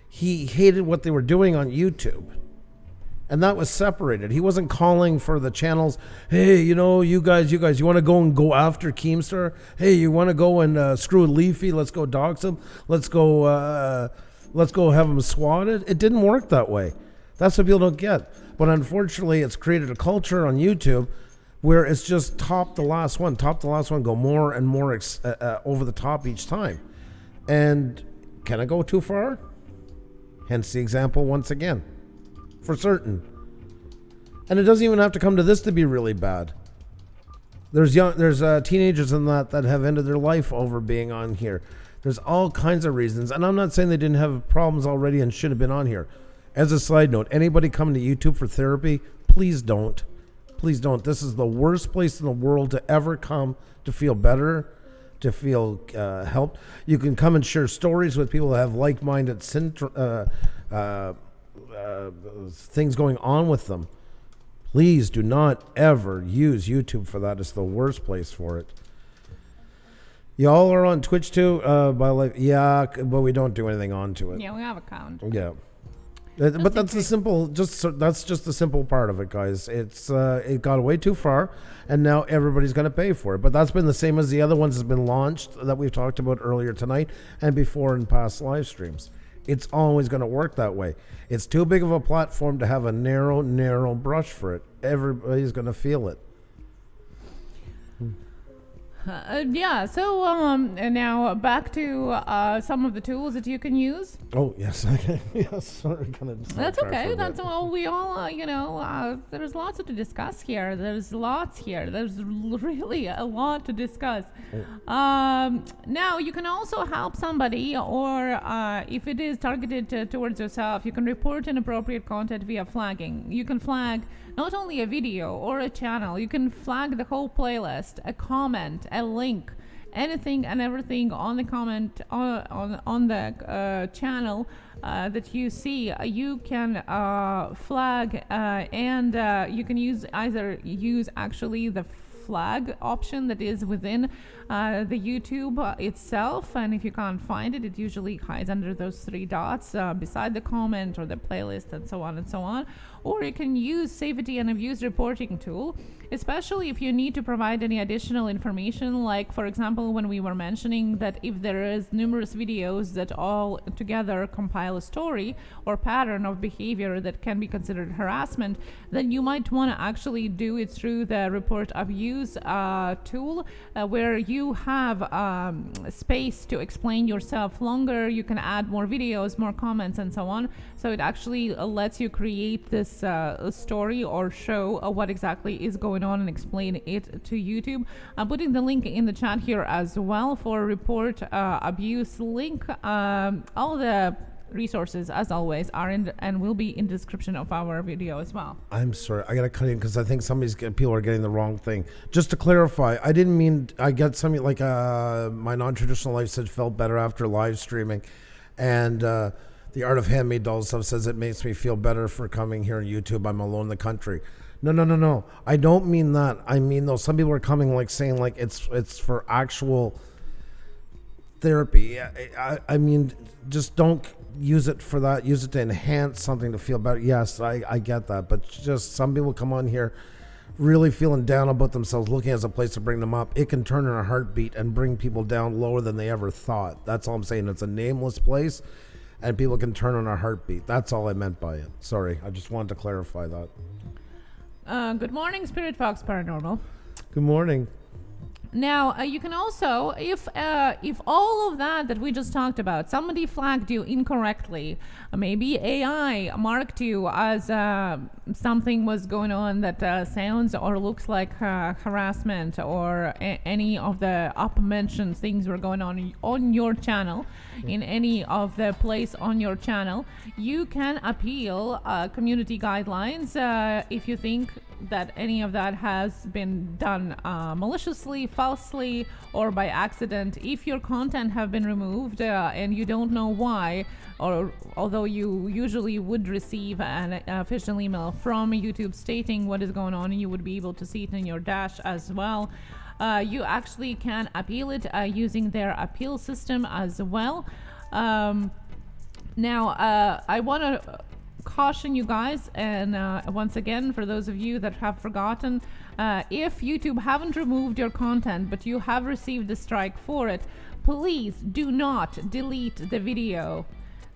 He hated what they were doing on YouTube. And that was separated. He wasn't calling for the channels, hey, you guys, you want to go after Keemstar? Hey, you want to go and screw Leafy? Let's go dox him. Let's go have him swatted. It didn't work that way. That's what people don't get. But unfortunately, it's created a culture on YouTube where it's just top the last one, go more and more over the top each time. And can it go too far? Hence the example once again. For certain. And it doesn't even have to come to this to be really bad. There's teenagers in that have ended their life over being on here. There's all kinds of reasons. And I'm not saying they didn't have problems already and should have been on here. As a side note, anybody coming to YouTube for therapy, please don't. Please don't. This is the worst place in the world to ever come to feel better, to feel helped. You can come and share stories with people that have like-minded things going on with them. Please do not ever use YouTube for that. It's the worst place for it. Y'all are on Twitch too, yeah, but we don't do anything onto it. Yeah, we have a account. Yeah. But that's the simple, that's just the simple part of it, guys. It's it got way too far, and now everybody's going to pay for it. But that's been the same as the other ones that's been launched that we've talked about earlier tonight and before in past live streams. It's always going to work that way. It's too big of a platform to have a narrow brush for it. Everybody's going to feel it. Yeah, so now back to some of the tools that you can use. Oh, yes. Okay. Yes, sorry. That's okay. That's all we all, there's lots to discuss here. There's lots here. There's really a lot to discuss. Now, you can also help somebody, or if it is targeted towards yourself, you can report inappropriate content via flagging. You can flag not only a video or a channel, you can flag the whole playlist, a comment, a link, anything and everything on the comment on the channel that you see. You can flag and you can use actually the flag option that is within the YouTube itself, and if you can't find it, it usually hides under those three dots beside the comment or the playlist and so on and so on. Or you can use safety and abuse reporting tool, especially if you need to provide any additional information, like for example when we were mentioning that if there is numerous videos that all together compile a story or pattern of behavior that can be considered harassment, then you might want to actually do it through the report abuse tool, where you have space to explain yourself longer. You can add more videos, more comments, and so on. So it actually lets you create this story or show what exactly is going on and explain it to YouTube. I'm putting the link in the chat here as well for report abuse link. All the resources, as always, are in and will be in the description of our video as well. I'm sorry, I gotta cut in because I think people are getting the wrong thing. Just to clarify, I didn't mean I get something like my non-traditional life said felt better after live streaming, and the Art of Handmade Dolls stuff says it makes me feel better for coming here on YouTube. I'm alone in the country. No. I don't mean that. I mean, though, some people are coming like saying like it's for actual therapy. I mean, just don't use it for that. Use it to enhance something to feel better. Yes, I get that. But just some people come on here really feeling down about themselves, looking as a place to bring them up, it can turn in a heartbeat and bring people down lower than they ever thought. That's all I'm saying. It's a nameless place, and people can turn on a heartbeat. That's all I meant by it. Sorry, I just wanted to clarify that. Good morning, Spirit Fox Paranormal. Good morning. Now, you can also, if all of that we just talked about, somebody flagged you incorrectly, maybe AI marked you as something was going on that sounds or looks like harassment, or any of the up-mentioned things were going on your channel, in any of the place on your channel, you can appeal community guidelines if you think that any of that has been done maliciously, falsely, or by accident. If your content have been removed and you don't know why, or although you usually would receive an official email from YouTube stating what is going on, you would be able to see it in your dash as well. You actually can appeal it using their appeal system as well. Now, I want to caution you guys, and once again, for those of you that have forgotten, if YouTube haven't removed your content but you have received a strike for it, please do not delete the video.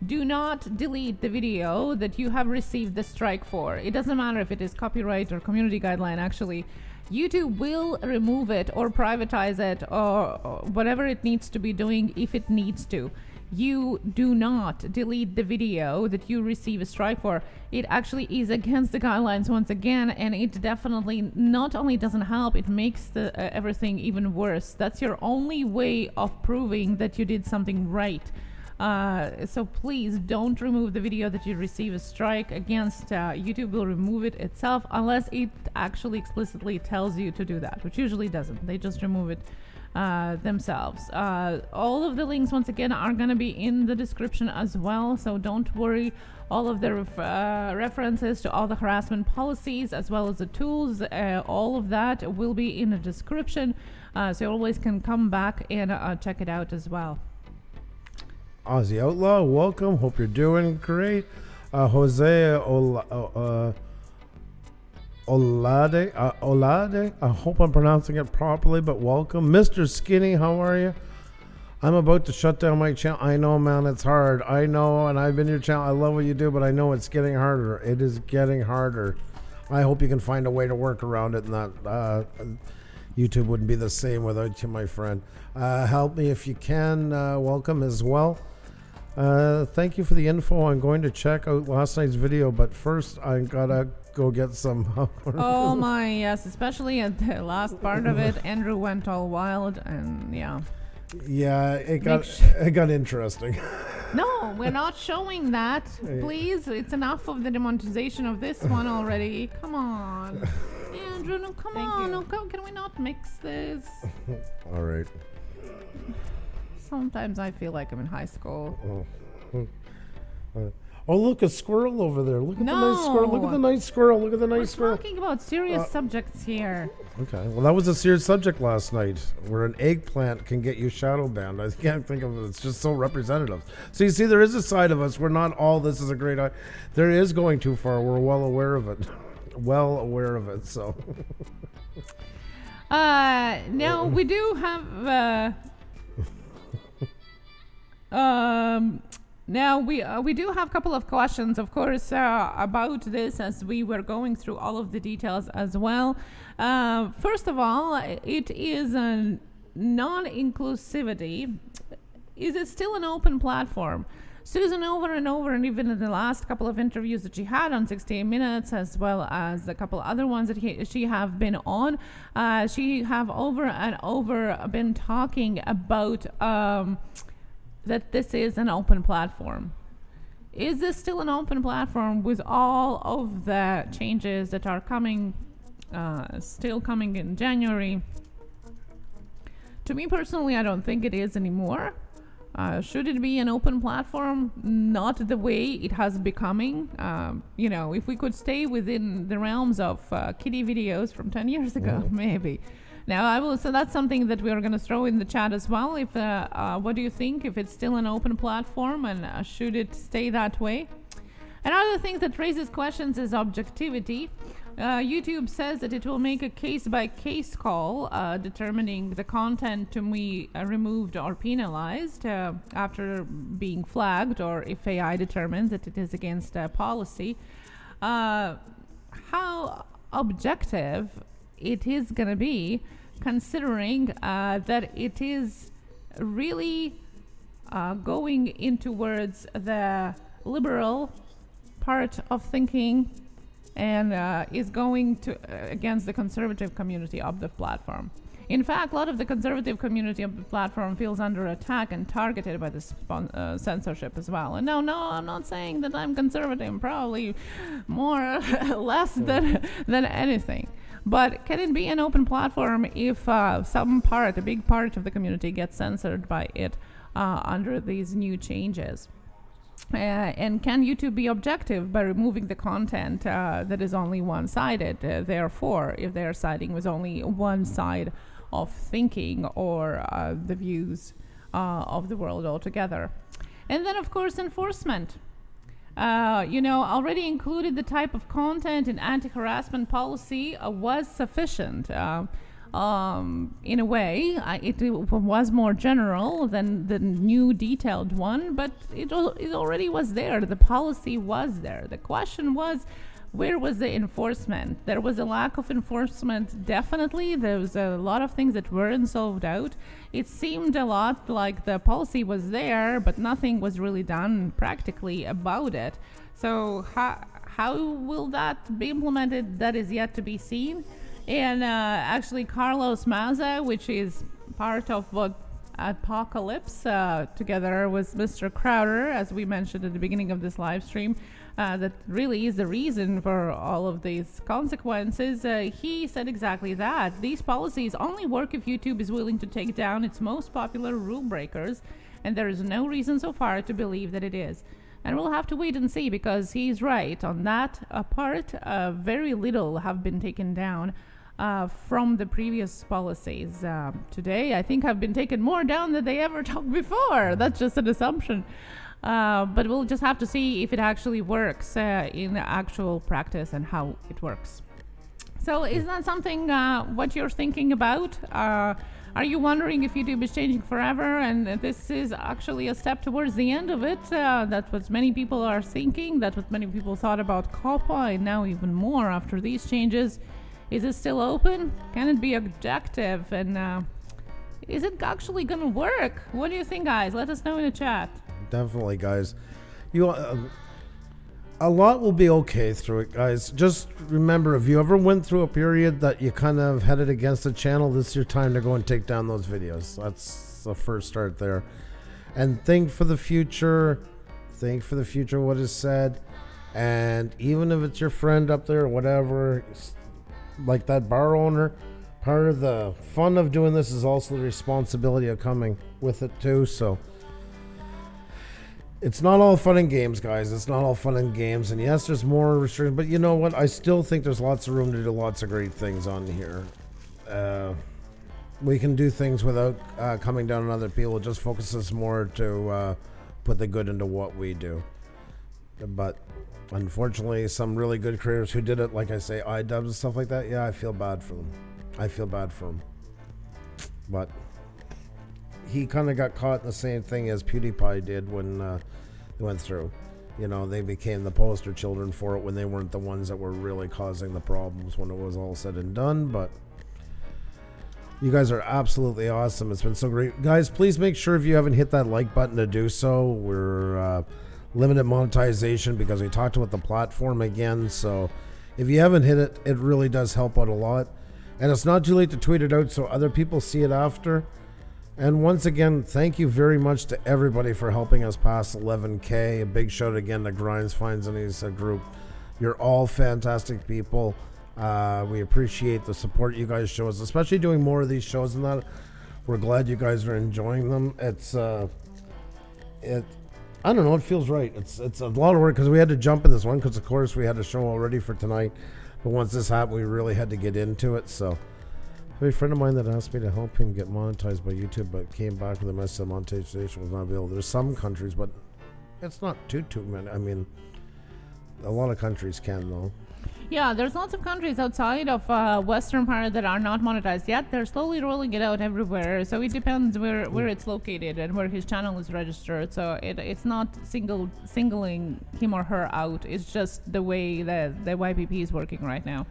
Do not delete the video that you have received the strike for. It doesn't matter if it is copyright or community guideline. Actually, YouTube will remove it or privatize it or whatever it needs to be doing if it needs to. You do not delete the video that you receive a strike for. It actually is against the guidelines once again, and it definitely not only doesn't help, it makes the everything even worse. That's your only way of proving that you did something right. So please don't remove the video that you receive a strike against. YouTube will remove it itself unless it actually explicitly tells you to do that, which usually doesn't. They just remove it themselves. All of the links once again are going to be in the description as well, so don't worry. All of the references to all the harassment policies as well as the tools, all of that will be in the description, so you always can come back and check it out as well. Aussie Outlaw, welcome. Hope you're doing great. Jose Olade, I hope I'm pronouncing it properly, but welcome. Mr. Skinny, how are you? I'm about to shut down my channel. I know, man, it's hard. I know, and I've been your channel. I love what you do, but I know it's getting harder. It is getting harder. I hope you can find a way to work around it, and that YouTube wouldn't be the same without you, my friend. Help me if you can. Welcome as well. Thank you for the info. I'm going to check out last night's video, but first I gotta go get some. Oh my, yes, especially at the last part of it. Andrew went all wild, and yeah. Yeah, it got interesting. No, we're not showing that. Please, it's enough of the demonetization of this one already. Come on. Andrew, no, come on. No, can we not mix this? All right. Sometimes I feel like I'm in high school. Oh, look, a squirrel over there. Look at the nice squirrel. Look at the nice squirrel. Look at the nice squirrel. We're talking about serious subjects here. Okay. Well, that was a serious subject last night, where an eggplant can get you shadow banned. I can't think of it. It's just so representative. So you see, there is a side of us. We're not all this is a great idea. There is going too far. We're well aware of it. Well aware of it. So. Now we do have. Now we do have a couple of questions, of course, about this as we were going through all of the details as well. First of all, it is a non-inclusivity. Is it still an open platform? Susan, over and over, and even in the last couple of interviews that she had on 68 Minutes, as well as a couple other ones that she have been on, she have over and over been talking about that this is an open platform. Is this still an open platform with all of the changes that are coming, still coming in January? To me personally, I don't think it is anymore. Should it be an open platform? Not the way it has becoming. If we could stay within the realms of kiddie videos from 10 years ago, maybe. Now, so that's something that we are going to throw in the chat as well. If what do you think? If it's still an open platform, and should it stay that way? Another thing that raises questions is objectivity. YouTube says that it will make a case-by-case call determining the content to be removed or penalized after being flagged, or if AI determines that it is against policy. How objective it is going to be, considering that it is really going in towards the liberal part of thinking, and is going to against the conservative community of the platform. In fact, a lot of the conservative community of the platform feels under attack and targeted by this censorship as well. And no, I'm not saying that I'm conservative. I'm probably more less than anything. But can it be an open platform if a big part of the community gets censored by it under these new changes? And can YouTube be objective by removing the content that is only one-sided? Therefore, if they are siding with only one side of thinking or the views of the world altogether. And then, of course, enforcement. Already included the type of content in anti-harassment policy was sufficient. In a way, it was more general than the new detailed one, but it already was there. The policy was there. The question was, where was the enforcement? There was a lack of enforcement, definitely. There was a lot of things that weren't solved out. It seemed a lot like the policy was there, but nothing was really done practically about it. So how will that be implemented? That is yet to be seen. And actually, Carlos Maza, which is part of what iDubbbz, together with Mr. Crowder, as we mentioned at the beginning of this live stream, that really is the reason for all of these consequences. He said exactly that. These policies only work if YouTube is willing to take down its most popular rule breakers, and there is no reason so far to believe that it is. And we'll have to wait and see, because he's right on that part. Very little have been taken down from the previous policies. Today, I think, have been taken more down than they ever took before. That's just an assumption. But we'll just have to see if it actually works in actual practice and how it works. So is that something what you're thinking about? Are you wondering if YouTube is changing forever and this is actually a step towards the end of it? That's what many people are thinking. That's what many people thought about COPPA, and now even more after these changes. Is it still open? Can it be objective? And is it actually going to work? What do you think, guys? Let us know in the chat. Definitely, guys. A lot will be okay through it, guys. Just remember, if you ever went through a period that you kind of headed against the channel, this is your time to go and take down those videos. That's the first start there. And think for the future. Think for the future what is said. And even if it's your friend up there or whatever, like that bar owner, part of the fun of doing this is also the responsibility of coming with it too. So it's not all fun and games, guys. It's not all fun and games. And yes, there's more restrictions, but you know what? I still think there's lots of room to do lots of great things on here. We can do things without coming down on other people. It just focuses more to put the good into what we do. But unfortunately, some really good creators who did it, like I say, iDubbbz and stuff like that, yeah, I feel bad for them. I feel bad for them. But he kind of got caught in the same thing as PewDiePie did when they went through. You know, they became the poster children for it when they weren't the ones that were really causing the problems when it was all said and done. But you guys are absolutely awesome. It's been so great. Guys, please make sure if you haven't hit that like button to do so. We're limited monetization because we talked about the platform again. So if you haven't hit it, it really does help out a lot. And it's not too late to tweet it out so other people see it after. And once again, thank you very much to everybody for helping us pass 11K. A big shout again to Grinds Finds and his group. You're all fantastic people. We appreciate the support you guys show us, especially doing more of these shows and that. We're glad you guys are enjoying them. It's I don't know, it feels right. It's a lot of work because we had to jump in this one because of course we had a show already for tonight. But once this happened, we really had to get into it. So I have a friend of mine that asked me to help him get monetized by YouTube, but came back with a message that monetization was not available. There's some countries, but it's not too many. I mean, a lot of countries can though. Yeah, there's lots of countries outside of Western part that are not monetized yet. They're slowly rolling it out everywhere. So it depends where it's located and where his channel is registered. So it's not singling him or her out. It's just the way that the YPP is working right now.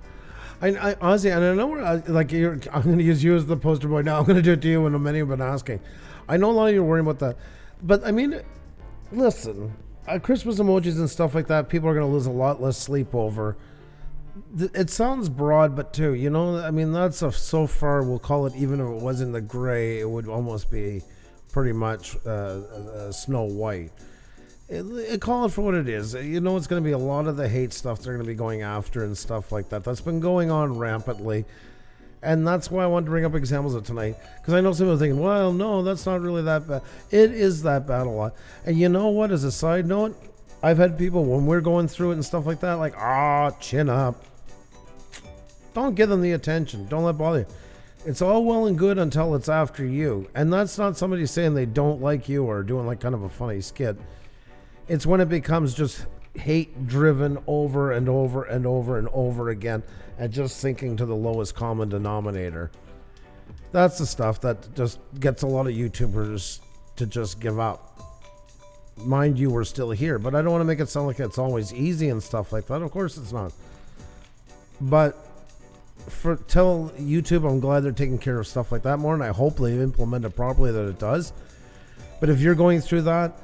I honestly, and I know I'm going to use you as the poster boy now. I'm going to do it to you when many have been asking. I know a lot of you are worrying about that, but I mean, listen, Christmas emojis and stuff like that, people are going to lose a lot less sleep over. It sounds broad, but too, you know, I mean, that's so far, we'll call it, even if it was in the gray, it would almost be pretty much Snow White. Call it for what it is. You know, it's going to be a lot of the hate stuff they're going to be going after and stuff like that. That's been going on rampantly. And that's why I wanted to bring up examples of tonight. Because I know some people are thinking, well, no, that's not really that bad. It is that bad a lot. And you know what, as a side note, I've had people, when we're going through it and stuff like that, like, chin up. Don't give them the attention. Don't let it bother you. It's all well and good until it's after you. And that's not somebody saying they don't like you or doing like kind of a funny skit. It's when it becomes just hate driven over and over and over and over again and just sinking to the lowest common denominator. That's the stuff that just gets a lot of YouTubers to just give up. Mind you, we're still here, but I don't want to make it sound like it's always easy and stuff like that. Of course it's not. But tell YouTube, I'm glad they're taking care of stuff like that more, and I hope they implement it properly that it does. But if you're going through that,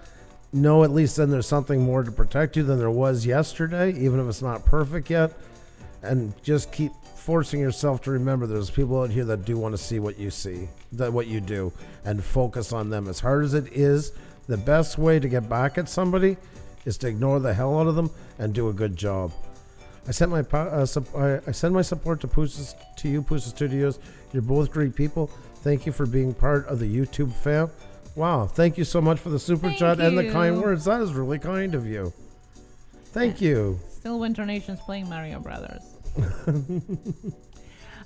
know at least then there's something more to protect you than there was yesterday, even if it's not perfect yet. And just keep forcing yourself to remember there's people out here that do want to see, what you do, and focus on them. As hard as it is, the best way to get back at somebody is to ignore the hell out of them and do a good job. I send my support to you, Pusa Studios. You're both great people. Thank you for being part of the YouTube fam. Wow, thank you so much for the super chat and the kind words. That is really kind of you. Thank you. Still Winter Nation's playing Mario Brothers.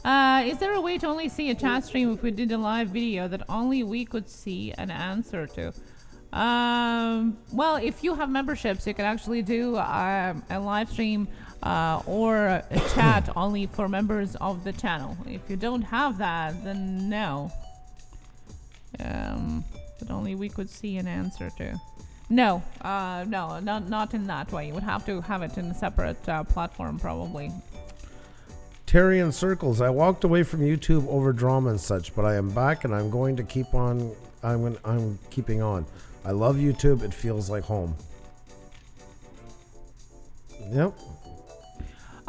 Is there a way to only see a chat stream if we did a live video that only we could see an answer to? Well, if you have memberships, you can actually do a live stream or a chat only for members of the channel. If you don't have that, then no. But only we could see an answer to. No, not in that way. You would have to have it in a separate platform, probably. Terry in circles. I walked away from YouTube over drama and such, but I am back and I'm going to keep on. I'm keeping on. I love YouTube. It feels like home. Yep.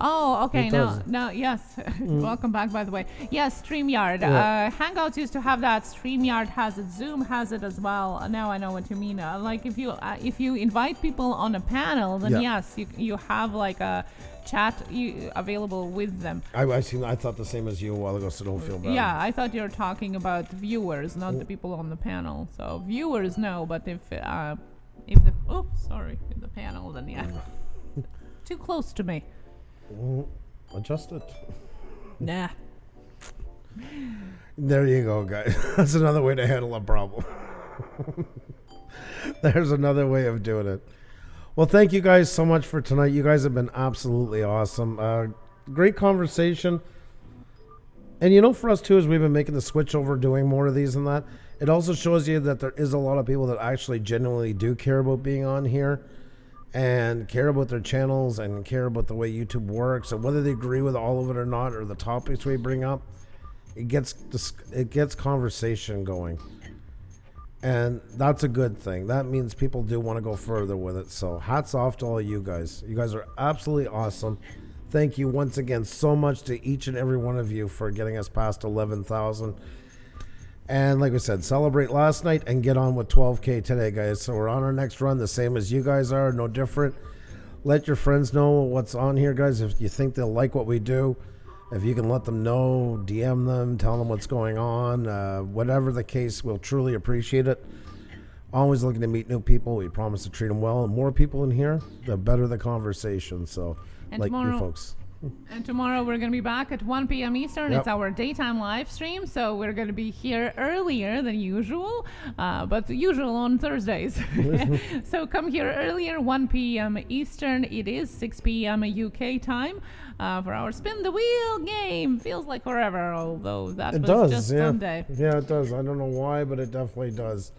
Oh, okay. No, yes. Welcome back, by the way. Yes, StreamYard. Yeah. Hangouts used to have that. StreamYard has it. Zoom has it as well. Now I know what you mean. Like if you invite people on a panel, then yes, you have like a chat available with them. I thought the same as you a while ago, so don't feel bad. Yeah, I thought you were talking about viewers, not the people on the panel. So viewers, no, but if the panel, then yeah. Too close to me. Adjust it. Nah. There you go, guys. That's another way to handle a problem. There's another way of doing it. Well, thank you guys so much for tonight. You guys have been absolutely awesome. Great conversation. And you know, for us too, as we've been making the switch over, doing more of these and that, it also shows you that there is a lot of people that actually genuinely do care about being on here and care about their channels and care about the way YouTube works, and whether they agree with all of it or not, or the topics we bring up, it gets conversation going, and that's a good thing. That means people do want to go further with it. So hats off to all you guys. You guys are absolutely awesome. Thank you once again so much to each and every one of you for getting us past 11,000. And like we said, celebrate last night and get on with 12K today, guys. So we're on our next run, the same as you guys are, no different. Let your friends know what's on here, guys. If you think they'll like what we do, if you can let them know, DM them, tell them what's going on, whatever the case, we'll truly appreciate it. Always looking to meet new people. We promise to treat them well. And more people in here, the better the conversation. So, and like tomorrow, you folks. And tomorrow we're going to be back at 1 p.m. Eastern. Yep. It's our daytime live stream, so we're going to be here earlier than usual, but usual on Thursdays. So come here earlier, 1 p.m. Eastern. It is 6 p.m. UK time for our Spin the Wheel game. Feels like forever, although that It was does, just yeah. Sunday. Yeah, it does. I don't know why, but it definitely does.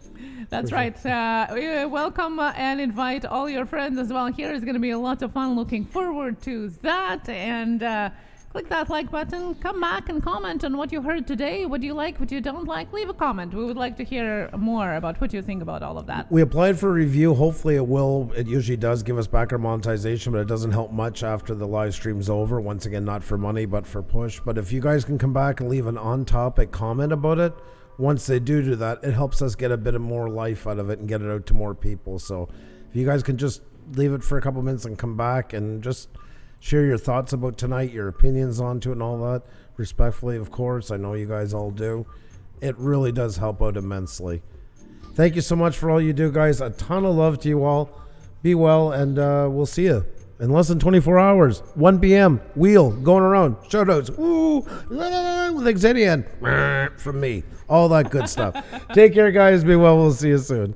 That's right. Welcome and invite all your friends as well. Here is going to be a lot of fun. Looking forward to that. And click that like button. Come back and comment on what you heard today. What do you like? What you don't like? Leave a comment. We would like to hear more about what you think about all of that. We applied for a review. Hopefully it will. It usually does give us back our monetization, but it doesn't help much after the live stream's over. Once again, not for money, but for push. But if you guys can come back and leave an on-topic comment about it, once they do that, it helps us get a bit of more life out of it and get it out to more people. So if you guys can just leave it for a couple minutes and come back and just share your thoughts about tonight, your opinions onto it and all that, respectfully, of course. I know you guys all do. It really does help out immensely. Thank you so much for all you do, guys. A ton of love to you all. Be well, and we'll see you in less than 24 hours. 1 p.m. Wheel going around. Shoutouts. Woo! With Xenian. From me. All that good stuff. Take care, guys. Be well. We'll see you soon.